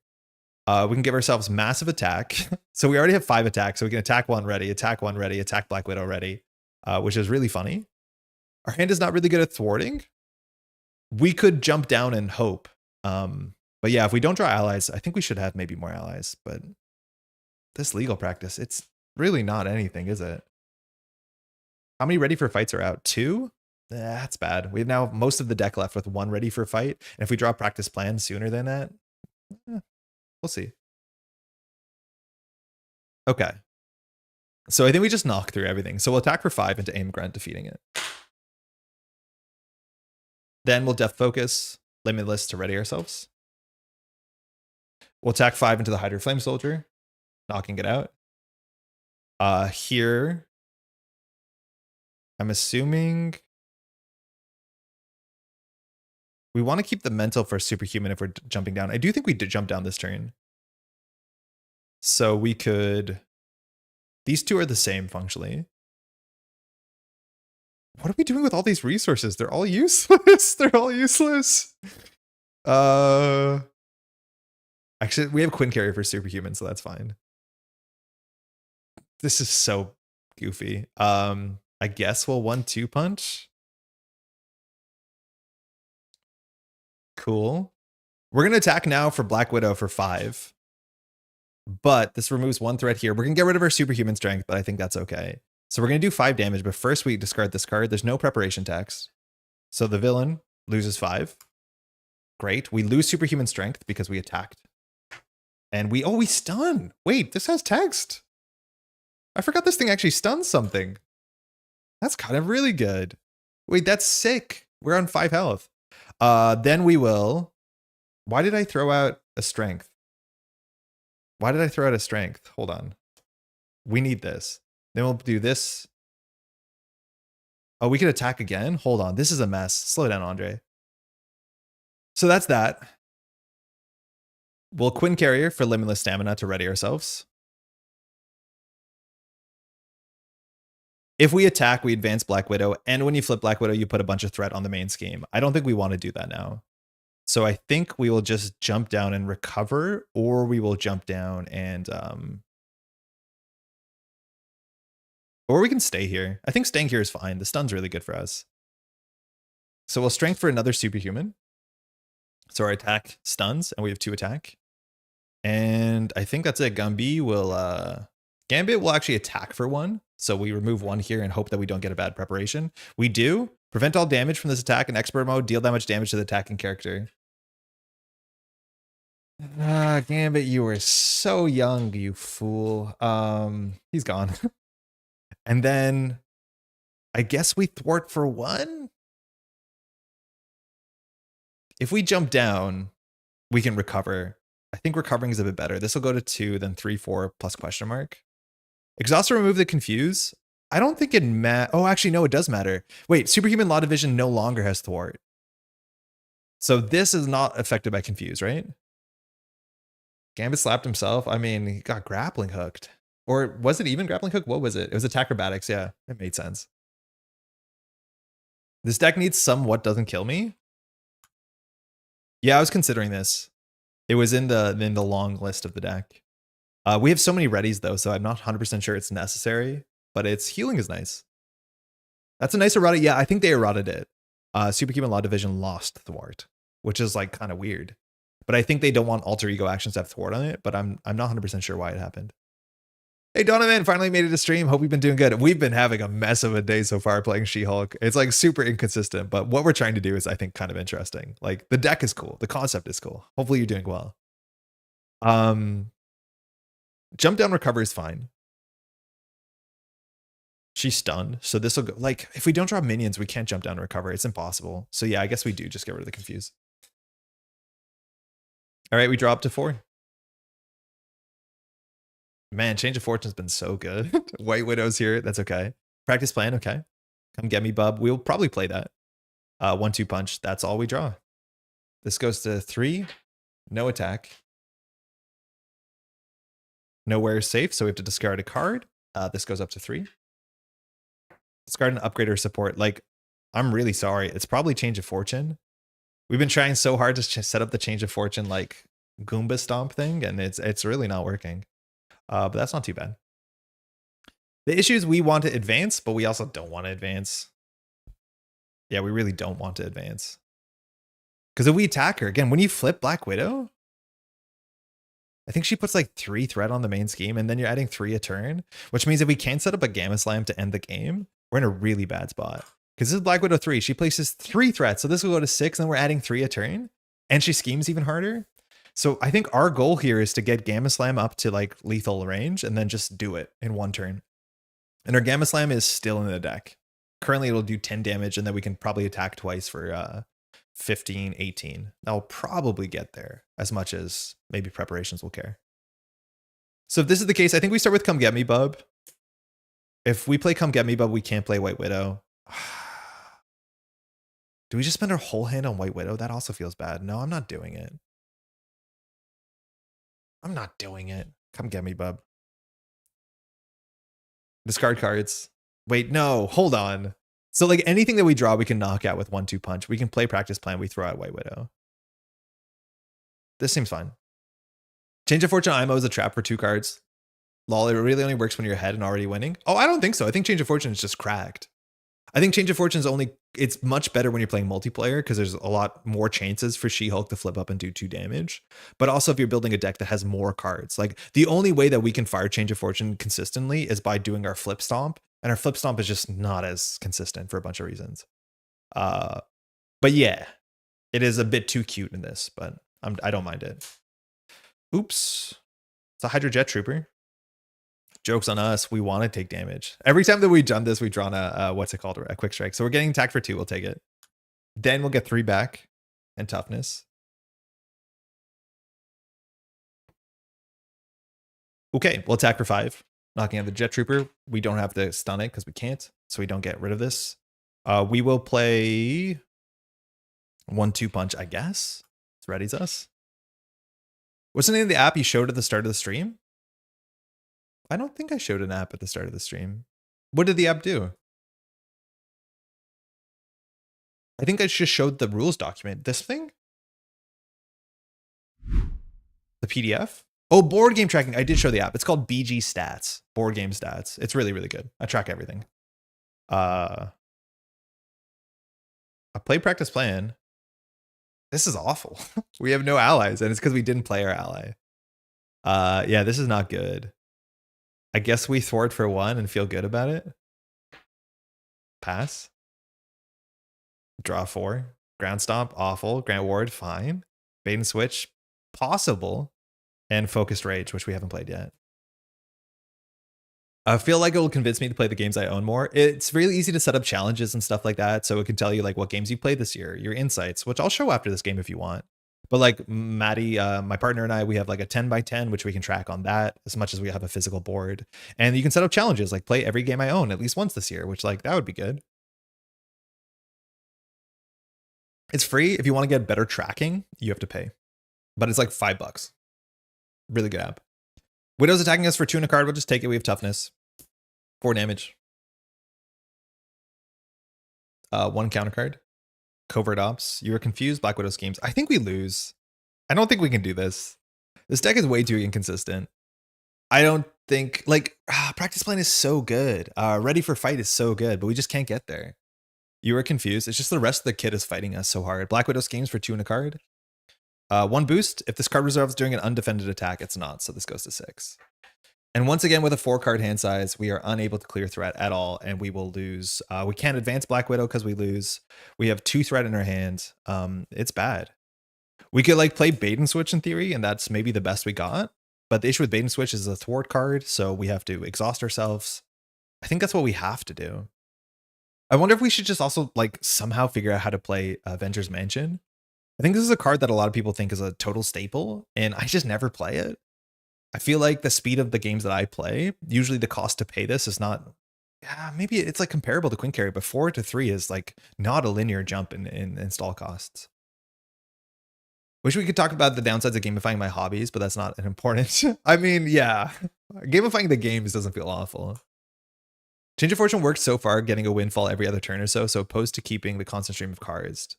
We can give ourselves massive attack. So we already have 5 attacks. So we can attack 1 ready, attack 1 ready, attack Black Widow ready, which is really funny. Our hand is not really good at thwarting. We could jump down and hope. But yeah, if we don't draw allies, I think we should have maybe more allies. But this legal practice, it's really not anything, is it? How many ready for fights are out? 2? That's bad. We have now most of the deck left with 1 ready for fight. And if we draw practice plan sooner than that, we'll see. Okay. So I think we just knock through everything. So we'll attack for 5 into Aim Grunt, defeating it. Then we'll Death Focus, Limitless to ready ourselves. We'll attack 5 into the Hydra Flame Soldier, knocking it out. Here, I'm assuming we want to keep the mental for Superhuman if we're jumping down. I do think we did jump down this turn. So we could... These 2 are the same functionally. What are we doing with all these resources? They're all useless. They're all useless. Actually, we have Quinn Carrier for Superhuman, so that's fine. This is so goofy. I guess we'll 1-2 punch. Cool. We're going to attack now for Black Widow for 5. But this removes 1 threat here. We're going to get rid of our Superhuman Strength, but I think that's okay. So we're going to do 5 damage, but first we discard this card. There's no preparation text. So the villain loses 5. Great. We lose Superhuman Strength because we attacked. And we stun. Wait, this has text. I forgot this thing actually stuns something. That's kind of really good. Wait, that's sick. We're on 5 health. Then we will... Why did I throw out a strength? Why did I throw out a strength? Hold on. We need this. Then we'll do this. Oh, we could attack again? Hold on. This is a mess. Slow down, Andre. So that's that. We'll Quinn Carrier for Limitless Stamina to ready ourselves. If we attack, we advance Black Widow. And when you flip Black Widow, you put a bunch of threat on the main scheme. I don't think we want to do that now. So I think we will just jump down and recover, or we will jump down and... Or we can stay here. I think staying here is fine. The stun's really good for us. So we'll strength for another Superhuman. So our attack stuns, and we have 2 attack. And I think that's it. Gambit will actually attack for 1. So we remove 1 here and hope that we don't get a bad preparation. We do. Prevent all damage from this attack in expert mode. Deal that much damage to the attacking character. Gambit, you were so young, you fool. He's gone. And then I guess we thwart for 1. If we jump down, we can recover. I think recovering is a bit better. This will go to 2, then 3, 4 plus question mark. Exhaust or remove the confuse. I don't think it Oh, actually, no, it does matter. Wait, Superhuman Law Division no longer has thwart. So this is not affected by confuse, right? Gambit slapped himself. I mean, he got grappling hooked. Or was it even grappling hook? What was it? It was attack acrobatics. Yeah, it made sense. This deck needs somewhat doesn't kill me. Yeah, I was considering this. It was in the long list of the deck. We have so many readies though, so I'm not 100% sure it's necessary, but its healing is nice. That's a nice errata. Yeah, I think they errated it. Superhuman Law Division lost thwart, which is like kind of weird. But I think they don't want alter ego actions to have thwart on it, but I'm not 100% sure why it happened. Hey, Donovan, finally made it to stream. Hope you've been doing good. We've been having a mess of a day so far playing She-Hulk. It's like super inconsistent, but what we're trying to do is, I think, kind of interesting. Like the deck is cool. The concept is cool. Hopefully you're doing well. Jump down recover is fine. She's stunned. So this will go like, if we don't drop minions, we can't jump down and recover. It's impossible. So yeah, I guess we do just get rid of the confuse. All right, we drop to 4. Man, Change of Fortune's been so good. White Widow's here. That's okay. Practice plan. Okay. Come get me, bub. We'll probably play that. 1-2 punch. That's all we draw. This goes to 3. No attack. Nowhere is safe, so we have to discard a card. This goes up to 3. Discard an upgrader support. Like, I'm really sorry. It's probably Change of Fortune. We've been trying so hard to set up the Change of Fortune like Goomba Stomp thing, and it's really not working. But that's not too bad. The issue is we want to advance, but we also don't want to advance. Yeah, we really don't want to advance. Because if we attack her, again, when you flip Black Widow, I think she puts like 3 threat on the main scheme, and then you're adding 3 a turn, which means if we can't set up a Gamma Slam to end the game, we're in a really bad spot. Because this is Black Widow 3. She places 3 threats, so this will go to 6, and then we're adding 3 a turn, and she schemes even harder. So I think our goal here is to get Gamma Slam up to like lethal range, and then just do it in 1 turn. And our Gamma Slam is still in the deck. Currently, it'll do 10 damage, and then we can probably attack twice for 15, 18. That'll probably get there, as much as maybe preparations will care. So if this is the case, I think we start with Come Get Me, Bub. If we play Come Get Me, Bub, we can't play White Widow. Do we just spend our whole hand on White Widow? That also feels bad. No, I'm not doing it. I'm not doing it. Come get me, bub. Discard cards. Wait, no, hold on. So like anything that we draw, we can knock out with 1-2 punch. We can play Practice Plan. We throw out White Widow. This seems fine. Change of Fortune IMO is a trap for 2 cards. Lol, it really only works when you're ahead and already winning. Oh, I don't think so. I think Change of Fortune is just cracked. I think Change of Fortune is only, it's much better when you're playing multiplayer because there's a lot more chances for She-Hulk to flip up and do 2 damage. But also if you're building a deck that has more cards, like the only way that we can fire Change of Fortune consistently is by doing our Flip Stomp. And our Flip Stomp is just not as consistent for a bunch of reasons. But yeah, it is a bit too cute in this, but I don't mind it. Oops. It's a Hydra Jet Trooper. Joke's on us. We want to take damage. Every time that we've done this, we've drawn a what's it called? A quick strike. So we're getting attack for 2. We'll take it. Then we'll get 3 back and toughness. Okay, we'll attack for 5. Knocking out the Jet Trooper. We don't have to stun it because we can't. So we don't get rid of this. We will play 1-2 punch, I guess. It's readies us. What's the name of the app you showed at the start of the stream? I don't think I showed an app at the start of the stream. What did the app do? I think I just showed the rules document. This thing? The PDF? Oh, board game tracking. I did show the app. It's called BG Stats. Board game stats. It's really, really good. I track everything. I play Practice Plan. This is awful. We have no allies, and it's because we didn't play our ally. Yeah, this is not good. I guess we thwart for 1 and feel good about it. Pass. Draw 4. Ground Stomp, awful. Grant Ward, fine. Bait and Switch, possible. And Focused Rage, which we haven't played yet. I feel like it will convince me to play the games I own more. It's really easy to set up challenges and stuff like that, so it can tell you like what games you played this year, your insights, which I'll show after this game if you want. But like Maddie, my partner and I, we have like a 10x10, which we can track on that as much as we have a physical board. And you can set up challenges, like play every game I own at least once this year, which like that would be good. It's free. If you want to get better tracking, you have to pay. But it's like $5. Really good app. Widow's attacking us for 2 and a card. We'll just take it. We have toughness. 4 damage. 1 counter card. Covert Ops. You were confused. Black Widow schemes. I think we lose. I don't think we can do this. This deck is way too inconsistent. I don't think like Practice Plan is so good. Ready for Fight is so good, but we just can't get there. You were confused. It's just the rest of the kit is fighting us so hard. Black Widow schemes for 2 and a card. 1 boost. If this card resolves during an undefended attack, it's not. So this goes to 6. And once again, with a 4-card hand size, we are unable to clear threat at all, and we will lose. We can't advance Black Widow because we lose. We have 2 threat in our hand. It's bad. We could like play Bait and Switch in theory, and that's maybe the best we got. But the issue with Bait and Switch is a thwart card, so we have to exhaust ourselves. I think that's what we have to do. I wonder if we should just also like somehow figure out how to play Avengers Mansion. I think this is a card that a lot of people think is a total staple, and I just never play it. I feel like the speed of the games that I play, usually the cost to pay this is not. Yeah, maybe it's like comparable to Queen Carry, but 4 to 3 is like not a linear jump in install costs. Wish we could talk about the downsides of gamifying my hobbies, but that's not an important. I mean, yeah, gamifying the games doesn't feel awful. Change of Fortune worked so far, getting a windfall every other turn or so, so opposed to keeping the constant stream of cards.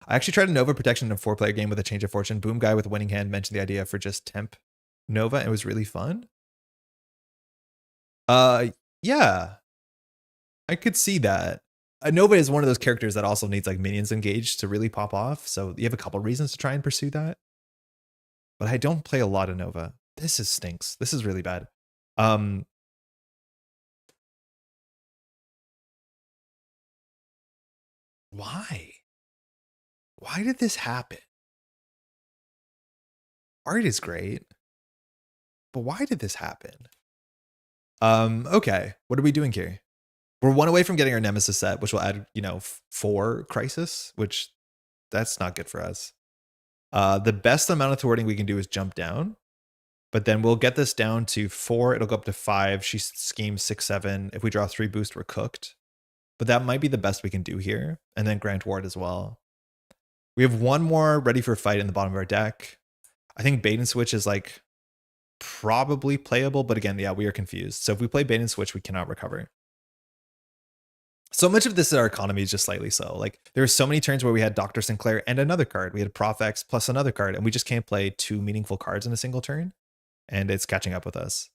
I actually tried a Nova Protection in a 4-player game with a Change of Fortune. Boom guy with a winning hand mentioned the idea for just temp Nova, and it was really fun. Yeah, I could see that. Nova is one of those characters that also needs like minions engaged to really pop off, so you have a couple reasons to try and pursue that. But I don't play a lot of Nova. This stinks. This is really bad. Why? Why did this happen? Art is great, but why did this happen? Okay, what are we doing here? We're 1 away from getting our Nemesis set, which will add, 4 Crisis, which that's not good for us. The best amount of thwarting we can do is jump down, but then we'll get this down to 4. It'll go up to 5. She schemes 6, 7. If we draw 3 boost, we're cooked. But that might be the best we can do here. And then Grant Ward as well. We have 1 more ready for fight in the bottom of our deck. I think Bait and Switch is like probably playable, but again, yeah, we are confused. So if we play Bait and Switch, we cannot recover. So much of this in our economy is just slightly slow. Like there were so many turns where we had Dr. Sinclair and another card. We had Prof X plus another card, and we just can't play 2 meaningful cards in a single turn. And it's catching up with us.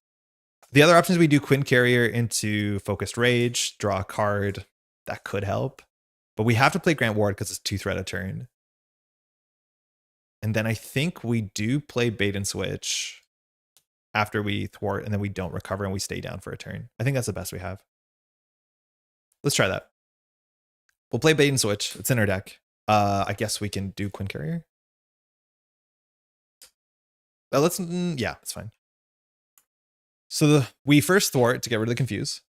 The other options, we do Quinn Carrier into Focused Rage, draw a card. That could help. But we have to play Grant Ward because it's 2 threat a turn. And then I think we do play Bait and Switch after we thwart, and then we don't recover and we stay down for a turn. I think that's the best we have. Let's try that. We'll play Bait and Switch. It's in our deck. I guess we can do Quinn Carrier. Yeah, that's fine. So we first thwart to get rid of the confuse.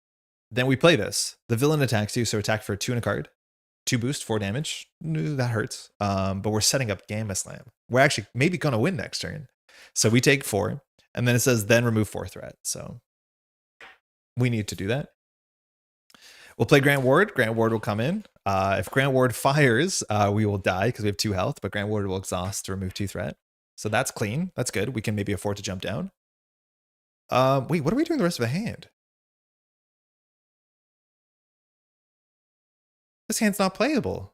Then we play this. The villain attacks you, so attack for 2 and a card. 2 boost, 4 damage. That hurts. But we're setting up Gamma Slam. We're actually maybe going to win next turn. So we take 4. And then it says, then remove 4 threat. So we need to do that. We'll play Grant Ward. Grant Ward will come in. If Grant Ward fires, we will die because we have 2 health. But Grant Ward will exhaust to remove 2 threat. So that's clean. That's good. We can maybe afford to jump down. Wait, what are we doing the rest of the hand? This hand's not playable.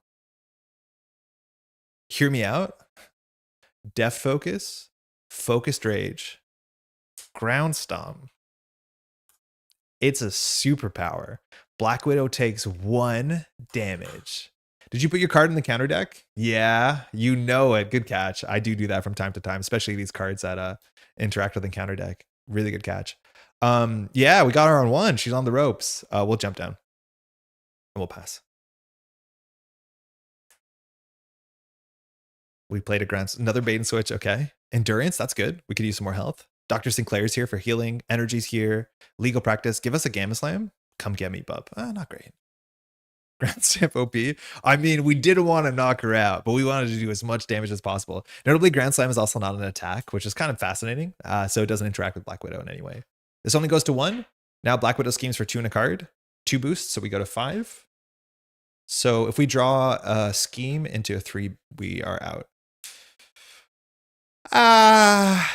Hear me out. Deft Focus. Focused Rage. Ground Stomp. It's a superpower. Black Widow takes 1 damage. Did you put your card in the counter deck? Yeah, you know it. Good catch. I do that from time to time, especially these cards that interact with the counter deck. Really good catch. Yeah, we got her on 1. She's on the ropes. We'll jump down. And we'll pass. We played another Bait and Switch. Okay. Endurance, that's good. We could use some more health. Dr. Sinclair's here for healing. Energy's here. Legal Practice. Give us a Gamma Slam. Come get me, bub. Not great. Grand Stamp OP. I mean, we didn't want to knock her out, but we wanted to do as much damage as possible. Notably, Grand Slam is also not an attack, which is kind of fascinating. So it doesn't interact with Black Widow in any way. This only goes to 1. Now Black Widow schemes for 2 and a card. 2 boosts, so we go to 5. So if we draw a scheme into a 3, we are out.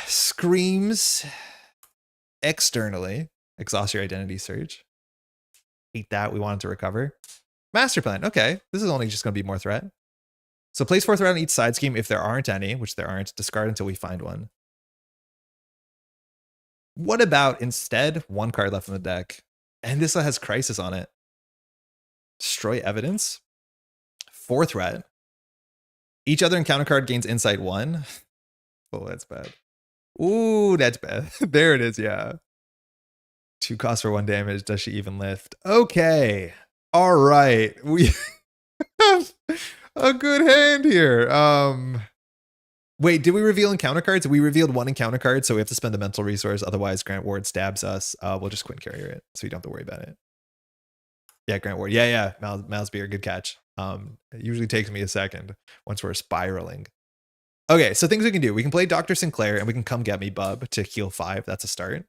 Screams externally. Exhaust your identity surge. Hate that. We wanted to recover. Master plan. Okay. This is only just going to be more threat. So place 4 threat on each side scheme. If there aren't any, which there aren't, discard until we find one. What about instead 1 card left in the deck? And this has Crisis on it. Destroy evidence. 4 threat. Each other encounter card gains insight 1. Oh, that's bad. Ooh, that's bad. There it is, yeah. 2 costs for 1 damage. Does she even lift? Okay. All right. We have a good hand here. Wait, did we reveal encounter cards? We revealed 1 encounter card, so we have to spend the mental resource. Otherwise, Grant Ward stabs us. We'll just Quinn Carrier it, so we don't have to worry about it. Yeah, Grant Ward. Yeah. Mouse Beer, good catch. It usually takes me a second once we're spiraling. Okay, so things we can do. We can play Dr. Sinclair and we can come get me Bub to heal 5. That's a start.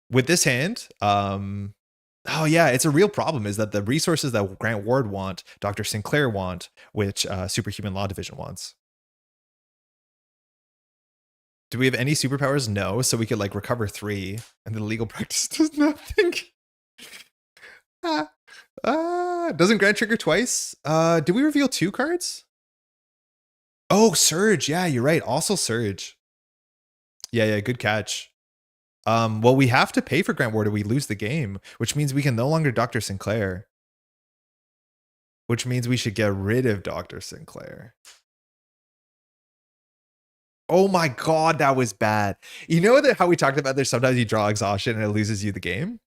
With this hand, oh yeah, it's a real problem is that the resources that Grant Ward want, Dr. Sinclair want, which Superhuman Law Division wants. Do we have any superpowers? No, so we could like recover 3 and the legal practice does nothing. Doesn't Grant trigger twice? Did we reveal 2 cards? Oh, Surge. Yeah, you're right. Also Surge. Yeah, good catch. Well, we have to pay for Grant Ward or we lose the game, which means we can no longer Dr. Sinclair. Which means we should get rid of Dr. Sinclair. Oh my god, that was bad. You know that how we talked about this, sometimes you draw exhaustion and it loses you the game?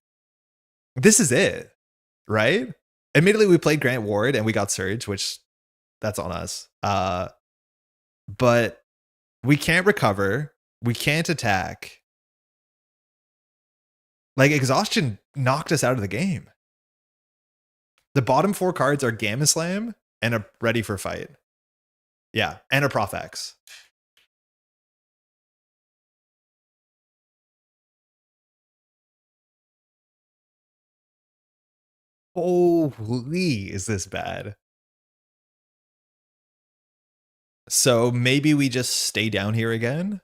This is it, right? Admittedly, we played Grant Ward and we got Surge, which that's on us. But we can't recover. We can't attack. Like, exhaustion knocked us out of the game. The bottom 4 cards are Gamma Slam and a Ready for Fight. Yeah, and a Prof X. Holy, is this bad? So maybe we just stay down here again?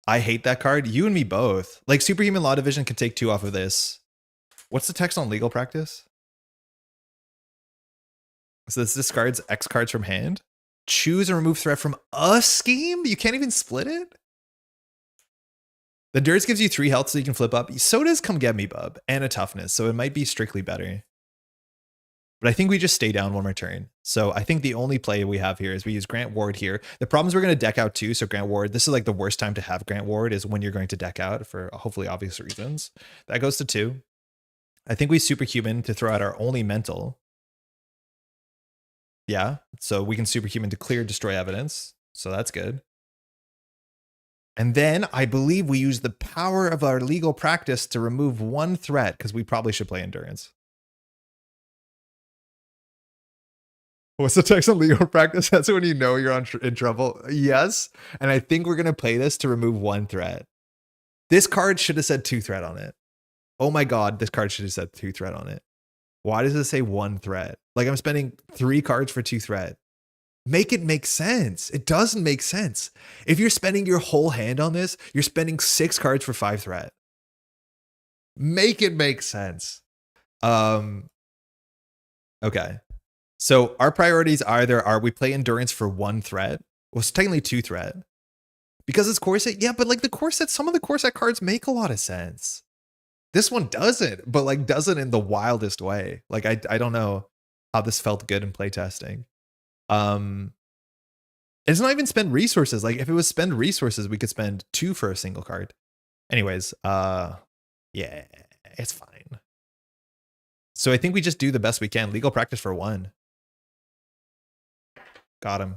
I hate that card. You and me both. Like, Superhuman Law Division can take 2 off of this. What's the text on legal practice? So this discards X cards from hand. Choose and remove threat from a scheme? You can't even split it? The Dirts gives you 3 health so you can flip up. So does Come Get Me Bub and a toughness, so it might be strictly better. But I think we just stay down one more turn. So I think the only play we have here is we use Grant Ward here. The problem is we're going to deck out too. So Grant Ward, this is like the worst time to have Grant Ward is when you're going to deck out for hopefully obvious reasons. That goes to 2. I think we Superhuman to throw out our only mental. Yeah, so we can Superhuman to clear Destroy Evidence. So that's good. And then I believe we use the power of our legal practice to remove 1 threat because we probably should play Endurance. What's the text on legal practice? That's when you know you're in trouble. Yes. And I think we're going to play this to remove 1 threat. This card should have said 2 threat on it. Oh my god, this card should have said 2 threat on it. Why does it say 1 threat? Like I'm spending 3 cards for 2 threat. Make it make sense. It doesn't make sense. If you're spending your whole hand on this, you're spending 6 cards for 5 threat. Make it make sense. Okay. So our priorities either are we play Endurance for 1 threat. Well, it's technically 2 threat. Because it's core set. Yeah, but like the core set, some of the core set cards make a lot of sense. This one doesn't, but like doesn't in the wildest way. Like I don't know how this felt good in playtesting. It's not even spend resources. Like if it was spend resources, we could spend 2 for a single card. Anyways, yeah, it's fine. So I think we just do the best we can. Legal practice for 1. Got him.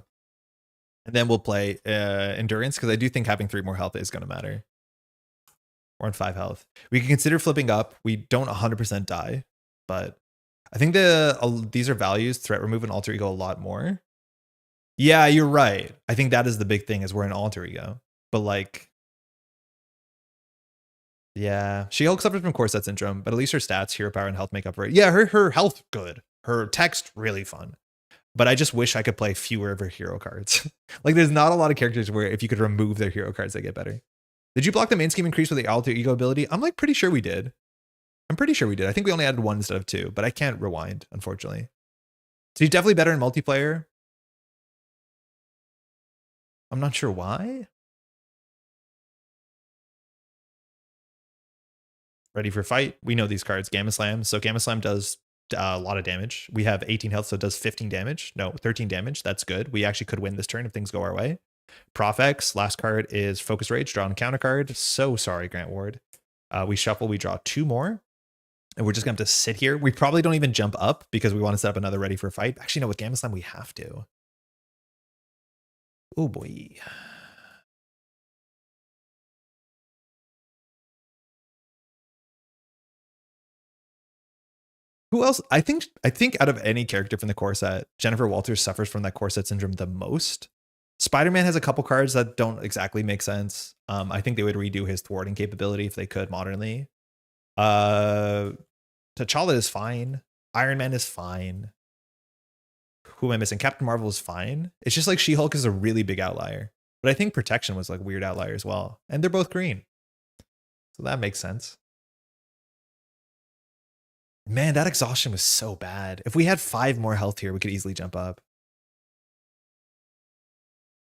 And then we'll play Endurance because I do think having 3 more health is going to matter. We're on 5 health. We can consider flipping up. We don't 100% die, but I think these are values. Threat remove and alter ego a lot more. Yeah, you're right. I think that is the big thing is we're an alter ego. But like, yeah, She-Hulk suffers from core set syndrome, but at least her stats, hero power, and health make up for it. Yeah, her health good. Her text really fun. But I just wish I could play fewer of her hero cards. Like there's not a lot of characters where if you could remove their hero cards, they get better. Did you block the main scheme increase with the alter ego ability? I'm like pretty sure we did. I'm pretty sure we did. I think we only added 1 instead of 2, but I can't rewind, unfortunately. So he's definitely better in multiplayer. I'm not sure why. Ready for fight. We know these cards. Gamma Slam. So Gamma Slam does a lot of damage. We have 18 health, so it does 15 damage. No, 13 damage. That's good. We actually could win this turn if things go our way. Prof X, last card is Focus Rage, draw on counter card. So sorry, Grant Ward. We shuffle, we draw 2 more. And we're just going to have to sit here. We probably don't even jump up because we want to set up another Ready for Fight. Actually, no, with Gamma Slam, we have to. Oh boy. Who else? I think out of any character from the core set, Jennifer Walters suffers from that core set syndrome the most. Spider-Man has a couple cards that don't exactly make sense. I think they would redo his thwarting capability if they could modernly. T'Challa is fine. Iron Man is fine. Who am I missing? Captain Marvel is fine. It's just like She-Hulk is a really big outlier. But I think Protection was like a weird outlier as well. And they're both green. So that makes sense. Man, that exhaustion was so bad. If we had 5 more health here, we could easily jump up.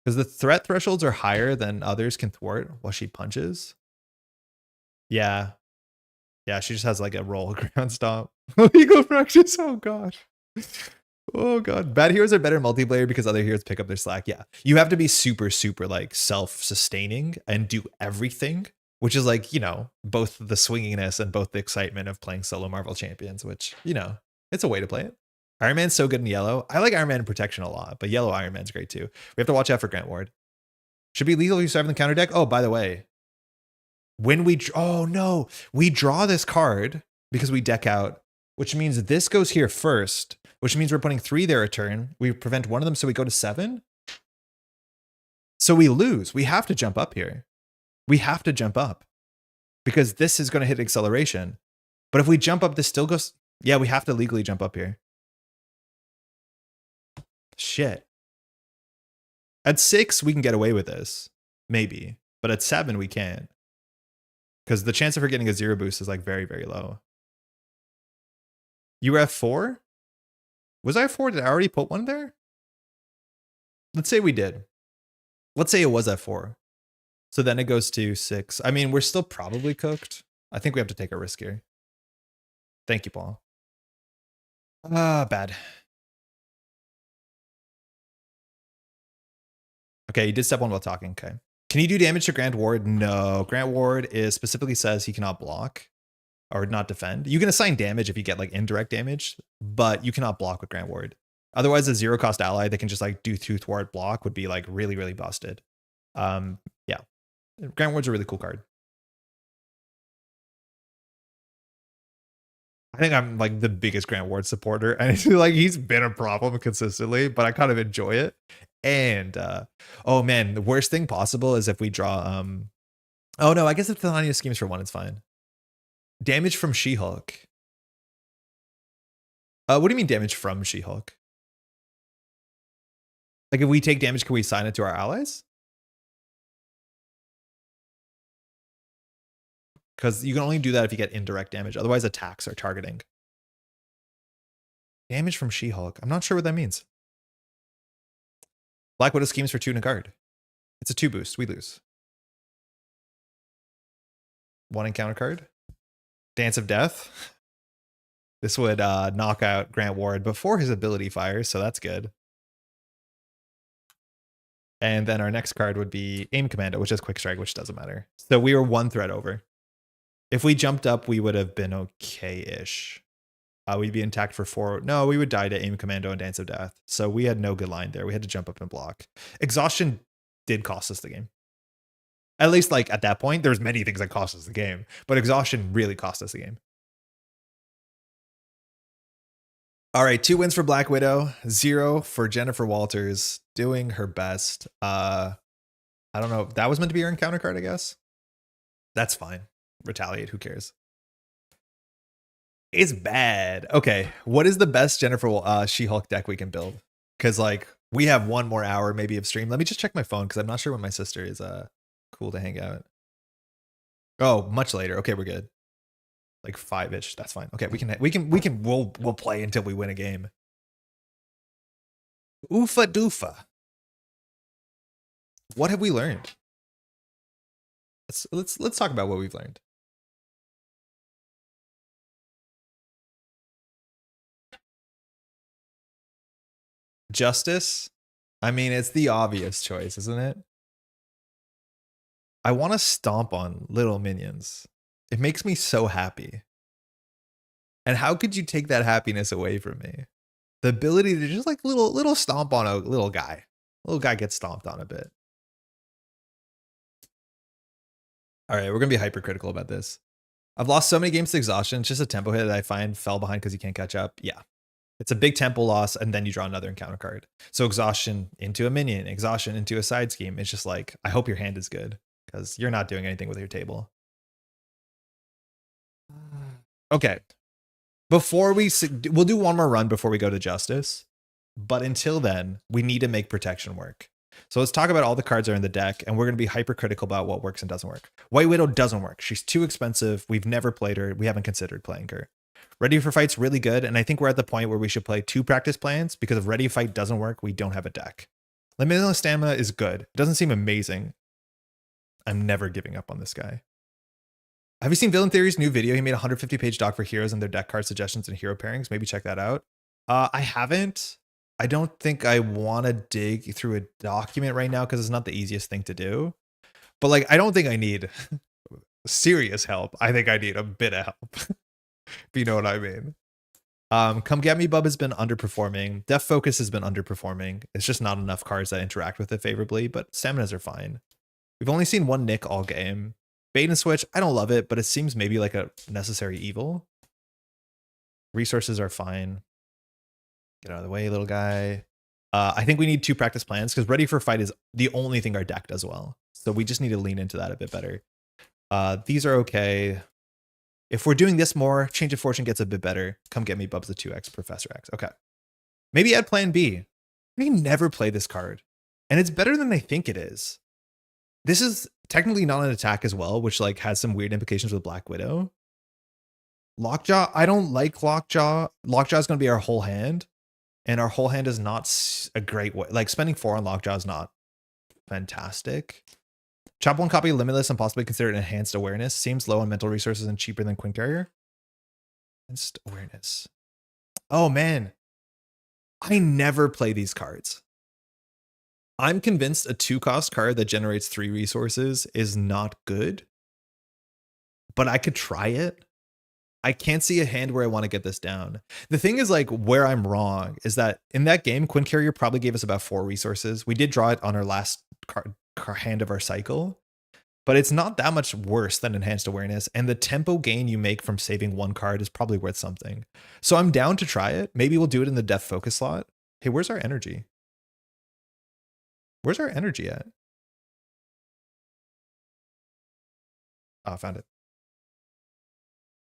Because the threat thresholds are higher than others can thwart while she punches. Yeah. Yeah, she just has like a roll ground stomp. Illegal fractures. Oh god. Oh god. Bad heroes are better multiplayer because other heroes pick up their slack. Yeah. You have to be super, super like self-sustaining and do everything, which is like, you know, both the swinginess and both the excitement of playing solo Marvel Champions, which, you know, it's a way to play it. Iron Man's so good in yellow. I like Iron Man in Protection a lot, but yellow Iron Man's great too. We have to watch out for Grant Ward. Should be lethal if you survive in the counter deck. Oh, by the way, when we, oh no, we draw this card because we deck out, which means this goes here first, which means we're putting 3 there a turn. We prevent one of them, so we go to 7. So we lose. We have to jump up here. We have to jump up because this is going to hit acceleration. But if we jump up, this still goes, yeah, we have to legally jump up here. Shit. At 6, we can get away with this. Maybe. But at 7, we can't. Because the chance of her getting a 0 boost is like very, very low. You were F4? Was I F4? Did I already put one there? Let's say we did. Let's say it was F4. So then it goes to 6. I mean, we're still probably cooked. I think we have to take a risk here. Thank you, Paul. Bad. Okay, you did step 1 while talking. Okay. Can you do damage to Grant Ward? No. Grant Ward specifically says he cannot block or not defend. You can assign damage if you get like indirect damage, but you cannot block with Grant Ward. Otherwise, a 0 cost ally that can just like do 2 thwart block would be like really, really busted. Yeah. Grant Ward's a really cool card. I think I'm like the biggest Grant Ward supporter, and I feel like he's been a problem consistently, but I kind of enjoy it. And oh man, the worst thing possible is if we draw oh no, I guess if Titania schemes for 1, it's fine. Damage from She-Hulk. What do you mean damage from She-Hulk? Like if we take damage, can we assign it to our allies? Because you can only do that if you get indirect damage. Otherwise, attacks are targeting. Damage from She-Hulk. I'm not sure what that means. Black Widow schemes for 2 in a guard. It's a 2 boost. We lose. 1 encounter card. Dance of Death. This would knock out Grant Ward before his ability fires, so that's good. And then our next card would be Aim Commando, which is Quick Strike, which doesn't matter. So we were 1 threat over. If we jumped up, we would have been okay-ish. We'd be intact for 4. No, we would die to Aim Commando and Dance of Death. So we had no good line there. We had to jump up and block. Exhaustion did cost us the game. At least like at that point, there's many things that cost us the game, but exhaustion really cost us the game. All right, 2 wins for Black Widow, 0 for Jennifer Walters, doing her best. I don't know. That was meant to be her encounter card, I guess. That's fine. Retaliate, who cares? It's bad. Okay, what is the best Jennifer She-Hulk deck we can build? Because like we have 1 more hour maybe of stream. Let me just check my phone because I'm not sure when my sister is cool to hang out. Oh, much later. Okay, we're good. Like 5-ish. That's fine. Okay, we'll play until we win a game. Oofa doofa. What have we learned? Let's talk about what we've learned. Justice? I mean, it's the obvious choice, isn't it? I want to stomp on little minions. It makes me so happy. And how could you take that happiness away from me? The ability to just like little stomp on a little guy. Little guy gets stomped on a bit. All right, we're going to be hypercritical about this. I've lost so many games to exhaustion. It's just a tempo hit that I find fell behind because you can't catch up. Yeah. It's a big tempo loss, and then you draw another encounter card. So exhaustion into a minion, exhaustion into a side scheme. It's just like, I hope your hand is good because you're not doing anything with your table. Okay. Before we'll do one more run before we go to Justice. But until then, we need to make protection work. So let's talk about all the cards that are in the deck, and we're going to be hypercritical about what works and doesn't work. White Widow doesn't work. She's too expensive. We've never played her. We haven't considered playing her. Ready for Fight's really good, and I think we're at the point where we should play 2 practice plans, because if Ready Fight doesn't work, we don't have a deck. Limitless Stamina is good. It doesn't seem amazing. I'm never giving up on this guy. Have you seen Villain Theory's new video? He made a 150-page doc for heroes and their deck card suggestions and hero pairings. Maybe check that out. I haven't. I don't think I want to dig through a document right now because it's not the easiest thing to do. But like, I don't think I need serious help. I think I need a bit of help. If you know what I mean. Come Get Me Bub has been underperforming. Def Focus has been underperforming. It's just not enough cards that interact with it favorably, but staminas are fine. We've only seen 1 Nick all game. Bait and Switch, I don't love it, but it seems maybe like a necessary evil. Resources are fine. Get out of the way, little guy. I think we need 2 practice plans because Ready for Fight is the only thing our deck does well. So we just need to lean into that a bit better. These are okay. If we're doing this more, Change of Fortune gets a bit better. Come Get Me Bubs the 2x, Professor X. Okay. Maybe add plan B. We never play this card. And it's better than I think it is. This is technically not an attack as well, which like has some weird implications with Black Widow. Lockjaw, I don't like Lockjaw. Lockjaw is going to be our whole hand. And our whole hand is not a great way. Like spending 4 on Lockjaw is not fantastic. Chop 1 copy Limitless and possibly consider it enhanced awareness. Seems low on mental resources and cheaper than Queen Carrier. Enhanced awareness. Oh man. I never play these cards. I'm convinced a 2-cost card that generates 3 resources is not good. But I could try it. I can't see a hand where I want to get this down. The thing is like where I'm wrong is that in that game, Quinn Carrier probably gave us about 4 resources. We did draw it on our last hand of our cycle, but it's not that much worse than enhanced awareness. And the tempo gain you make from saving 1 card is probably worth something. So I'm down to try it. Maybe we'll do it in the Death Focus slot. Hey, where's our energy? Where's our energy at? Oh, I found it.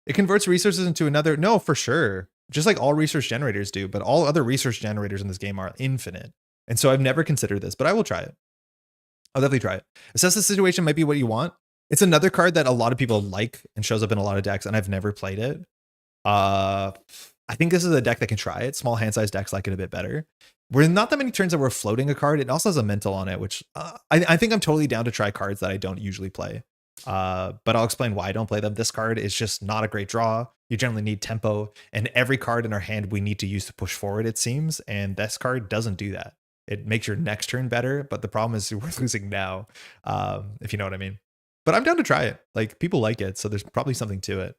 It converts resources into another. No, for sure. Just like all resource generators do, but all other resource generators in this game are infinite. And so I've never considered this, but I will try it. I'll definitely try it. Assess the situation might be what you want. It's another card that a lot of people like and shows up in a lot of decks, and I've never played it. I think this is a deck that can try it. Small hand size decks like it a bit better. We're not that many turns that we're floating a card. It also has a mental on it, which I think I'm totally down to try cards that I don't usually play. But I'll explain why I don't play them. This card is just not a great draw. You generally need tempo, and every card in our hand we need to use to push forward, it seems. And this card doesn't do that. It makes your next turn better, but the problem is we're losing now, if you know what I mean. But I'm down to try it. Like, people like it, so there's probably something to it.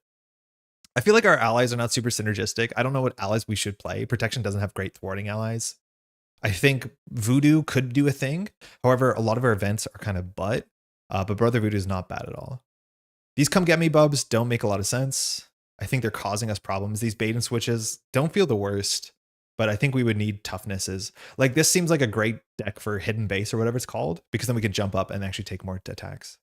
I feel like our allies are not super synergistic. I don't know what allies we should play. Protection doesn't have great thwarting allies. I think Voodoo could do a thing. However, a lot of our events are kind of butt. But Brother Voodoo is not bad at all. These Come Get Me Bubs don't make a lot of sense. I think they're causing us problems. These bait and switches don't feel the worst, but I think we would need toughnesses. Like, this seems like a great deck for Hidden Base or whatever it's called, because then we can jump up and actually take more attacks.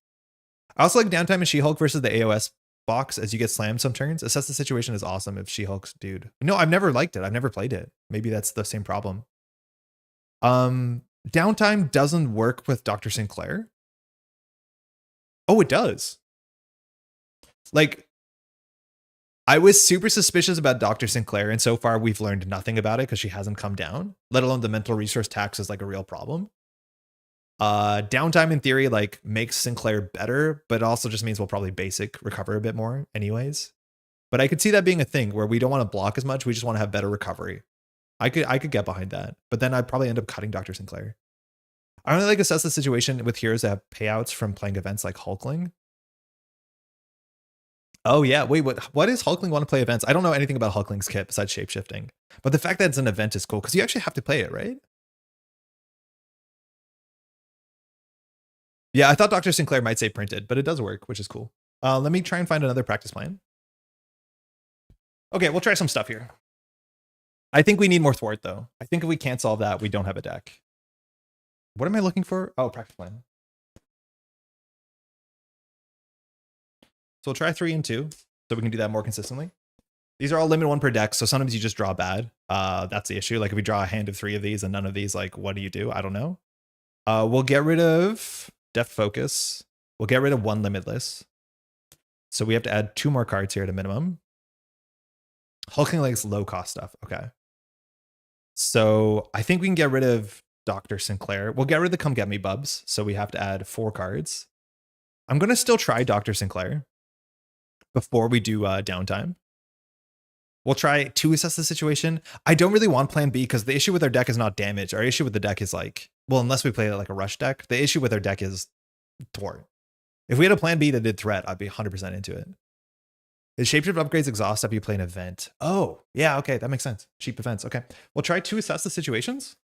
I also like Downtime and She-Hulk versus the AOS box as you get slammed some turns. Assess the situation is awesome if She-Hulk's dude. No, I've never liked it. I've never played it. Maybe that's the same problem. Downtime doesn't work with Dr. Sinclair. Oh, it does. Like, I was super suspicious about Dr. Sinclair, and so far we've learned nothing about it because she hasn't come down, let alone the mental resource tax is like a real problem. Downtime in theory like makes Sinclair better, but it also just means we'll probably basic recover a bit more anyways. But I could see that being a thing where we don't want to block as much, we just want to have better recovery. I could get behind that, but then I'd probably end up cutting Dr. Sinclair. I don't really like assess the situation with heroes that have payouts from playing events like Hulkling. Oh yeah, wait, what is Hulkling want to play events? I don't know anything about Hulkling's kit besides shapeshifting, but the fact that it's an event is cool because you actually have to play it, right? Yeah, I thought Dr. Sinclair might say printed, but it does work, which is cool. Let me try and find another practice plan. Okay, we'll try some stuff here. I think we need more thwart, though. I think if we can't solve that, we don't have a deck. What am I looking for? Oh, practice plan. So we'll try 3 and 2, so we can do that more consistently. These are all limit 1 per deck, so sometimes you just draw bad. That's the issue. Like if we draw a hand of 3 of these and none of these, like what do you do? I don't know. We'll get rid of Deft Focus. We'll get rid of 1 Limitless. So we have to add 2 more cards here at a minimum. Hulking Leg's low cost stuff. Okay. So I think we can get rid of Dr. Sinclair. We'll get rid of the Come Get Me Bubs. So we have to add 4 cards. I'm going to still try Dr. Sinclair before we do downtime. We'll try to assess the situation. I don't really want plan B because the issue with our deck is not damage. Our issue with the deck is like, well, unless we play like a rush deck, the issue with our deck is thwart. If we had a plan B that did threat, I'd be 100% into it. Is Shapeshift upgrades exhaust after you play an event? Oh, yeah, okay, that makes sense. Cheap events, okay. We'll try to assess the situations.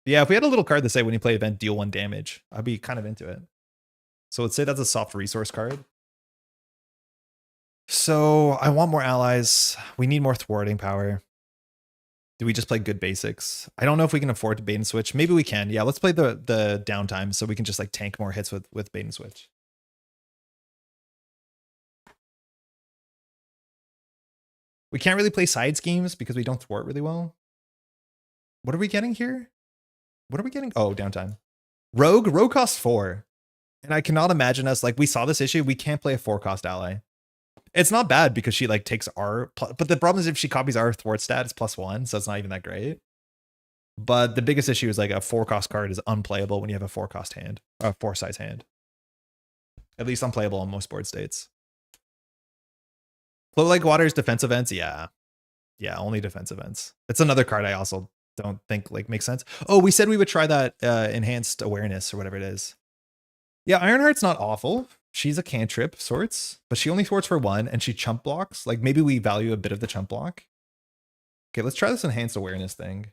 Yeah, if we had a little card that say when you play event, deal 1 damage, I'd be kind of into it. So let's say that's a soft resource card. So I want more allies. We need more thwarting power. Do we just play good basics? I don't know if we can afford to bait and switch. Maybe we can. Yeah, let's play the downtime so we can just like tank more hits with bait and switch. We can't really play side schemes because we don't thwart really well. What are we getting here? What are we getting? Oh, downtime. Rogue costs 4. And I cannot imagine us, like we saw this issue, we can't play a 4-cost ally. It's not bad because she like takes our, but the problem is if she copies our thwart stat, it's +1, so it's not even that great. But the biggest issue is like a 4-cost card is unplayable when you have a 4-cost hand, a 4-size hand. At least unplayable on most board states. Flow Like Water's defense events, yeah. Yeah, only defense events. It's another card I also don't think like makes sense. Oh, we said we would try that enhanced awareness or whatever it is. Yeah, Ironheart's not awful. She's a cantrip of sorts, but she only thwarts for 1 and she chump blocks. Like maybe we value a bit of the chump block. Okay, let's try this enhanced awareness thing.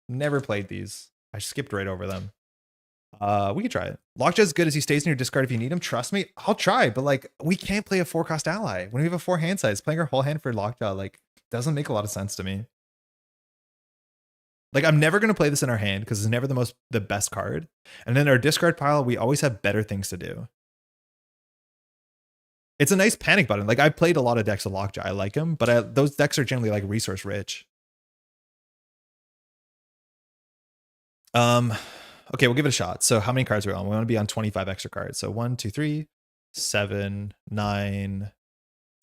Never played these. I skipped right over them. We can try it. Lockjaw's good as he stays in your discard if you need him. Trust me, I'll try, but like we can't play a 4-cost ally. When we have a 4 hand size, playing our whole hand for Lockjaw like doesn't make a lot of sense to me. Like I'm never going to play this in our hand because it's never the best card. And then our discard pile, we always have better things to do. It's a nice panic button. Like I played a lot of decks of Lockjaw. I like them, but those decks are generally like resource rich. Okay, we'll give it a shot. So how many cards are we on? We want to be on 25 extra cards. So 1, 2, 3, 7, 9,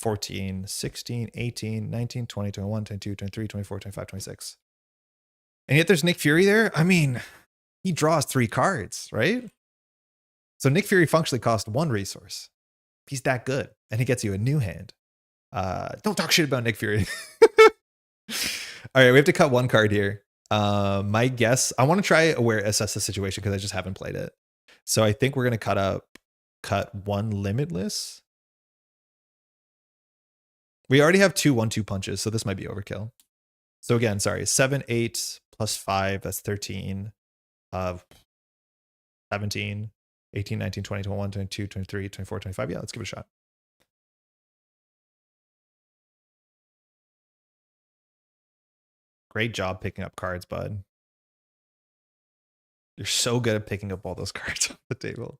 14, 16, 18, 19, 20, 21, 22, 23, 24, 25, 26. And yet there's Nick Fury there. I mean, he draws 3 cards, right? So Nick Fury functionally cost 1 resource. He's that good. And he gets you a new hand. Don't talk shit about Nick Fury. All right, we have to cut 1 card here. My guess, I want to try assess the situation because I just haven't played it. So I think we're going to cut 1 Limitless. We already have 2 1-2 punches, so this might be overkill. So again, sorry, 7, 8 plus 5, that's 13. 17, 18, 19, 20, 21, 22, 23, 24, 25. Yeah, let's give it a shot. Great job picking up cards, bud. You're so good at picking up all those cards off the table.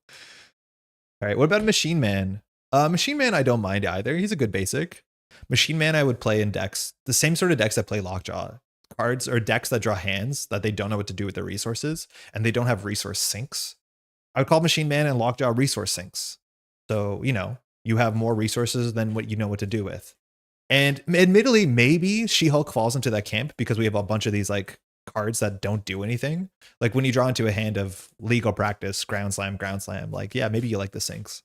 All right, what about Machine Man? Machine Man, I don't mind either. He's a good basic. Machine Man, I would play in decks, the same sort of decks that play Lockjaw. Cards or decks that draw hands that they don't know what to do with their resources and they don't have resource sinks. I would call Machine Man and Lockjaw resource sinks. So, you know, you have more resources than what you know what to do with. And admittedly, maybe She-Hulk falls into that camp because we have a bunch of these like cards that don't do anything. Like when you draw into a hand of legal practice, ground slam, like, yeah, maybe you like the sinks.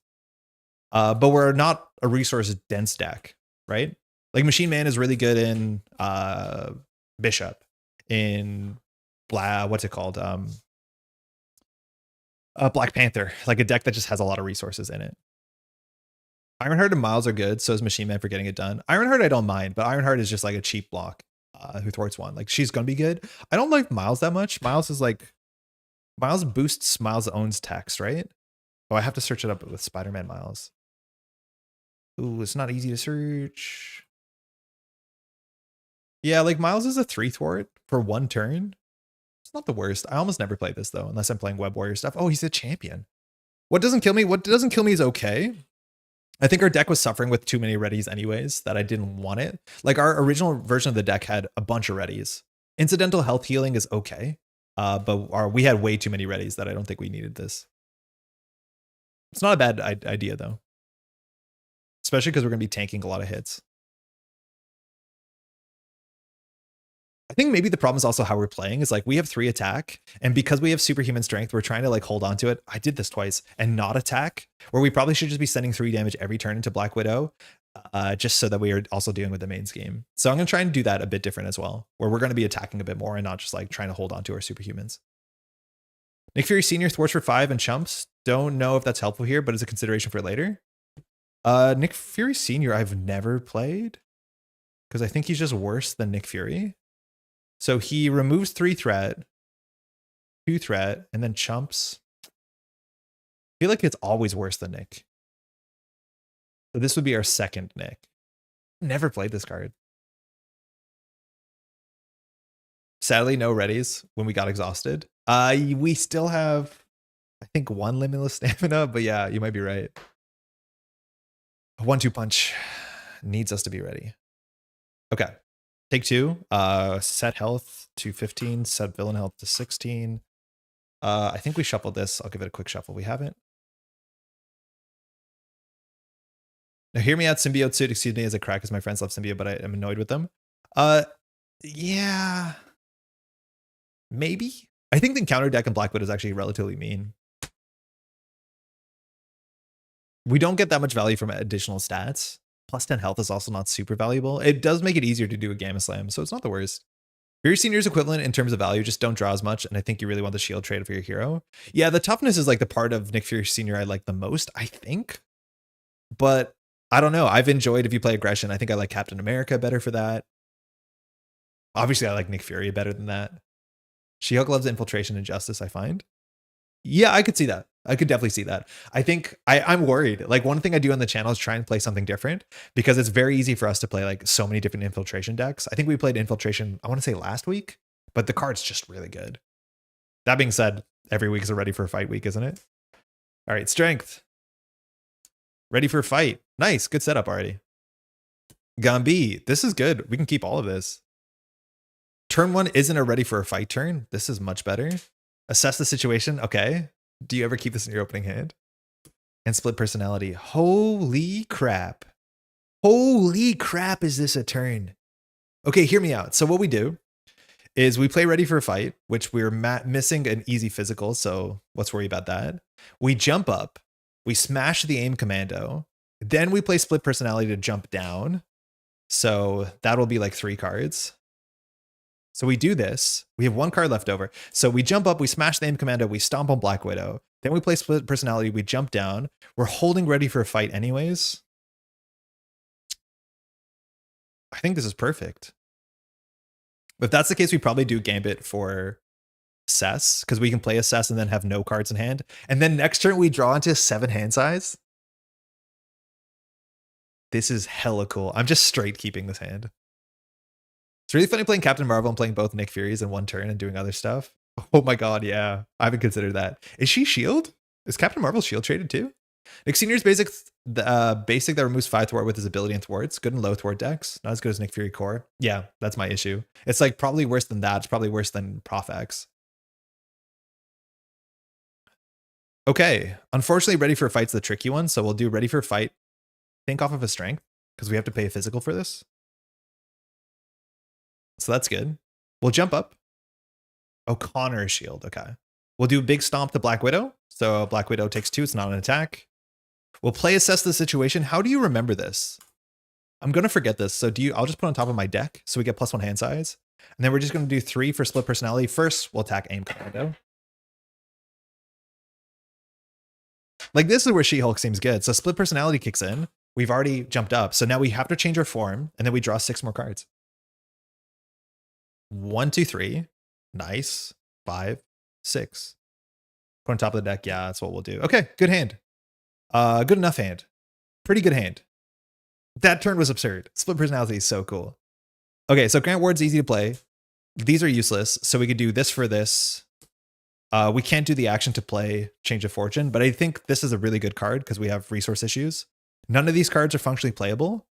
But we're not a resource dense deck, right? Like Machine Man is really good in Bishop, in what's it called? Black Panther, like a deck that just has a lot of resources in it. Ironheart and Miles are good, so is Machine Man for getting it done. Ironheart I don't mind, but Ironheart is just like a cheap block. who thwarts one. Like she's gonna be good. I don't like Miles that much. Miles is like Miles boosts Miles' owns text, right? Oh, I have to search it up with Spider-Man Miles. Ooh, it's not easy to search. Yeah, like Miles is a 3 thwart for 1 turn. It's not the worst. I almost never play this though, unless I'm playing Web Warrior stuff. Oh, he's a champion. What doesn't kill me is okay. I think our deck was suffering with too many readies anyways, that I didn't want it. Like our original version of the deck had a bunch of readies. Incidental health healing is okay, but we had way too many readies that I don't think we needed this. It's not a bad idea though, especially because we're going to be tanking a lot of hits. I think maybe the problem is also how we're playing is like we have 3 attack, and because we have superhuman strength, we're trying to like hold on to it. I did this twice and not attack, where we probably should just be sending 3 damage every turn into Black Widow, just so that we are also dealing with the main scheme. So I'm going to try and do that a bit different as well, where we're going to be attacking a bit more and not just like trying to hold on to our superhumans. Nick Fury Sr. thwarts for 5 and chumps. Don't know if that's helpful here, but it's a consideration for later. Nick Fury Sr. I've never played because I think he's just worse than Nick Fury. So he removes 3 threat, 2 threat, and then chumps. I feel like it's always worse than Nick. So this would be our second Nick. Never played this card. Sadly, no readies when we got exhausted. We still have, I think, 1 limitless stamina, but yeah, you might be right. A 1-2 punch needs us to be ready. Okay. Take 2, set health to 15, set villain health to 16. I think we shuffled this. I'll give it a quick shuffle. We haven't. Now hear me out, symbiote suit. Excuse me as I crack as my friends love symbiote, but I am annoyed with them. Yeah. Maybe. I think the counter deck in Black Widow is actually relatively mean. We don't get that much value from additional stats. Plus 10 health is also not super valuable. It does make it easier to do a Gamma Slam, so it's not the worst. Fury Senior's equivalent in terms of value, just don't draw as much, and I think you really want the shield trade for your hero. Yeah, the toughness is like the part of Nick Fury Senior I like the most, I think. But I don't know. I've enjoyed if you play aggression. I think I like Captain America better for that. Obviously, I like Nick Fury better than that. She-Hulk loves infiltration and justice, I find. Yeah, I could see that. I could definitely see that. I think I'm worried. Like one thing I do on the channel is try and play something different because it's very easy for us to play like so many different infiltration decks. I think we played infiltration, I want to say last week, but the card's just really good. That being said, every week is a ready for a fight week, isn't it? All right, strength. Ready for a fight. Nice, good setup already. Gambi, this is good. We can keep all of this. Turn 1 isn't a ready for a fight turn. This is much better. Assess the situation. Okay. Do you ever keep this in your opening hand? And split personality. Holy crap. Holy crap, is this a turn? Okay, hear me out. So what we do is we play ready for a fight, which we're missing an easy physical, so let's worry about that. We jump up. We smash the aim commando. Then we play split personality to jump down. So that'll be like 3 cards. So we do this. We have 1 card left over. So we jump up, we smash the aim commando, we stomp on Black Widow. Then we play split personality, we jump down. We're holding ready for a fight anyways. I think this is perfect. If that's the case, we probably do Gambit for Assess, because we can play Assess and then have no cards in hand. And then next turn we draw into 7 hand size. This is hella cool. I'm just straight keeping this hand. It's really funny playing Captain Marvel and playing both Nick Furies in 1 turn and doing other stuff. Oh my god, yeah. I haven't considered that. Is she shield? Is Captain Marvel shield traded too? Nick Senior's basic that removes 5 thwart with his ability and thwarts. Good and low thwart decks. Not as good as Nick Fury core. Yeah, that's my issue. It's like probably worse than that. It's probably worse than Prof X. Okay, unfortunately, ready for a fight's the tricky one, so we'll do ready for a fight. Think off of a strength, because we have to pay a physical for this. So that's good. We'll jump up. Oh, Connor shield. Okay. We'll do big stomp to Black Widow. So Black Widow takes 2. It's not an attack. We'll play assess the situation. How do you remember this? I'm going to forget this. So I'll just put on top of my deck so we get +1 hand size. And then we're just going to do 3 for split personality. First, we'll attack aim commando. Like this is where She-Hulk seems good. So split personality kicks in. We've already jumped up. So now we have to change our form and then we draw 6 more cards. 1, 2, 3. Nice. 5, 6. Put on top of the deck. Yeah, that's what we'll do. Okay, good hand. Good enough hand. Pretty good hand. That turn was absurd. Split personality is so cool. Okay, so Grant Ward's easy to play. These are useless, so we could do this for this. We can't do the action to play Change of Fortune, but I think this is a really good card because we have resource issues. None of these cards are functionally playable.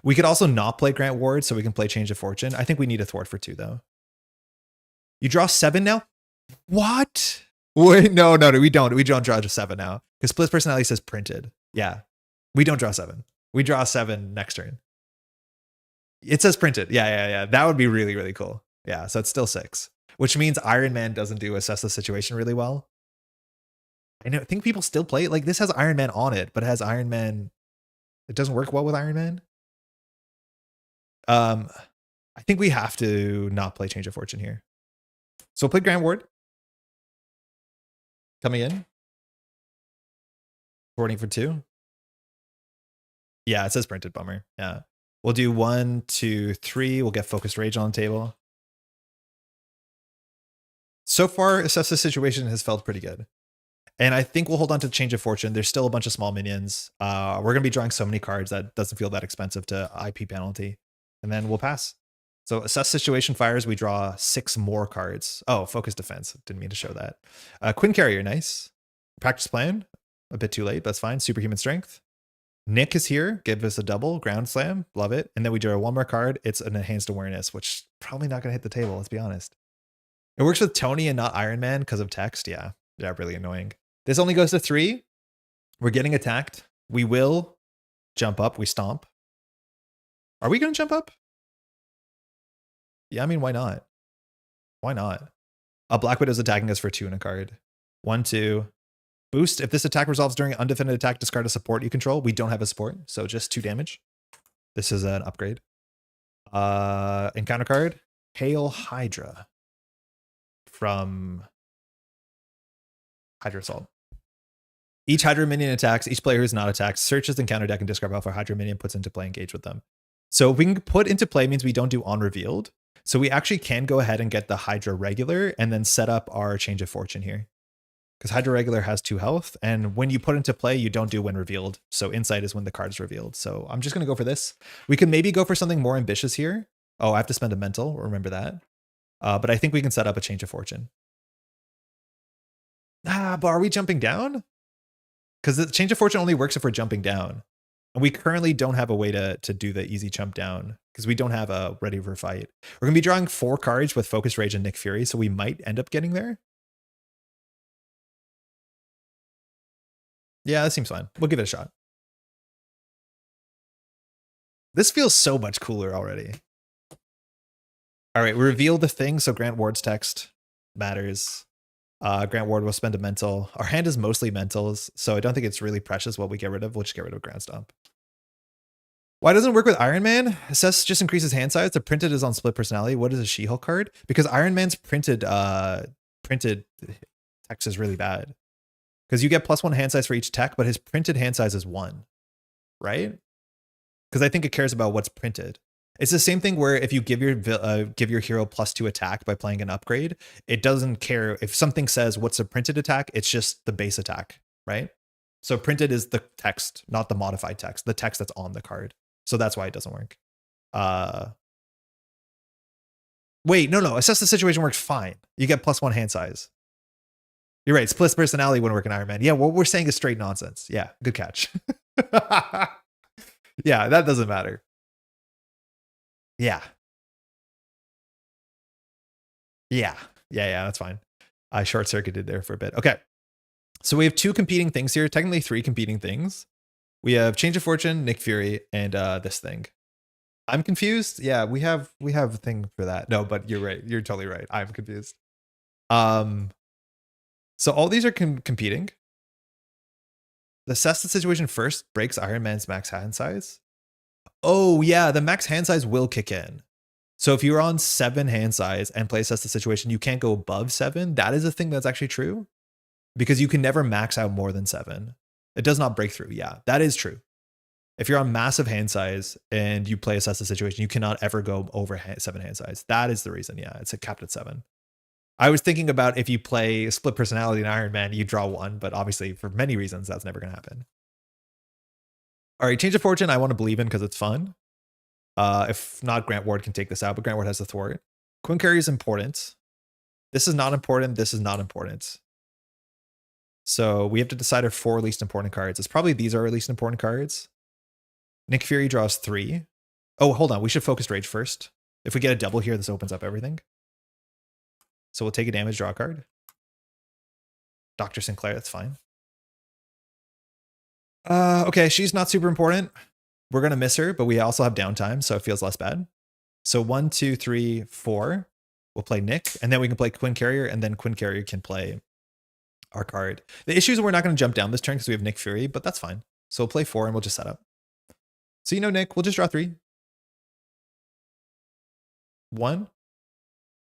We could also not play Grant Ward, so we can play Change of Fortune. I think we need a thwart for 2, though. You draw 7 now? What? Wait, no, we don't. We don't draw 7 now because Split Personality says printed. Yeah, we don't draw 7. We draw 7 next turn. It says printed. Yeah. That would be really, really cool. Yeah, so it's still 6, which means Iron Man doesn't do assess the situation really well. I think people still play it. Like, this has Iron Man on it, but it has Iron Man. It doesn't work well with Iron Man. I think we have to not play Change of Fortune here. So we'll play Grant Ward. Coming in. Boarding for 2. Yeah, it says printed. Bummer. Yeah. We'll do 1, 2, 3. We'll get Focused Rage on the table. So far, assess the situation has felt pretty good. And I think we'll hold on to Change of Fortune. There's still a bunch of small minions. We're going to be drawing so many cards that doesn't feel that expensive to IP penalty. And then we'll pass. So assess situation fires. We draw 6 more cards. Oh, Focus Defense. Didn't mean to show that. Quinn Carrier. Nice. Practice Plan. A bit too late. That's fine. Superhuman Strength. Nick is here. Give us a double. Ground Slam. Love it. And then we draw 1 more card. It's an Enhanced Awareness, which probably not going to hit the table. Let's be honest. It works with Tony and not Iron Man because of text. Yeah, really annoying. This only goes to 3. We're getting attacked. We will jump up. We stomp. Are we going to jump up? Yeah, I mean, why not? Why not? Black Widow's attacking us for 2 in a card. 1, 2. Boost. If this attack resolves during an undefended attack, discard a support you control. We don't have a support, so just 2 damage. This is an upgrade. Encounter card. Hail Hydra. From Hydra Assault. Each Hydra minion attacks. Each player who's not attacked searches the encounter deck and discard alpha Hydra minion puts into play, engage with them. So we can put into play means we don't do on revealed. So we actually can go ahead and get the Hydra regular and then set up our Change of Fortune here. Because Hydra regular has 2 health. And when you put into play, you don't do when revealed. So insight is when the card is revealed. So I'm just going to go for this. We could maybe go for something more ambitious here. Oh, I have to spend a mental. Remember that. But I think we can set up a Change of Fortune. But are we jumping down? Because the Change of Fortune only works if we're jumping down. And we currently don't have a way to do the easy jump down because we don't have a ready for fight. We're going to be drawing 4 cards with Focus Rage and Nick Fury, so we might end up getting there. Yeah, that seems fine. We'll give it a shot. This feels so much cooler already. All right, we reveal the thing, so Grant Ward's text matters. Grant Ward will spend a mental. Our hand is mostly mentals, so I don't think it's really precious what we get rid of. We'll just get rid of Ground Stomp. Why doesn't it work with Iron Man? Assess just increases hand size. The printed is on Split Personality. What is a She-Hulk card? Because Iron Man's printed text is really bad. Because you get +1 hand size for each tech, but his printed hand size is 1, right? Because I think it cares about what's printed. It's the same thing where if you give your hero +2 attack by playing an upgrade, it doesn't care if something says what's a printed attack. It's just the base attack, right? So printed is the text, not the modified text, the text that's on the card. So that's why it doesn't work. Wait, no. Assess the situation works fine. You get +1 hand size. You're right. Split Personality wouldn't work in Iron Man. Yeah, what we're saying is straight nonsense. Yeah, good catch. Yeah, that doesn't matter. Yeah, that's fine. I short circuited there for a bit. Okay. So we have 2 competing things here, technically 3 competing things. We have Change of Fortune, Nick Fury, and this thing. I'm confused. Yeah, we have a thing for that. No, but you're right. You're totally right. I'm confused. So all these are competing. Assess the situation first breaks Iron Man's max hand size. Oh yeah, the max hand size will kick in. So if you're on 7 hand size and play assess the situation, you can't go above 7. That is a thing that's actually true because you can never max out more than 7. It does not break through. Yeah, that is true. If you're on massive hand size and you play assess the situation, you cannot ever go over 7 hand size. That is the reason. Yeah, it's capped at 7. I was thinking about if you play split personality in Iron Man, you draw 1, but obviously for many reasons, that's never going to happen. All right, change of fortune, I want to believe in because it's fun. If not, Grant Ward can take this out, but Grant Ward has the thwart. Quinn Carrier is important. This is not important. This is not important. So we have to decide our 4 least important cards. It's probably these are our least important cards. Nick Fury draws 3. Oh, hold on. We should focus rage first. If we get a double here, this opens up everything. So we'll take a damage, draw a card. Dr. Sinclair, that's fine. Okay, she's not super important. We're going to miss her, but we also have downtime, so it feels less bad. So 1, 2, 3, 4. We'll play Nick, and then we can play Quinn Carrier, and then Quinn Carrier can play our card. The issue is we're not going to jump down this turn because we have Nick Fury, but that's fine. So we'll play 4 and we'll just set up. So you know, Nick, we'll just draw 3. 1,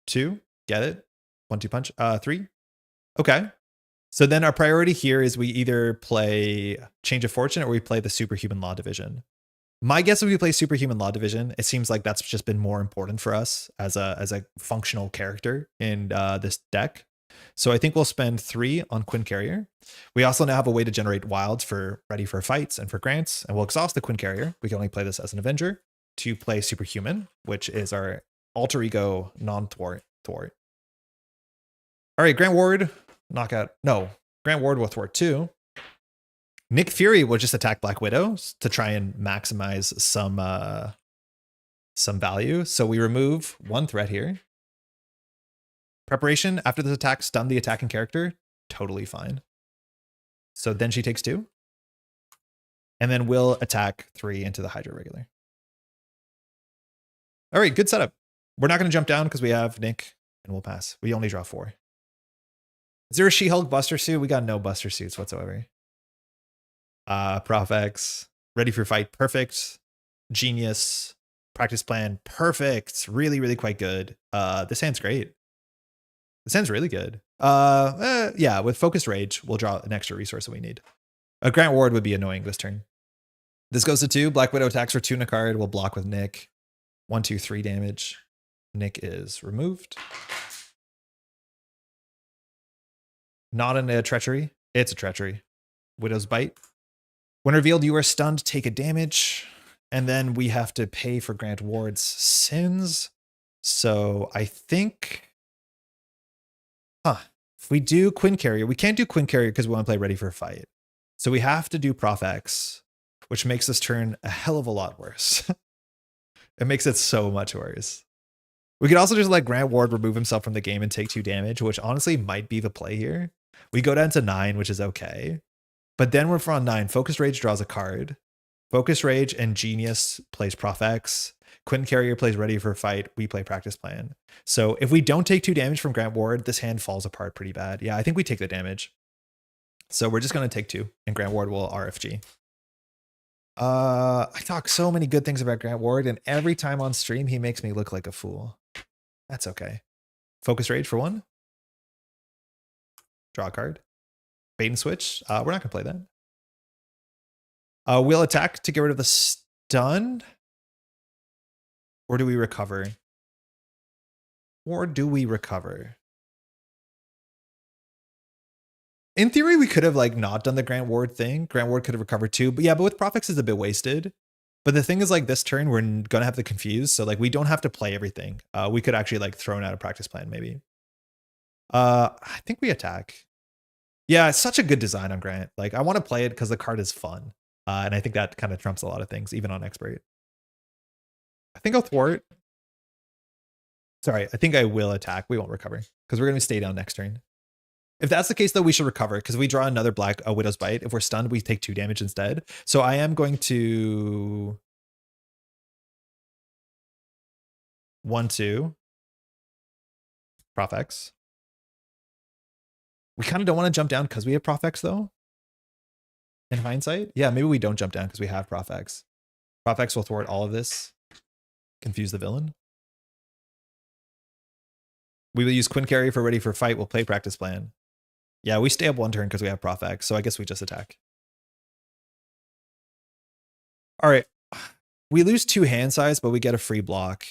2, get it. 1, 2 punch. 3. Okay. So then our priority here is we either play Change of Fortune or we play the Superhuman Law Division. My guess is we play Superhuman Law Division. It seems like that's just been more important for us as a functional character in this deck. So I think we'll spend 3 on Quinn Carrier. We also now have a way to generate wilds for Ready for Fights and for Grants, and we'll exhaust the Quinn Carrier. We can only play this as an Avenger to play Superhuman, which is our alter ego non-thwart. All right, Grant Ward, knockout. No, Grant Ward will thwart 2. Nick Fury will just attack Black Widow to try and maximize some value. So we remove 1 threat here. Preparation after this attack, stun the attacking character. Totally fine. So then she takes 2. And then we'll attack 3 into the Hydra regular. All right, good setup. We're not going to jump down because we have Nick and we'll pass. We only draw 4. Is there a She-Hulk Buster suit? We got no Buster suits whatsoever. Prof X, Ready for Fight, perfect. Genius, Practice Plan, perfect. Really, really quite good. This hand's great. This hand's really good. Yeah, with Focus Rage, we'll draw an extra resource that we need. Grant Ward would be annoying this turn. This goes to 2. Black Widow attacks for 2 in a card. We'll block with Nick. 1, 2, 3 damage. Nick is removed. Not in a treachery. It's a treachery. Widow's Bite. When revealed, you are stunned, take a damage. And then we have to pay for Grant Ward's sins. So I think... If we do Quinn Carrier, we can't do Quinn Carrier because we want to play Ready for a Fight. So we have to do Prof X, which makes this turn a hell of a lot worse. It makes it so much worse. We could also just let Grant Ward remove himself from the game and take 2 damage, which honestly might be the play here. We go down to 9, which is okay. But then we're on 9. Focus Rage draws a card. Focus Rage and Genius plays Prof X. Quinn Carrier plays Ready for a Fight. We play Practice Plan. So if we don't take 2 damage from Grant Ward, this hand falls apart pretty bad. Yeah, I think we take the damage. So we're just going to take 2, and Grant Ward will RFG. I talk so many good things about Grant Ward, and every time on stream, he makes me look like a fool. That's okay. Focus Rage for 1. Draw a card. Bait and switch. We're not going to play that. We'll attack to get rid of the stun. Or do we recover? In theory, we could have like not done the Grant Ward thing. Grant Ward could have recovered too. But yeah, but with Profix is a bit wasted. But the thing is, like, this turn, we're going to have the confuse. So like, we don't have to play everything. We could actually like throw out a Practice Plan maybe. I think we attack. Yeah, it's such a good design on Grant. Like, I want to play it because the card is fun. And I think that kind of trumps a lot of things, even on Expert. I think I'll thwart. Sorry, I think I will attack. We won't recover because we're going to stay down next turn. If that's the case, though, we should recover because we draw another black Widow's Bite. If we're stunned, we take 2 damage instead. So I am going to 1, 2 Prof X. We kind of don't want to jump down because we have Prof X, though. In hindsight, yeah, maybe we don't jump down because we have Prof X. Prof X will thwart all of this. Confuse the villain. We will use Quinn Carrier for Ready for Fight. We'll play Practice Plan. Yeah, we stay up 1 turn because we have Prof X, so I guess we just attack. All right. We lose 2 hand size, but we get a free block.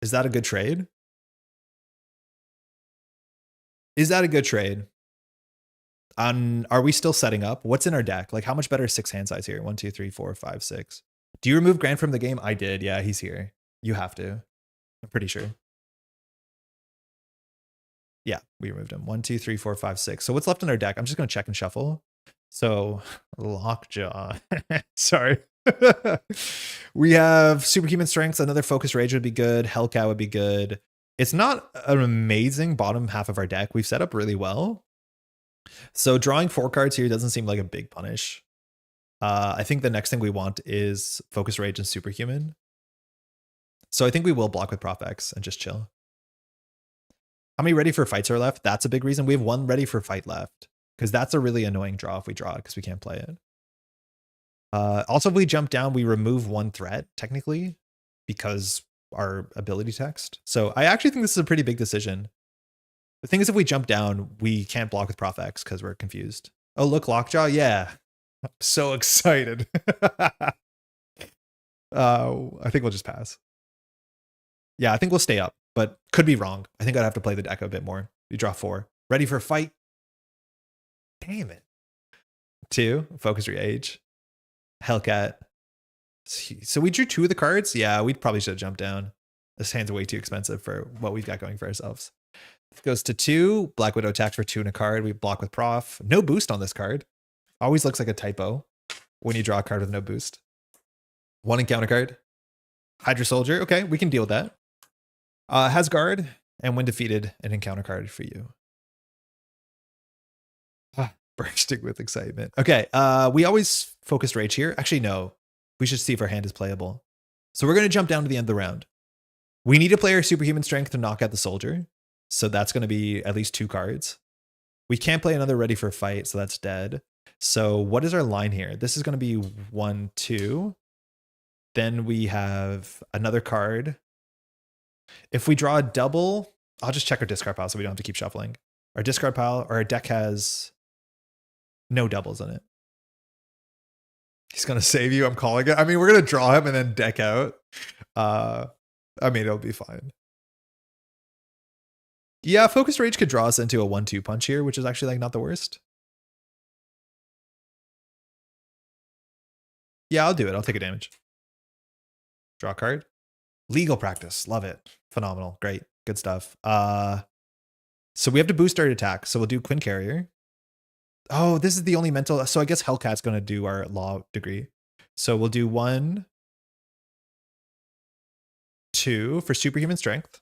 Is that a good trade? Is that a good trade? Are we still setting up? What's in our deck? Like, how much better is 6 hand size here? 1, 2, 3, 4, 5, 6. Do you remove Grant from the game? I did. Yeah, he's here. You have to. I'm pretty sure. Yeah, we removed him. 1, 2, 3, 4, 5, 6. So what's left in our deck? I'm just going to check and shuffle. So Lockjaw. Sorry. We have Superhuman Strength. Another Focus Rage would be good. Hellcat would be good. It's not an amazing bottom half of our deck. We've set up really well. So drawing 4 cards here doesn't seem like a big punish. I think the next thing we want is Focus Rage and Superhuman. So I think we will block with Prof X and just chill. How many ready for fights are left? That's a big reason. We have 1 ready for fight left, because that's a really annoying draw if we draw it because we can't play it. Also, if we jump down, we remove 1 threat technically because our ability text. So I actually think this is a pretty big decision. The thing is, if we jump down, we can't block with Prof X because we're confused. Oh, look, Lockjaw. Yeah. I'm so excited. I think we'll just pass. Yeah, I think we'll stay up, but could be wrong. I think I'd have to play the deck a bit more. You draw 4. Ready for a fight? Damn it. 2. Focus Rage. Hellcat. So we drew 2 of the cards. Yeah, we probably should have jumped down. This hand's way too expensive for what we've got going for ourselves. It goes to 2. Black Widow attacks for 2 and a card. We block with Prof. No boost on this card. Always looks like a typo when you draw a card with no boost. 1 encounter card. Hydra Soldier. Okay, we can deal with that. Has guard, and when defeated, an encounter card for you. Bursting with excitement. Okay, we always focus Rage here. Actually, no. We should see if our hand is playable. So we're going to jump down to the end of the round. We need to play our Superhuman Strength to knock out the Soldier. So that's going to be at least 2 cards. We can't play another Ready for a Fight, so that's dead. So what is our line here? This is going to be 1, 2. Then we have another card. If we draw a double, I'll just check our discard pile so we don't have to keep shuffling. Our discard pile, or our deck has no doubles in it. He's going to save you. I'm calling it. I mean, we're going to draw him and then deck out. I mean, it'll be fine. Yeah, Focus Rage could draw us into a 1-2 punch here, which is actually like not the worst. Yeah, I'll do it. I'll take a damage. Draw a card. Legal Practice. Love it. Phenomenal. Great. Good stuff. So we have to boost our attack. So we'll do Quinn Carrier. Oh, this is the only mental. So I guess Hellcat's going to do our law degree. So we'll do 1, 2 for Superhuman Strength.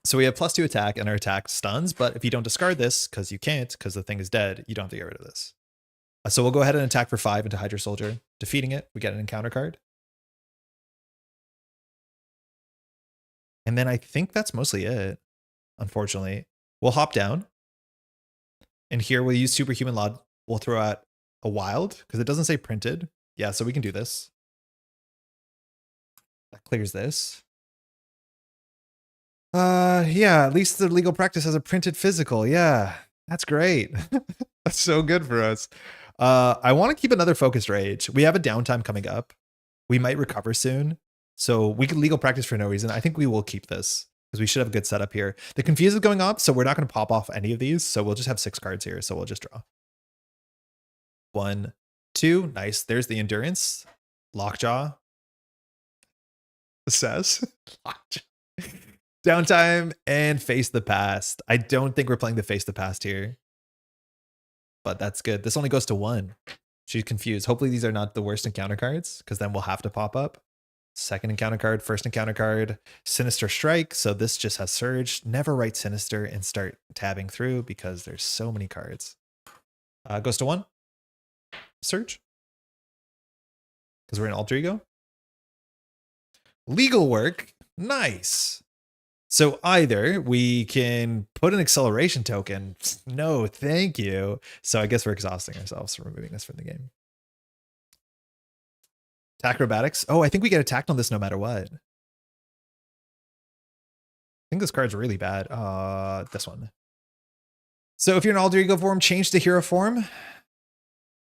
So we have +2 attack and our attack stuns. But if you don't discard this, because you can't, because the thing is dead, you don't have to get rid of this. So we'll go ahead and attack for 5 into Hydra Soldier. Defeating it, we get an encounter card. And then I think that's mostly it, unfortunately. We'll hop down. And here we'll use Superhuman Law. We'll throw out a wild, because it doesn't say printed. Yeah, so we can do this. That clears this. Yeah, at least the Legal Practice has a printed physical. Yeah, that's great. That's so good for us. I want to keep another Focused Rage. We have a downtime coming up. We might recover soon. So we could Legal Practice for no reason. I think we will keep this because we should have a good setup here. The Confuse is going up, so we're not going to pop off any of these. So we'll just have 6 cards here. So we'll just draw. 1, 2. Nice. There's the Endurance. Lockjaw. Says. Lockjaw. Downtime and Face the Past. I don't think we're playing the Face the Past here. But that's good. This only goes to 1. She's confused. Hopefully these are not the worst encounter cards, because then we'll have to pop up. Second encounter card, first encounter card, Sinister Strike. So this just has Surge. Never write Sinister and start tabbing through because there's so many cards. Goes to 1. Surge. Because we're in Alter Ego. Legal Work. Nice. So either we can put an acceleration token. No, thank you. So I guess we're exhausting ourselves from removing this from the game. Acrobatics. Oh, I think we get attacked on this no matter what. I think this card's really bad. This one. So if you're in alter ego form, change to hero form.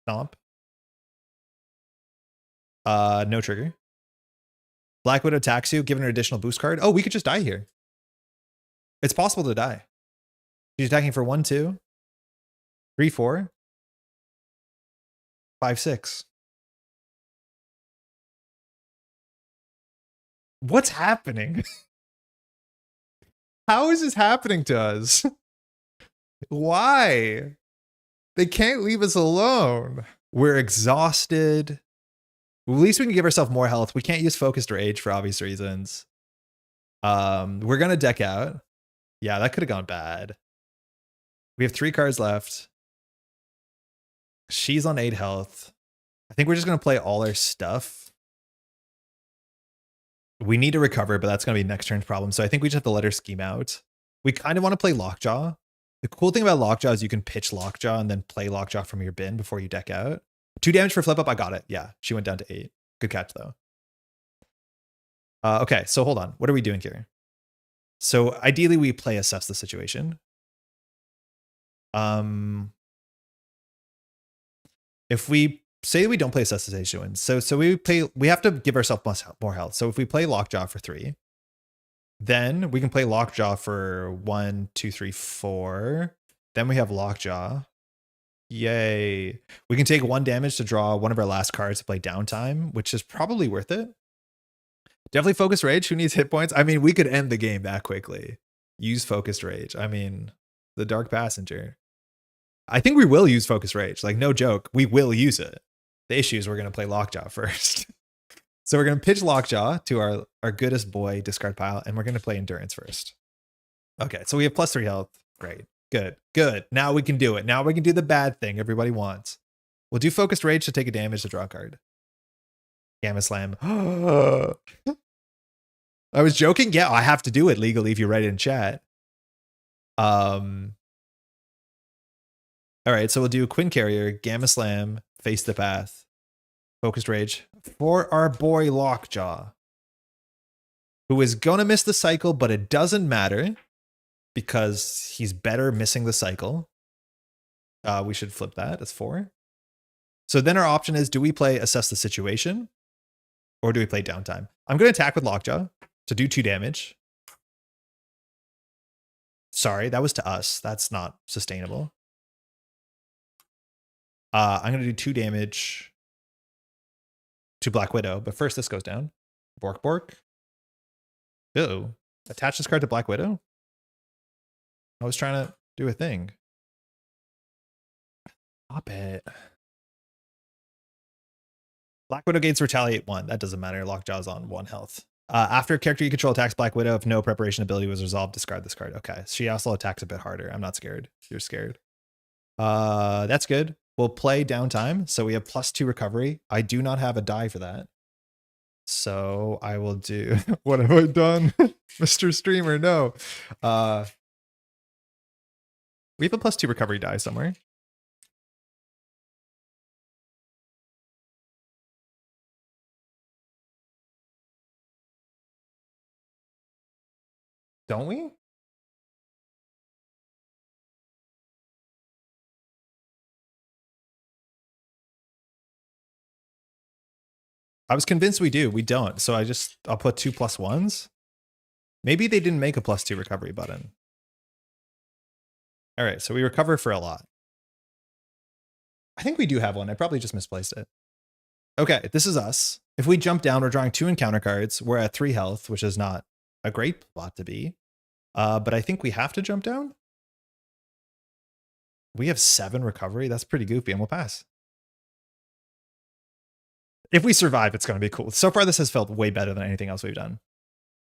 Stomp. No trigger. Black Widow attacks you, giving her additional boost card. Oh, we could just die here. It's possible to die. She's attacking for 1, 2, 3, 4, 5, 6. What's happening? How is this happening to us? Why? They can't leave us alone. We're exhausted. At least we can give ourselves more health. We can't use focused rage for obvious reasons. We're gonna deck out. Yeah, that could have gone bad. We have 3 cards left. She's on 8 health. I think we're just gonna play all our stuff. We need to recover, but that's gonna be next turn's problem. So I think we just have to let her scheme out. We kind of want to play Lockjaw. The cool thing about Lockjaw is you can pitch Lockjaw and then play Lockjaw from your bin before you deck out. 2 damage for flip up. I got it. Yeah, she went down to 8. Good catch though. Okay, so hold on. What are we doing here? So ideally we play assess the situation. If we say we don't play assess the situation, so we have to give ourselves more health. So if we play Lockjaw for 3, then we can play Lockjaw for 1, 2, 3, 4. Then we have Lockjaw. Yay. We can take 1 damage to draw one of our last cards to play downtime, which is probably worth it. Definitely focus rage. Who needs hit points? I mean, we could end the game that quickly. Use focused rage. I mean, the Dark Passenger. I think we will use focus rage. Like, no joke. We will use it. The issue is we're going to play Lockjaw first. So we're going to pitch Lockjaw to our goodest boy discard pile, and we're going to play Endurance first. Okay, so we have +3 health. Great. Good. Good. Now we can do it. Now we can do the bad thing everybody wants. We'll do focused rage to take a damage to draw a card. Gamma Slam. I was joking. Yeah, I have to do it legally if you write it in chat. All right, so we'll do Quinn Carrier, Gamma Slam, Face the Path, Focused Rage for our boy Lockjaw, who is gonna miss the cycle, but it doesn't matter because he's better missing the cycle. We should flip that. That's 4. So then our option is, do we play Assess the Situation or do we play Downtime? I'm going to attack with Lockjaw to do 2 damage. Sorry, that was to us. That's not sustainable. I'm going to do 2 damage to Black Widow, but first this goes down. Bork Bork. Ew. Attach this card to Black Widow? I was trying to do a thing. Stop it. Black Widow gains Retaliate 1. That doesn't matter. Lockjaw's on 1 health. After a character you control attacks Black Widow, if no preparation ability was resolved, discard this card. Okay. She also attacks a bit harder. I'm not scared. You're scared. That's good. We'll play Downtime. So we have +2 recovery. I do not have a die for that. So I will do... What have I done? Mr. Streamer, no. We have a +2 recovery die somewhere. Don't we? I was convinced we do. We don't. So I'll put 2 +1s. Maybe they didn't make a +2 recovery button. All right, so we recover for a lot. I think we do have one. I probably just misplaced it. Okay, this is us. If we jump down, we're drawing 2 encounter cards. We're at 3 health, which is not a great spot to be. But I think we have to jump down. We have 7 recovery. That's pretty goofy, and we'll pass. If we survive, it's going to be cool. So far, this has felt way better than anything else we've done.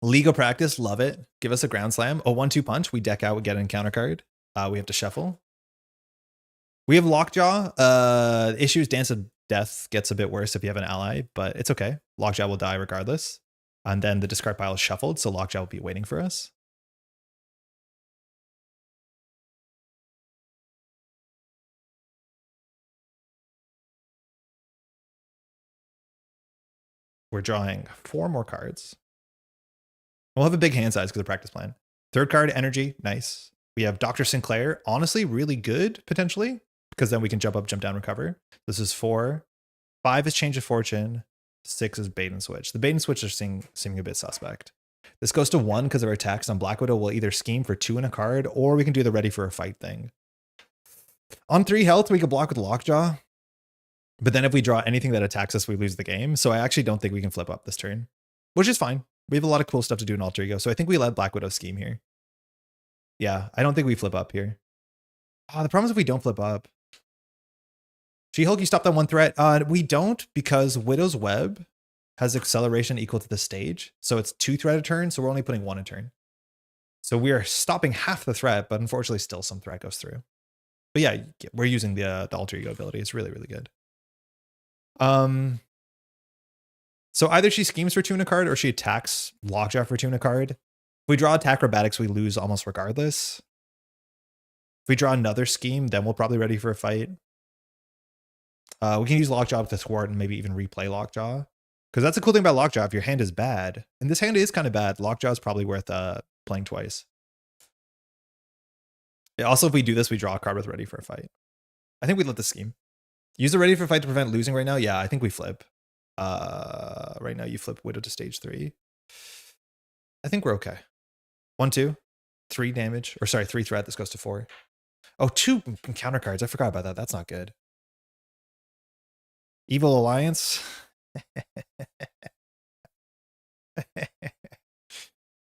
Legal practice, love it. Give us a ground slam. A 1-2 punch. We deck out, we get an encounter card. We have to shuffle. We have Lockjaw. Issues Dance of Death gets a bit worse if you have an ally, but it's okay. Lockjaw will die regardless. And then the discard pile is shuffled, so Lockjaw will be waiting for us. We're drawing 4 more cards. We'll have a big hand size because of practice plan. 3rd card, Energy, nice. We have Dr. Sinclair, honestly, really good, potentially, because then we can jump up, jump down, recover. This is 4. 5 is Change of Fortune. 6 is bait and switch. The bait and switch are seeming a bit suspect. This goes to 1 because of our attacks on Black Widow. We'll either scheme for 2 in a card, or we can do the ready for a fight thing. On 3 health, we could block with Lockjaw. But then if we draw anything that attacks us, we lose the game. So I actually don't think we can flip up this turn, which is fine. We have a lot of cool stuff to do in Alter Ego. So I think we let Black Widow scheme here. Yeah, I don't think we flip up here. The problem is if we don't flip up. She-Hulk, you stop that 1 threat. We don't, because Widow's Web has acceleration equal to the stage. So it's 2 threat a turn, so we're only putting 1 a turn. So we are stopping half the threat, but unfortunately still some threat goes through. But yeah, we're using the Alter Ego ability. It's really, really good. So either she schemes for 2 in a card, or she attacks Lockjaw for 2 in a card. If we draw attack acrobatics, we lose almost regardless. If we draw another scheme, then we'll probably ready for a fight. We can use Lockjaw to thwart and maybe even replay Lockjaw. Because that's the cool thing about Lockjaw. If your hand is bad, and this hand is kind of bad, Lockjaw is probably worth playing twice. Yeah, also, if we do this, we draw a card with ready for a fight. I think we let the scheme. Use the ready for a fight to prevent losing right now. Yeah, I think we flip. Right now you flip Widow to stage 3. I think we're okay. 1, 2, 3 damage. Or sorry, 3 threat. This goes to 4. Oh, 2 counter cards. I forgot about that. That's not good. Evil Alliance.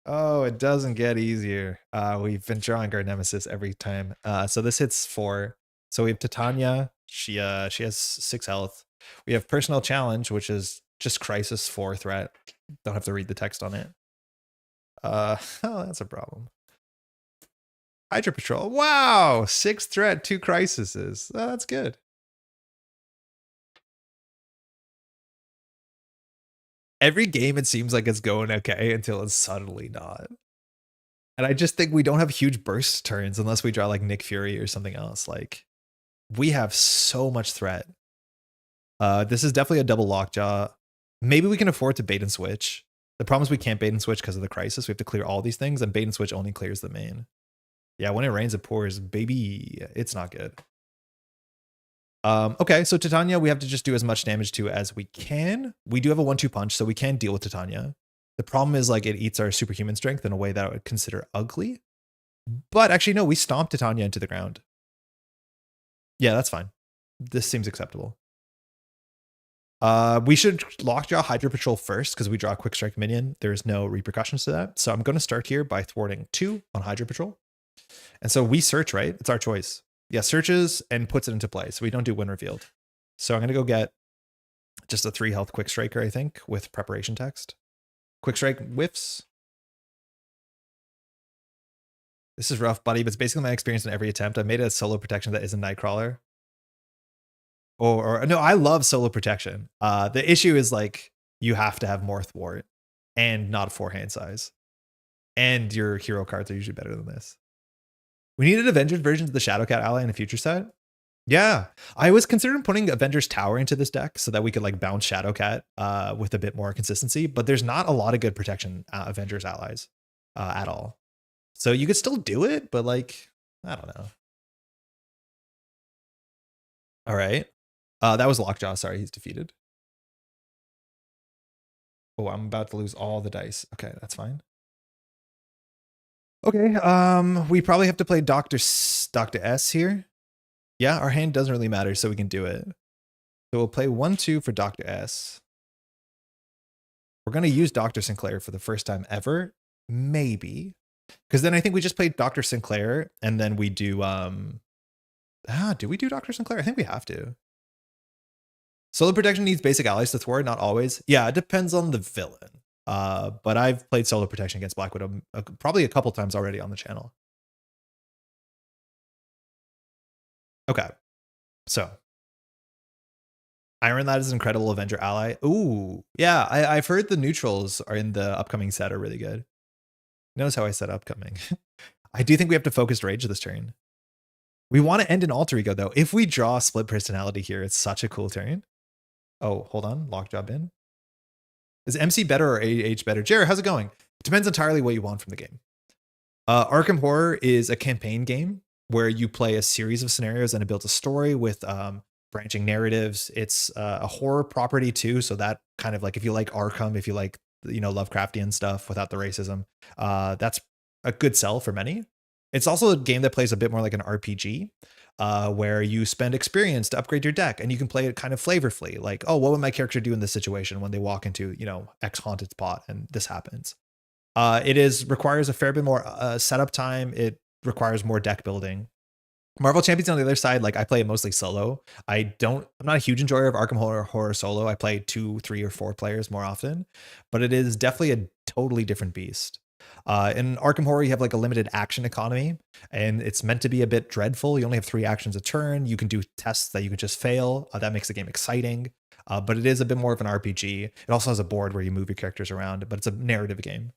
Oh, it doesn't get easier. We've been drawing our nemesis every time. So this hits 4. So we have Titania. She has 6 health. We have Personal Challenge, which is just Crisis 4 threat. Don't have to read the text on it. Oh, that's a problem. Hydra Patrol. Wow, 6 threat, 2 crises. Oh, that's good. Every game, it seems like it's going okay until it's suddenly not. And I just think we don't have huge burst turns unless we draw like Nick Fury or something else. Like, we have so much threat. This is definitely a double Lockjaw. Maybe we can afford to bait and switch. The problem is we can't bait and switch because of the crisis. We have to clear all these things, and bait and switch only clears the main. Yeah, when it rains, it pours. Baby, it's not good. Okay, so Titania, we have to just do as much damage to as we can. We do have a 1-2 punch, so we can deal with Titania. The problem is like it eats our superhuman strength in a way that I would consider ugly. But actually, no, we stomp Titania into the ground. Yeah, that's fine. This seems acceptable. We should Lockjaw Hydra Patrol first because we draw a Quick Strike minion. There's no repercussions to that. So I'm going to start here by thwarting 2 on Hydra Patrol. And so we search, right? It's our choice. Yeah, searches and puts it into play. So we don't do win revealed. So I'm going to go get just a 3 health Quick Striker, I think, with preparation text. Quick Strike whiffs. This is rough, buddy, but it's basically my experience in every attempt. I made a solo protection that isn't Nightcrawler. Or no, I love solo protection. The issue is like you have to have more thwart and not 4 hand size. And your hero cards are usually better than this. We needed Avengers versions of the Shadowcat ally in a future set. Yeah, I was considering putting Avengers Tower into this deck so that we could like bounce Shadowcat with a bit more consistency, but there's not a lot of good protection Avengers allies at all. So you could still do it, but like, I don't know. All right. That was Lockjaw. Sorry, he's defeated. Oh, I'm about to lose all the dice. Okay, that's fine. Okay, we probably have to play Dr. S here. Yeah, our hand doesn't really matter, so we can do it. So we'll play 1-2 for Dr. S. We're going to use Dr. Sinclair for the first time ever. Maybe. Because then I think we just play Dr. Sinclair, and then we do... do we do Dr. Sinclair? I think we have to. Solo protection needs basic allies to thwart, not always. Yeah, it depends on the villain. But I've played solo protection against Black Widow probably a couple times already on the channel. Okay, so Iron Lad is an incredible Avenger ally. Ooh, yeah, I've heard the neutrals are in the upcoming set are really good. Notice how I said upcoming. I do think we have to focus rage this turn. We want to end in Alter Ego though. If we draw split personality here, it's such a cool turn. Oh, hold on, Lockjaw in. Is MC better or AH better? Jared, how's it going? It depends entirely what you want from the game. Arkham Horror is a campaign game where you play a series of scenarios and it builds a story with branching narratives. It's a horror property too, so that kind of like if you like Arkham, if you like Lovecraftian stuff without the racism, that's a good sell for many. It's also a game that plays a bit more like an RPG, where you spend experience to upgrade your deck, and you can play it kind of flavorfully. Like, oh, what would my character do in this situation when they walk into X haunted spot and this happens? It requires a fair bit more setup time. It requires more deck building. Marvel Champions on the other side, like I play it mostly solo. I'm not a huge enjoyer of Arkham Horror solo. I play 2, 3, or 4 players more often, but it is definitely a totally different beast. In Arkham Horror, you have like a limited action economy, and it's meant to be a bit dreadful. You only have 3 actions a turn. You can do tests that you can just fail. That makes the game exciting, but it is a bit more of an RPG. It also has a board where you move your characters around, but it's a narrative game.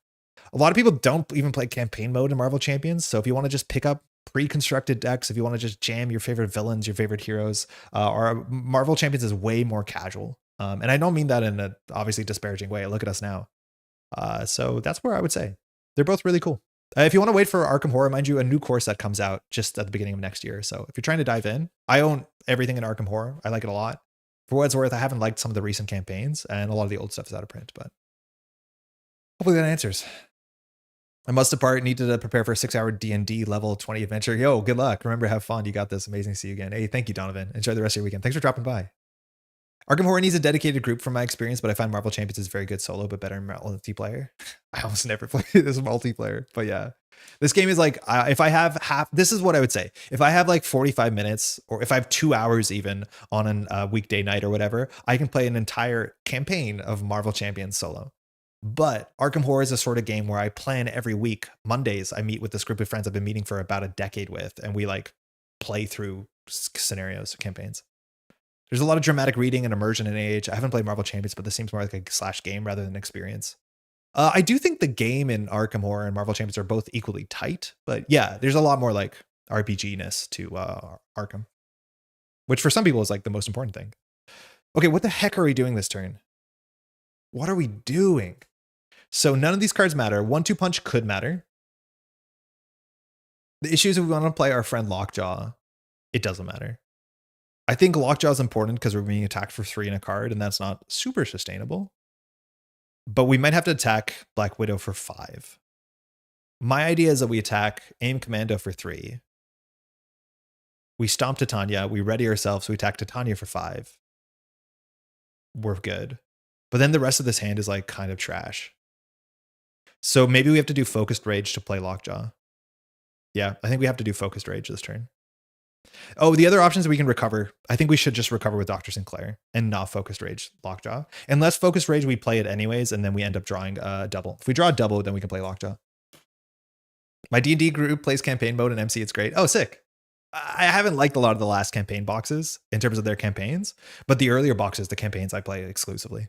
A lot of people don't even play campaign mode in Marvel Champions, so if you want to just pick up pre-constructed decks, if you want to just jam your favorite villains, your favorite heroes, or Marvel Champions is way more casual. And I don't mean that in a obviously disparaging way. Look at us now. So that's where I would say they're both really cool. If you want to wait for Arkham Horror, mind you, a new core set comes out just at the beginning of next year. So if you're trying to dive in, I own everything in Arkham Horror. I like it a lot. For what it's worth, I haven't liked some of the recent campaigns, and a lot of the old stuff is out of print, but hopefully that answers. I must depart. Needed to prepare for a 6-hour D&D level 20 adventure. Yo, good luck. Remember, have fun. You got this. Amazing to see you again. Hey, thank you, Donovan. Enjoy the rest of your weekend. Thanks for dropping by. Arkham Horror needs a dedicated group from my experience, but I find Marvel Champions is very good solo, but better in multiplayer. I almost never play this multiplayer, but yeah. This game is like, if I have this is what I would say. If I have like 45 minutes, or if I have 2 hours even on a weekday night or whatever, I can play an entire campaign of Marvel Champions solo. But Arkham Horror is a sort of game where I plan every week. Mondays, I meet with this group of friends I've been meeting for about a decade with, and we like play through scenarios, campaigns. There's a lot of dramatic reading and immersion in AH. I haven't played Marvel Champions, but this seems more like a slash game rather than experience. I do think the game in Arkham Horror and Marvel Champions are both equally tight, but yeah, there's a lot more like RPG-ness to Arkham, which for some people is like the most important thing. Okay, what the heck are we doing this turn? What are we doing? So none of these cards matter. 1-2 punch could matter. The issue is if we want to play our friend Lockjaw, it doesn't matter. I think Lockjaw is important because we're being attacked for 3 in a card, and that's not super sustainable. But we might have to attack Black Widow for 5. My idea is that we attack AIM Commando for 3. We stomp Titania. We ready ourselves. We attack Titania for 5. We're good. But then the rest of this hand is like kind of trash. So maybe we have to do Focused Rage to play Lockjaw. Yeah, I think we have to do Focused Rage this turn. Oh, the other options we can recover. I think we should just recover with Dr. Sinclair and not Focused Rage Lockjaw. Unless Focused Rage, we play it anyways, and then we end up drawing a double. If we draw a double, then we can play Lockjaw. My D&D group plays campaign mode and MC. It's great. Oh, sick. I haven't liked a lot of the last campaign boxes in terms of their campaigns, but the earlier boxes, the campaigns I play exclusively.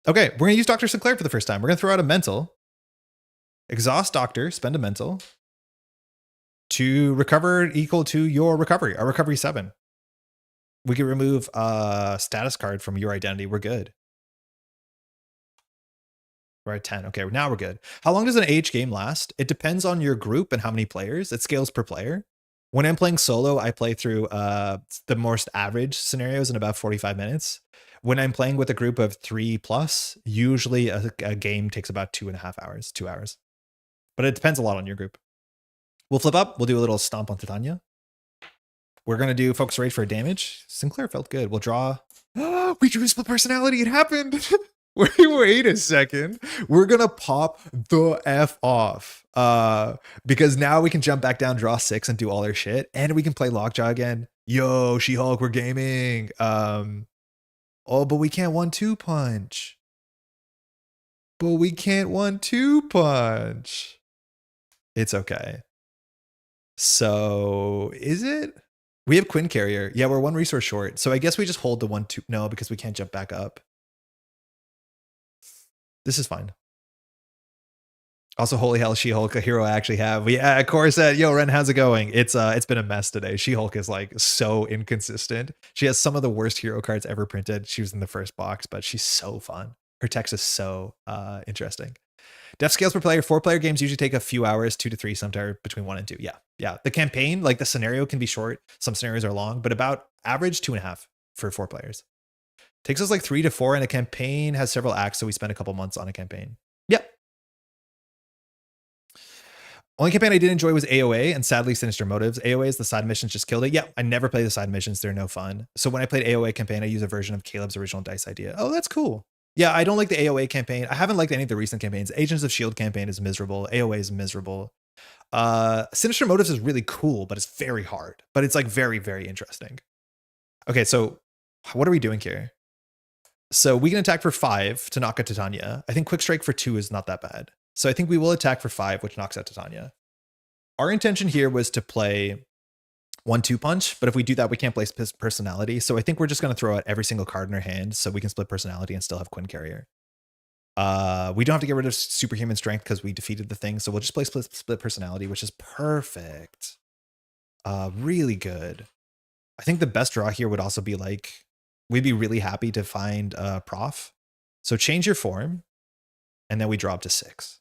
Okay, we're going to use Dr. Sinclair for the first time. We're going to throw out a mental. Exhaust Doctor, spend a mental to recover equal to your recovery, our recovery 7. We can remove a status card from your identity. We're good. We're at 10. Okay, now we're good. How long does an AH game last? It depends on your group and how many players. It scales per player. When I'm playing solo, I play through the most average scenarios in about 45 minutes. When I'm playing with a group of 3+, usually a game takes about 2.5 hours, 2 hours. But it depends a lot on your group. We'll flip up. We'll do a little stomp on Titania. We're going to do Focus Rage for damage. Sinclair felt good. We'll draw. We drew split personality. It happened. Wait a second. We're going to pop the F off. Because now we can jump back down, draw 6, and do all our shit. And we can play Lockjaw again. Yo, She-Hulk, we're gaming. Oh, but we can't 1-2 punch. But we can't 1-2 punch. It's okay. So is it? We have Quinn Carrier. Yeah, we're 1 resource short. So I guess we just hold the 1-2. No, because we can't jump back up. This is fine. Also, holy hell, She-Hulk, a hero I actually have. Yeah, of course. Yo, Ren, how's it going? It's been a mess today. She-Hulk is like so inconsistent. She has some of the worst hero cards ever printed. She was in the first box, but she's so fun. Her text is so interesting. Def scales per player. 4-player games usually take a few hours, 2 to 3, sometimes between 1 and 2. Yeah. The campaign, like the scenario can be short. Some scenarios are long, but about average 2.5 for 4 players. Takes us like 3 to 4, and a campaign has several acts, so we spend a couple months on a campaign. Yep. Only campaign I did enjoy was AOA and sadly Sinister Motives. AOA is the side missions just killed it. Yeah, I never play the side missions. They're no fun. So when I played AOA campaign, I use a version of Caleb's original dice idea. Oh, that's cool. Yeah, I don't like the AOA campaign. I haven't liked any of the recent campaigns. Agents of S.H.I.E.L.D. campaign is miserable. AOA is miserable. Sinister Motives is really cool, but it's very hard. But it's like very, very interesting. Okay, so what are we doing here? So we can attack for 5 to knock out Titania. I think Quick Strike for 2 is not that bad. So I think we will attack for 5, which knocks out Titania. Our intention here was to play 1-2 punch, but if we do that, we can't play personality. So I think we're just going to throw out every single card in our hand so we can split personality and still have Quinn Carrier. We don't have to get rid of superhuman strength because we defeated the thing. So we'll just play split personality, which is perfect. Really good. I think the best draw here would also be like, we'd be really happy to find Prof. So change your form, and then we draw up to 6.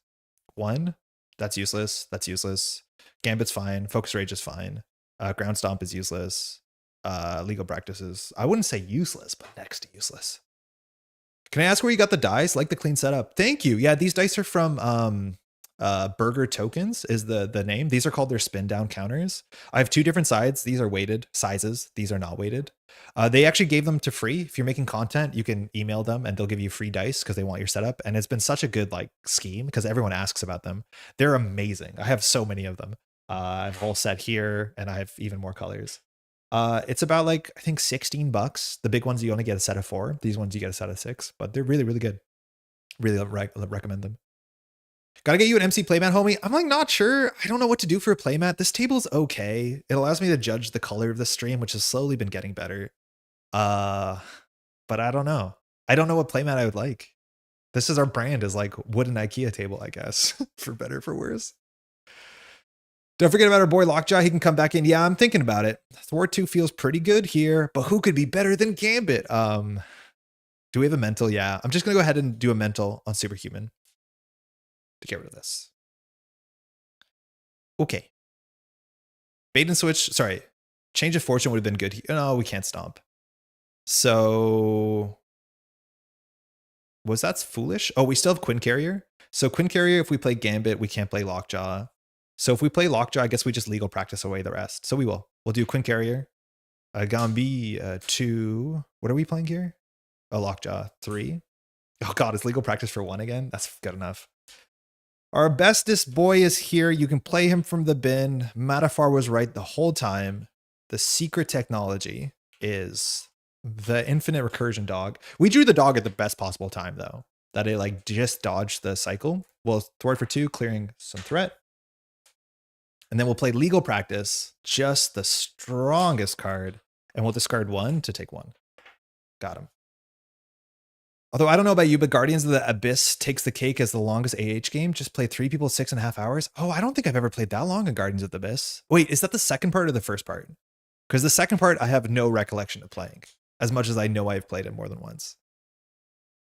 1, that's useless. That's useless. Gambit's fine. Focus Rage is fine. Ground Stomp is useless. Legal Practices, I wouldn't say useless, but next to useless. Can I ask where you got the dice? Like the clean setup. Thank you. Yeah, these dice are from Burger Tokens is the name. These are called their spin down counters. I have 2 different sides. These are weighted sizes. These are not weighted. They actually gave them to free. If you're making content, you can email them and they'll give you free dice because they want your setup. And it's been such a good like scheme because everyone asks about them. They're amazing. I have so many of them. I have a whole set here and I have even more colors. It's about like, I think $16. The big ones, you only get a set of 4. These ones you get a set of 6, but they're really, really good. Really recommend them. Gotta get you an MC playmat, homie. I'm like not sure. I don't know what to do for a playmat. This table's okay. It allows me to judge the color of the stream, which has slowly been getting better. But I don't know. I don't know what playmat I would like. This is our brand is like wooden IKEA table, I guess, for better or for worse. Don't forget about our boy Lockjaw. He can come back in. Yeah, I'm thinking about it. Thwart 2 feels pretty good here, but who could be better than Gambit? Do we have a mental? Yeah, I'm just gonna go ahead and do a mental on Superhuman to get rid of this. Okay. Bait and switch. Sorry. Change of fortune would have been good. No, we can't stomp. So was that foolish? Oh, we still have Quinn Carrier. So Quinn Carrier, if we play Gambit, we can't play Lockjaw. So if we play Lockjaw, I guess we just legal practice away the rest. So we will. We'll do Quinn Carrier. Gambi 2. What are we playing here? Oh, Lockjaw 3. Oh god, it's legal practice for 1 again? That's good enough. Our bestest boy is here. You can play him from the bin. Matafar was right the whole time. The secret technology is the infinite recursion dog. We drew the dog at the best possible time though. That it like just dodged the cycle. We'll thwart for 2, clearing some threat. And then we'll play legal practice, just the strongest card. And we'll discard 1 to take 1. Got him. Although I don't know about you, but Guardians of the Abyss takes the cake as the longest AH game. Just played 3 people 6.5 hours. Oh, I don't think I've ever played that long in Guardians of the Abyss. Wait, is that the second part or the first part? Because the second part I have no recollection of playing, as much as I know I've played it more than once.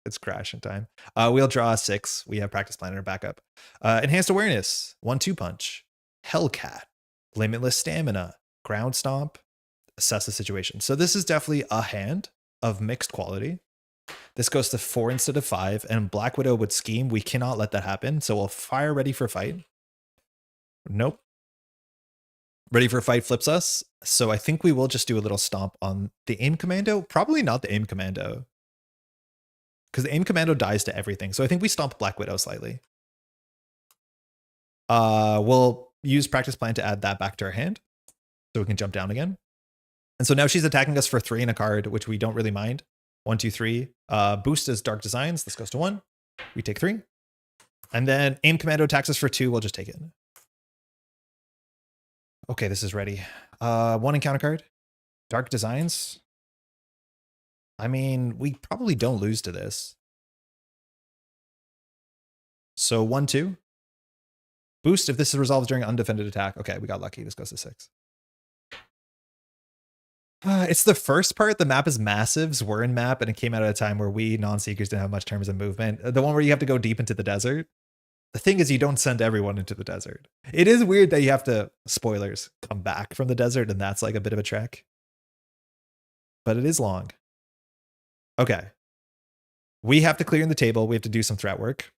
It's crashing time. We'll draw 6. We have practice plan in our backup. Enhanced awareness, 1-2 punch, Hellcat, limitless stamina, ground stomp, assess the situation. So this is definitely a hand of mixed quality. This goes to 4 instead of 5, and Black Widow would scheme. We cannot let that happen. So we'll fire ready for fight. Nope. Ready for fight flips us. So I think we will just do a little stomp on the aim commando. Probably not the aim commando, because the aim commando dies to everything. So I think we stomp Black Widow slightly. We'll use practice plan to add that back to our hand so we can jump down again. And so now she's attacking us for 3 in a card, which we don't really mind. 1, 2, 3. Boost is Dark Designs. This goes to 1. We take 3. And then aim commando attacks us for 2. We'll just take it. Okay, this is ready. 1 encounter card. Dark Designs. I mean, we probably don't lose to this. So 1, 2. Boost if this is resolved during undefended attack. Okay, we got lucky. This goes to 6. It's the first part. The map is massive. Zwirn map, and it came out at a time where we non-seekers didn't have much terms of movement. The one where you have to go deep into the desert. The thing is, you don't send everyone into the desert. It is weird that you have to, spoilers, come back from the desert, and that's like a bit of a trek. But it is long. Okay. We have to clear in the table. We have to do some threat work.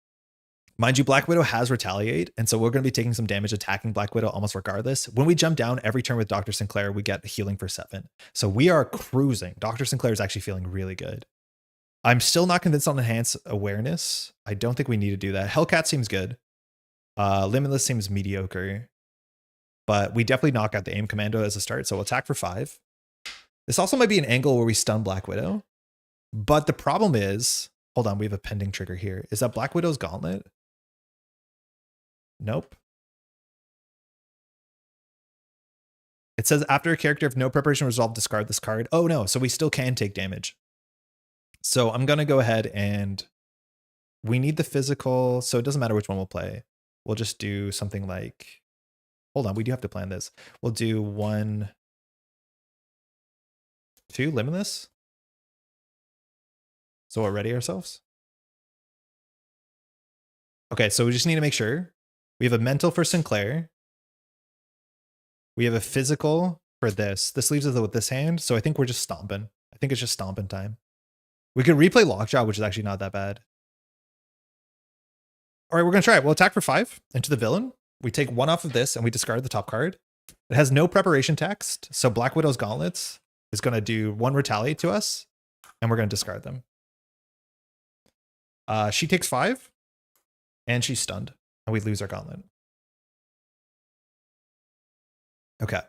Mind you, Black Widow has Retaliate, and so we're going to be taking some damage attacking Black Widow almost regardless. When we jump down every turn with Dr. Sinclair, we get healing for 7. So we are cruising. Dr. Sinclair is actually feeling really good. I'm still not convinced on Enhanced Awareness. I don't think we need to do that. Hellcat seems good. Limitless seems mediocre. But we definitely knock out the Aim Commando as a start, so we'll attack for 5. This also might be an angle where we stun Black Widow. But the problem is, hold on, we have a pending trigger here. Is that Black Widow's Gauntlet? Nope. It says after a character, if no preparation resolved, discard this card. Oh no, so we still can take damage. So I'm going to go ahead and we need the physical. So it doesn't matter which one we'll play. We'll just do something like, hold on, we do have to plan this. We'll do 1, 2, Limitless. So we're ready ourselves. Okay, so we just need to make sure. We have a mental for Sinclair. We have a physical for this. This leaves us with this hand. So I think we're just stomping. I think it's just stomping time. We could replay Lockjaw, which is actually not that bad. All right, we're going to try it. We'll attack for 5 into the villain. We take 1 off of this and we discard the top card. It has no preparation text. So Black Widow's Gauntlets is going to do 1 retaliate to us and we're going to discard them. She takes 5 and she's stunned and we lose our gauntlet. Okay.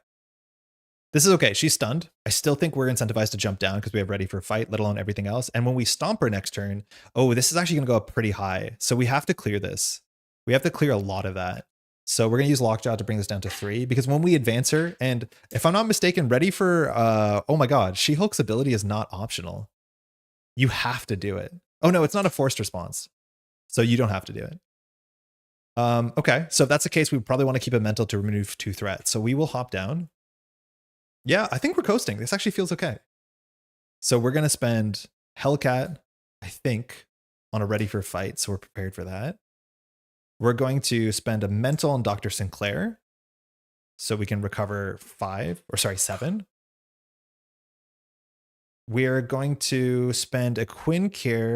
This is okay. She's stunned. I still think we're incentivized to jump down because we have ready for a fight, let alone everything else. And when we stomp her next turn, oh, this is actually going to go up pretty high. So we have to clear this. We have to clear a lot of that. So we're going to use Lockjaw to bring this down to 3 because when we advance her, and if I'm not mistaken, ready for, oh my God, She-Hulk's ability is not optional. You have to do it. Oh no, it's not a forced response. So you don't have to do it. Okay, so if that's the case, we probably want to keep a mental to remove 2 threats. So we will hop down. Yeah, I think we're coasting. This actually feels okay. So we're going to spend Hellcat, I think, on a ready for fight. So we're prepared for that. We're going to spend a mental on Dr. Sinclair. So we can recover 7. We're going to spend a Quinn Carrier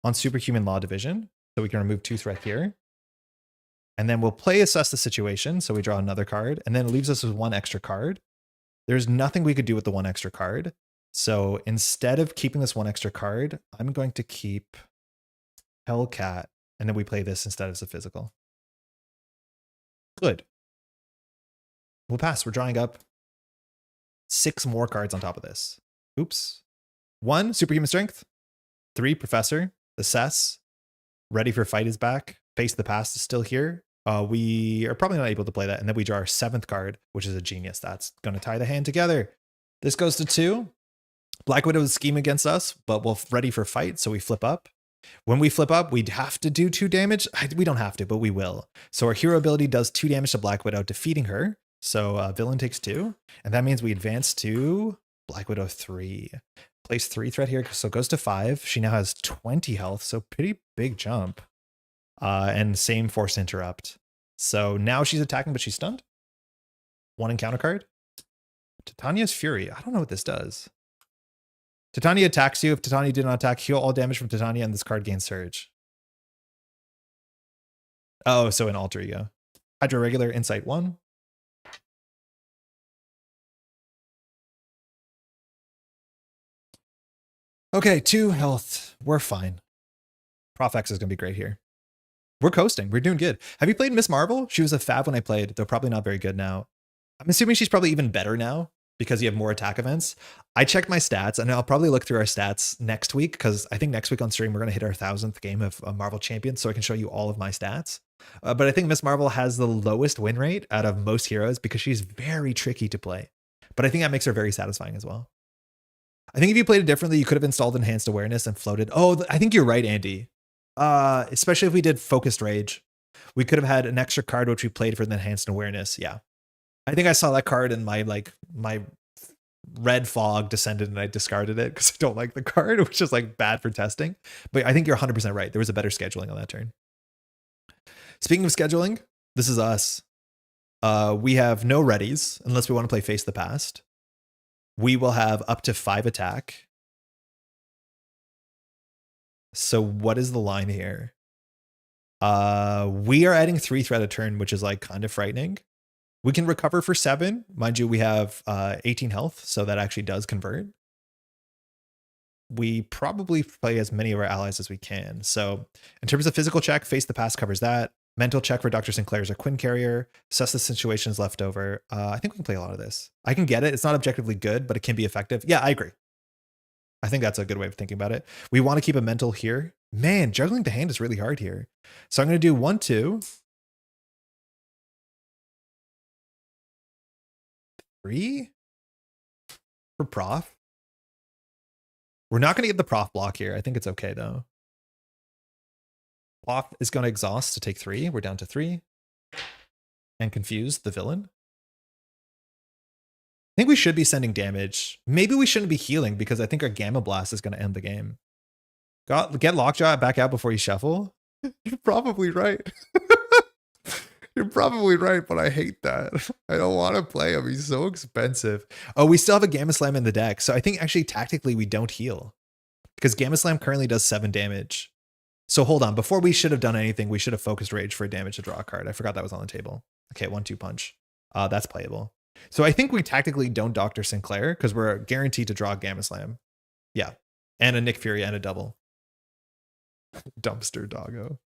on Superhuman Law Division. So we can remove 2 threat here. And then we'll play assess the situation. So we draw another card and then it leaves us with 1 extra card. There's nothing we could do with the 1 extra card. So instead of keeping this 1 extra card, I'm going to keep Hellcat and then we play this instead as a physical. Good. We'll pass. We're drawing up 6 more cards on top of this. Oops. 1, Superhuman Strength. 3, Professor. Assess. Ready for Fight is back. Face the Past is still here. We are probably not able to play that. And then we draw our 7th card, which is a genius. That's going to tie the hand together. This goes to 2. Black Widow is scheme against us, but we're ready for fight. So we flip up. When we flip up, we'd have to do 2 damage. We don't have to, but we will. So our hero ability does 2 damage to Black Widow, defeating her. So villain takes 2. And that means we advance to Black Widow 3. Place 3 threat here. So it goes to 5. She now has 20 health. So pretty big jump. And same force interrupt. So now she's attacking, but she's stunned. 1 encounter card. Titania's Fury. I don't know what this does. Titania attacks you. If Titania did not attack, heal all damage from Titania, and this card gains Surge. Oh, so an alter ego. Hydra Regular, Insight 1. Okay, 2 health. We're fine. Prof X is going to be great here. We're coasting. We're doing good. Have you played Miss Marvel? She was a fab when I played, though probably not very good now. I'm assuming she's probably even better now because you have more attack events. I checked my stats and I'll probably look through our stats next week because I think next week on stream, we're going to hit our 1000th game of Marvel Champions so I can show you all of my stats. But I think Miss Marvel has the lowest win rate out of most heroes because she's very tricky to play. But I think that makes her very satisfying as well. I think if you played it differently, you could have installed Enhanced Awareness and floated. Oh, I think you're right, Andy. Especially if we did Focused Rage. We could have had an extra card which we played for the Enhanced Awareness. Yeah. I think I saw that card in my red fog descended and I discarded it because I don't like the card, which is like bad for testing. But I think you're 100% right. There was a better scheduling on that turn. Speaking of scheduling, this is us. We have no readies unless we want to play Face the Past. We will have up to 5 attack. So what is the line here? We are adding 3 threat a turn, which is like kind of frightening. We can recover for 7. Mind you, we have 18 health, so that actually does convert. We probably play as many of our allies as we can. So in terms of physical check, Face the Past covers that. Mental check for Dr. Sinclair's a Quinn Carrier. Assess the situations left over. I think we can play a lot of this. I can get it. It's not objectively good, but it can be effective. Yeah, I agree. I think that's a good way of thinking about it. We want to keep a mental here. Man, juggling the hand is really hard here. So I'm going to do 1, 2, 3 for prof. We're not going to get the prof block here. I think it's okay though. Prof is going to exhaust to take 3. We're down to 3. And confuse the villain. I think we should be sending damage. Maybe we shouldn't be healing because I think our Gamma Blast is going to end the game. Get Lockjaw back out before you shuffle. You're probably right. You're probably right, but I hate that. I don't want to play him. He's so expensive. Oh, we still have a Gamma Slam in the deck. So I think actually tactically we don't heal. Because Gamma Slam currently does 7 damage. So hold on. Before we should have done anything, we should have focused Rage for damage to draw a card. I forgot that was on the table. Okay, 1-2 punch. That's playable. So I think we tactically don't Dr. Sinclair because we're guaranteed to draw a Gamma Slam. Yeah. And a Nick Fury and a double. Dumpster doggo.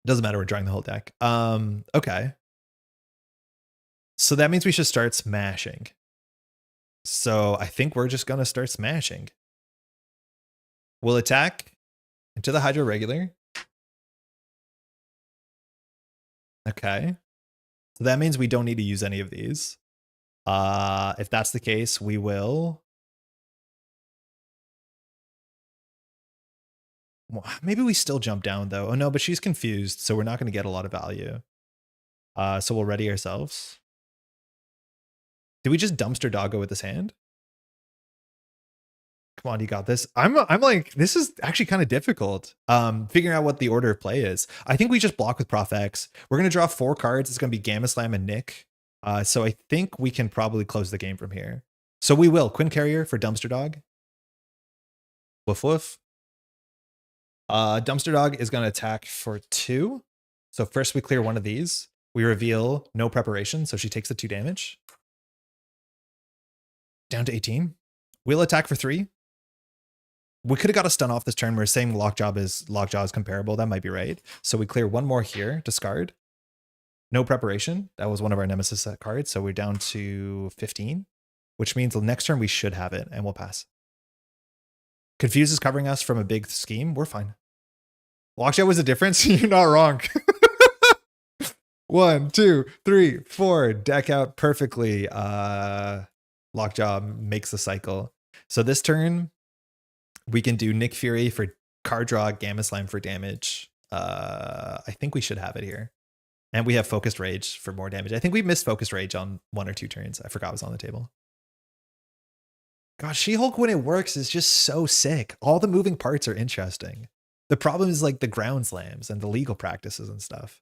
Doesn't matter, we're drawing the whole deck. Okay. So that means we should start smashing. So I think we're just gonna start smashing. We'll attack into the Hydro Regular. Okay. So that means we don't need to use any of these. If that's the case, we will. Well, maybe we still jump down though. Oh no, but she's confused, so we're not going to get a lot of value. So we'll ready ourselves. Did we just dumpster doggo with this hand? Come on, you got this. I'm like, this is actually kind of difficult. Figuring out what the order of play is. I think we just block with Prof X. We're going to draw 4 cards. It's going to be Gamma Slam and Nick. So I think we can probably close the game from here. So we will. Quinn Carrier for Dumpster Dog. Woof woof. Dumpster Dog is going to attack for 2. So first we clear one of these. We reveal no preparation, so she takes the 2 damage. Down to 18. We'll attack for 3. We could have got a stun off this turn. We're saying Lockjaw is comparable. That might be right. So we clear 1 more here, discard. No preparation. That was one of our Nemesis set cards. So we're down to 15, which means the next turn we should have it and we'll pass. Confuse is covering us from a big scheme. We're fine. Lockjaw was the difference. You're not wrong. 1, 2, 3, 4. Deck out perfectly. Lockjaw makes the cycle. So this turn, we can do Nick Fury for card draw, Gamma Slam for damage. I think we should have it here. And we have Focused Rage for more damage. I think we missed Focused Rage on 1 or 2 turns. I forgot it was on the table. Gosh, She-Hulk when it works is just so sick. All the moving parts are interesting. The problem is like the ground slams and the legal practices and stuff.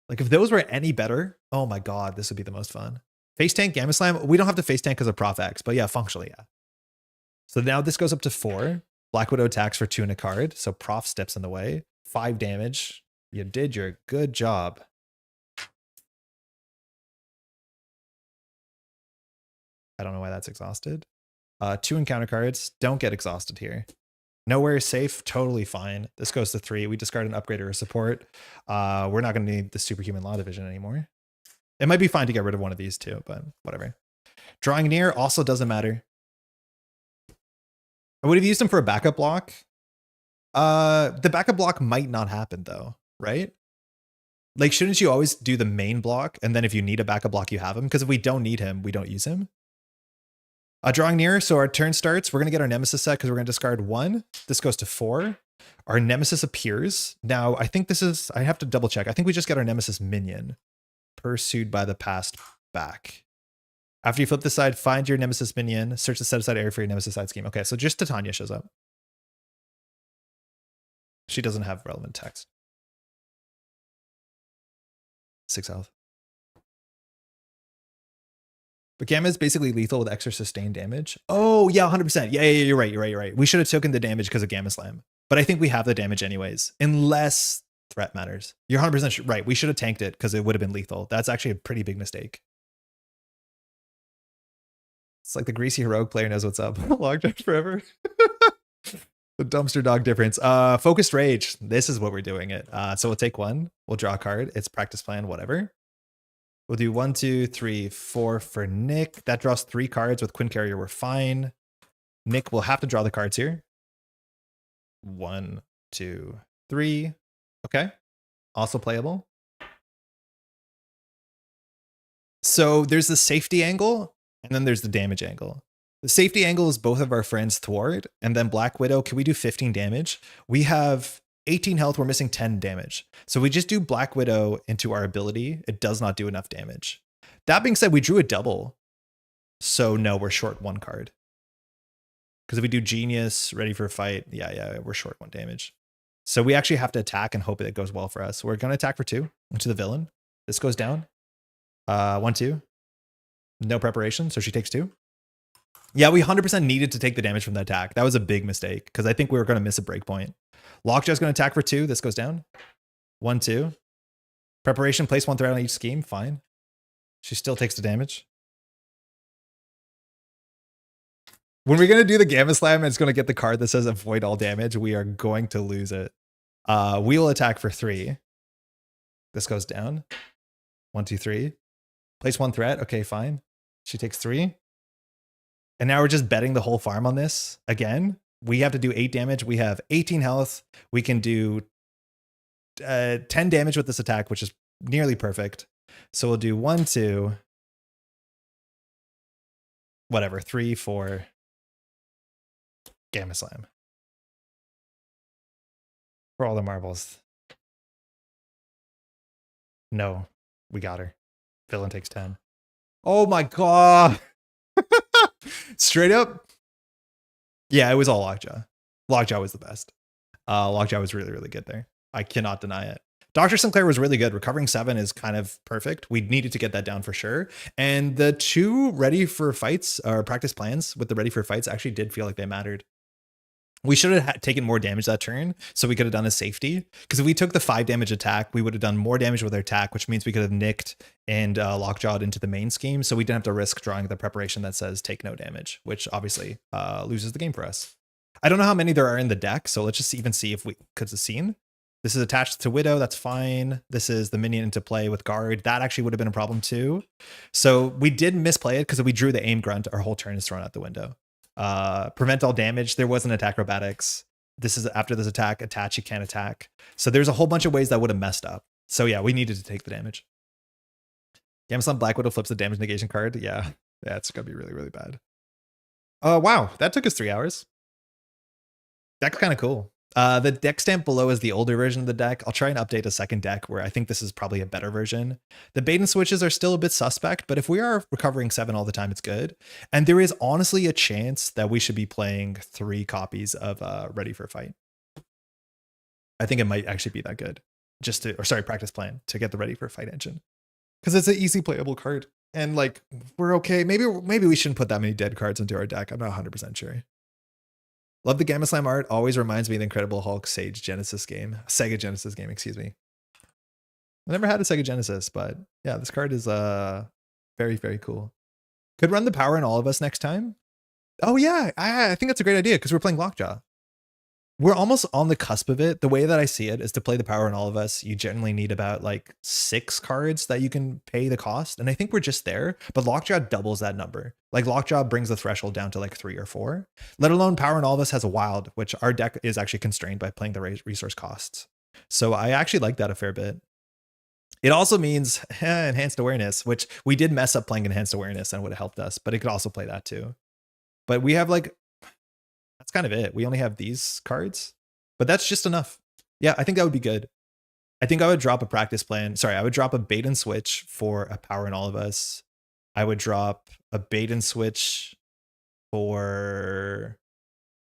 Like if those were any better, oh my God, this would be the most fun. Face tank, Gamma Slam. We don't have to face tank because of Prof X, but yeah, functionally, yeah. So now this goes up to 4. Black Widow attacks for 2 and a card. So Prof steps in the way. 5 damage. You did your good job. I don't know why that's exhausted. 2 encounter cards. Don't get exhausted here. Nowhere is safe. Totally fine. This goes to 3. We discard an upgrade or a support. We're not going to need the Superhuman Law Division anymore. It might be fine to get rid of one of these too, but whatever. Drawing near also doesn't matter. I would have used them for a backup block. The backup block might not happen though, right? Like, shouldn't you always do the main block? And then if you need a backup block, you have him. Because if we don't need him, we don't use him. Drawing near. So our turn starts. We're going to get our Nemesis set because we're going to discard 1. This goes to 4. Our Nemesis appears. Now, I think this is, I have to double check. I think we just get our Nemesis minion. Pursued by the past back. After you flip this side, find your nemesis minion, search the set aside area for your nemesis side scheme. Okay, so just Titania shows up. She doesn't have relevant text. 6 health. But Gamma is basically lethal with extra sustained damage. Oh, yeah, 100%. Yeah, you're right. We should have taken the damage because of Gamma Slam. But I think we have the damage anyways, unless threat matters. You're 100% right. We should have tanked it because it would have been lethal. That's actually a pretty big mistake. It's like the greasy heroic player knows what's up. Locked up forever. The dumpster dog difference. Focused rage. This is what we're doing it. So we'll take one. We'll draw a card. It's practice plan, whatever. We'll do 1, 2, 3, 4 for Nick. That draws 3 cards. With Quinn Carrier, we're fine. Nick will have to draw the cards here. 1, 2, 3. Okay. Also playable. So there's the safety angle, and then there's the damage angle. The safety angle is both of our friends thwart, and then Black Widow. Can we do 15 damage? We have 18 health. We're missing 10 damage. So we just do Black Widow into our ability. It does not do enough damage. That being said, we drew a double. So no, we're short 1 card. Because if we do Genius, ready for a fight, yeah, we're short 1 damage. So we actually have to attack and hope that it goes well for us. We're going to attack for 2 into the villain. This goes down. 1, 2. No preparation, so she takes 2. Yeah, we 100% needed to take the damage from the attack. That was a big mistake because I think we were going to miss a breakpoint. Lockjaw's going to attack for 2. This goes down. 1, 2. Preparation, place 1 threat on each scheme. Fine. She still takes the damage. When we're going to do the Gamma Slam and it's going to get the card that says avoid all damage, we are going to lose it. We will attack for 3. This goes down. 1, 2, 3. Place 1 threat. Okay, fine. She takes 3. And now we're just betting the whole farm on this again. We have to do 8 damage. We have 18 health. We can do 10 damage with this attack, which is nearly perfect. So we'll do 1, 2, whatever, 3, 4, Gamma Slam. For all the marbles. No, we got her. Villain takes 10. Oh my God. Straight up. Yeah, it was all Lockjaw. Lockjaw was the best. Lockjaw was really, really good there. I cannot deny it. Dr. Sinclair was really good. Recovering 7 is kind of perfect. We needed to get that down for sure. And the 2 ready for fights or practice plans with the ready for fights actually did feel like they mattered. We should have taken more damage that turn, so we could have done a safety. Because if we took the 5 damage attack, we would have done more damage with our attack, which means we could have nicked and lockjawed into the main scheme. So we didn't have to risk drawing the preparation that says take no damage, which obviously loses the game for us. I don't know how many there are in the deck, so let's just even see if we could have seen. This is attached to Widow, that's fine. This is the minion into play with guard. That actually would have been a problem too. So we did misplay it because if we drew the aim grunt, our whole turn is thrown out the window. Prevent all damage. There wasn't attack acrobatics. This is after this attack. Attach, you can't attack. So there's a whole bunch of ways that would have messed up. So yeah, we needed to take the damage. Gamma Slam Black Widow flips the damage negation card. Yeah, it's gonna be really, really bad. Wow, that took us 3 hours. Deck's kind of cool. The deck stamp below is the older version of the deck. I'll try and update a second deck where I think this is probably a better version. The bait and switches are still a bit suspect, but if we are recovering 7 all the time, it's good. And there is honestly a chance that we should be playing 3 copies of Ready for a Fight. I think it might actually be that good. Practice plan to get the Ready for a Fight engine. Because it's an easy playable card. And like, we're okay. Maybe we shouldn't put that many dead cards into our deck. I'm not 100% sure. Love the Gamma Slam art. Always reminds me of the Incredible Hulk Sega Genesis game, excuse me. I never had a Sega Genesis, but yeah, this card is very, very cool. Could run the power in all of us next time. Oh yeah, I think that's a great idea because we're playing Lockjaw. We're almost on the cusp of it. The way that I see it is to play the power in all of us, you generally need about like 6 cards that you can pay the cost. And I think we're just there, but Lockjaw doubles that number. Like Lockjaw brings the threshold down to like 3 or 4, let alone power in all of us has a wild, which our deck is actually constrained by playing the resource costs. So I actually like that a fair bit. It also means enhanced awareness, which we did mess up playing enhanced awareness and would have helped us, but it could also play that too. But we have like, that's kind of it. We only have these cards, but that's just enough. Yeah, I think that would be good. I think I would drop a practice plan. Sorry, I would drop a bait and switch for a power in all of us. I would drop a bait and switch for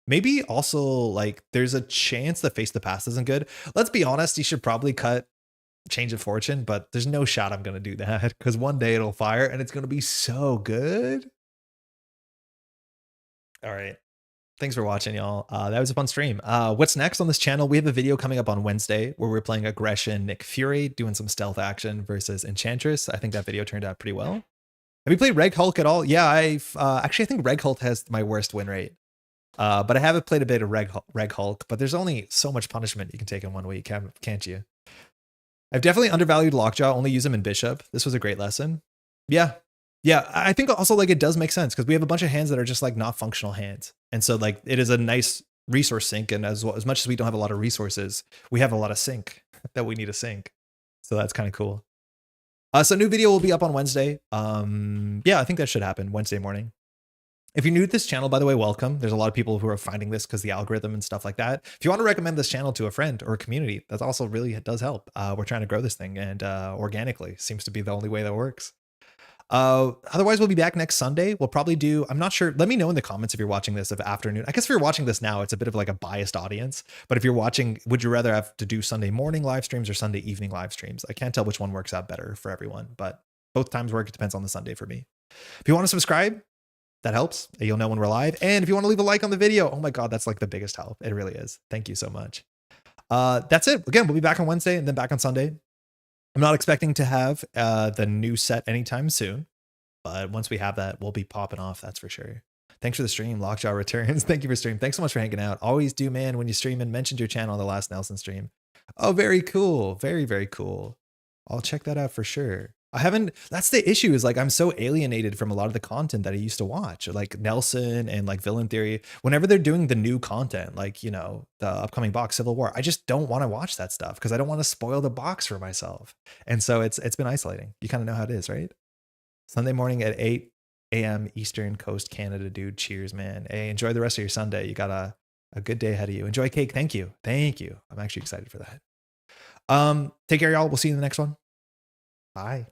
maybe also like there's a chance that face the past isn't good. Let's be honest, you should probably cut change of fortune, but there's no shot I'm gonna do that because one day it'll fire and it's gonna be so good. All right. Thanks for watching, y'all. That was a fun stream. What's next on this channel? We have a video coming up on Wednesday where we're playing Aggression Nick Fury, doing some stealth action versus Enchantress. I think that video turned out pretty well. Have you played Reg Hulk at all? Yeah, I've actually I think Reg Hulk has my worst win rate. But I haven't played a bit of Reg Hulk, but there's only so much punishment you can take in 1 week, can't you? I've definitely undervalued Lockjaw, only use him in Bishop. This was a great lesson. Yeah. Yeah, I think also like it does make sense because we have a bunch of hands that are just like not functional hands. And so like it is a nice resource sink. And as much as we don't have a lot of resources, we have a lot of sink that we need to sink. So that's kind of cool. So new video will be up on Wednesday. Yeah, I think that should happen Wednesday morning. If you're new to this channel, by the way, welcome. There's a lot of people who are finding this because the algorithm and stuff like that. If you want to recommend this channel to a friend or a community, that also really does help. We're trying to grow this thing and organically seems to be the only way that works. Otherwise, we'll be back next Sunday. We'll probably do, I'm not sure. Let me know in the comments if you're watching this of afternoon. I guess if you're watching this now, it's a bit of like a biased audience. But if you're watching, would you rather have to do Sunday morning live streams or Sunday evening live streams? I can't tell which one works out better for everyone, but both times work. It depends on the Sunday for me. If you want to subscribe, that helps. You'll know when we're live. And if you want to leave a like on the video, oh my God, that's like the biggest help. It really is. Thank you so much. That's it. Again, we'll be back on Wednesday and then back on Sunday. I'm not expecting to have the new set anytime soon, but once we have that, we'll be popping off. That's for sure. Thanks for the stream. Lockjaw returns. Thank you for stream. Thanks so much for hanging out. Always do, man. When you stream and mentioned your channel on the last Nelson stream. Oh, very cool. Very, very cool. I'll check that out for sure. I haven't, that's the issue is like, I'm so alienated from a lot of the content that I used to watch, like Nelson and like Villain Theory. Whenever they're doing the new content, like, you know, the upcoming box Civil War, I just don't want to watch that stuff because I don't want to spoil the box for myself. And so it's been isolating. You kind of know how it is, right? Sunday morning at 8 a.m. Eastern Coast, Canada, dude. Cheers, man. Hey, enjoy the rest of your Sunday. You got a good day ahead of you. Enjoy cake. Thank you. Thank you. I'm actually excited for that. Take care, y'all. We'll see you in the next one. Bye.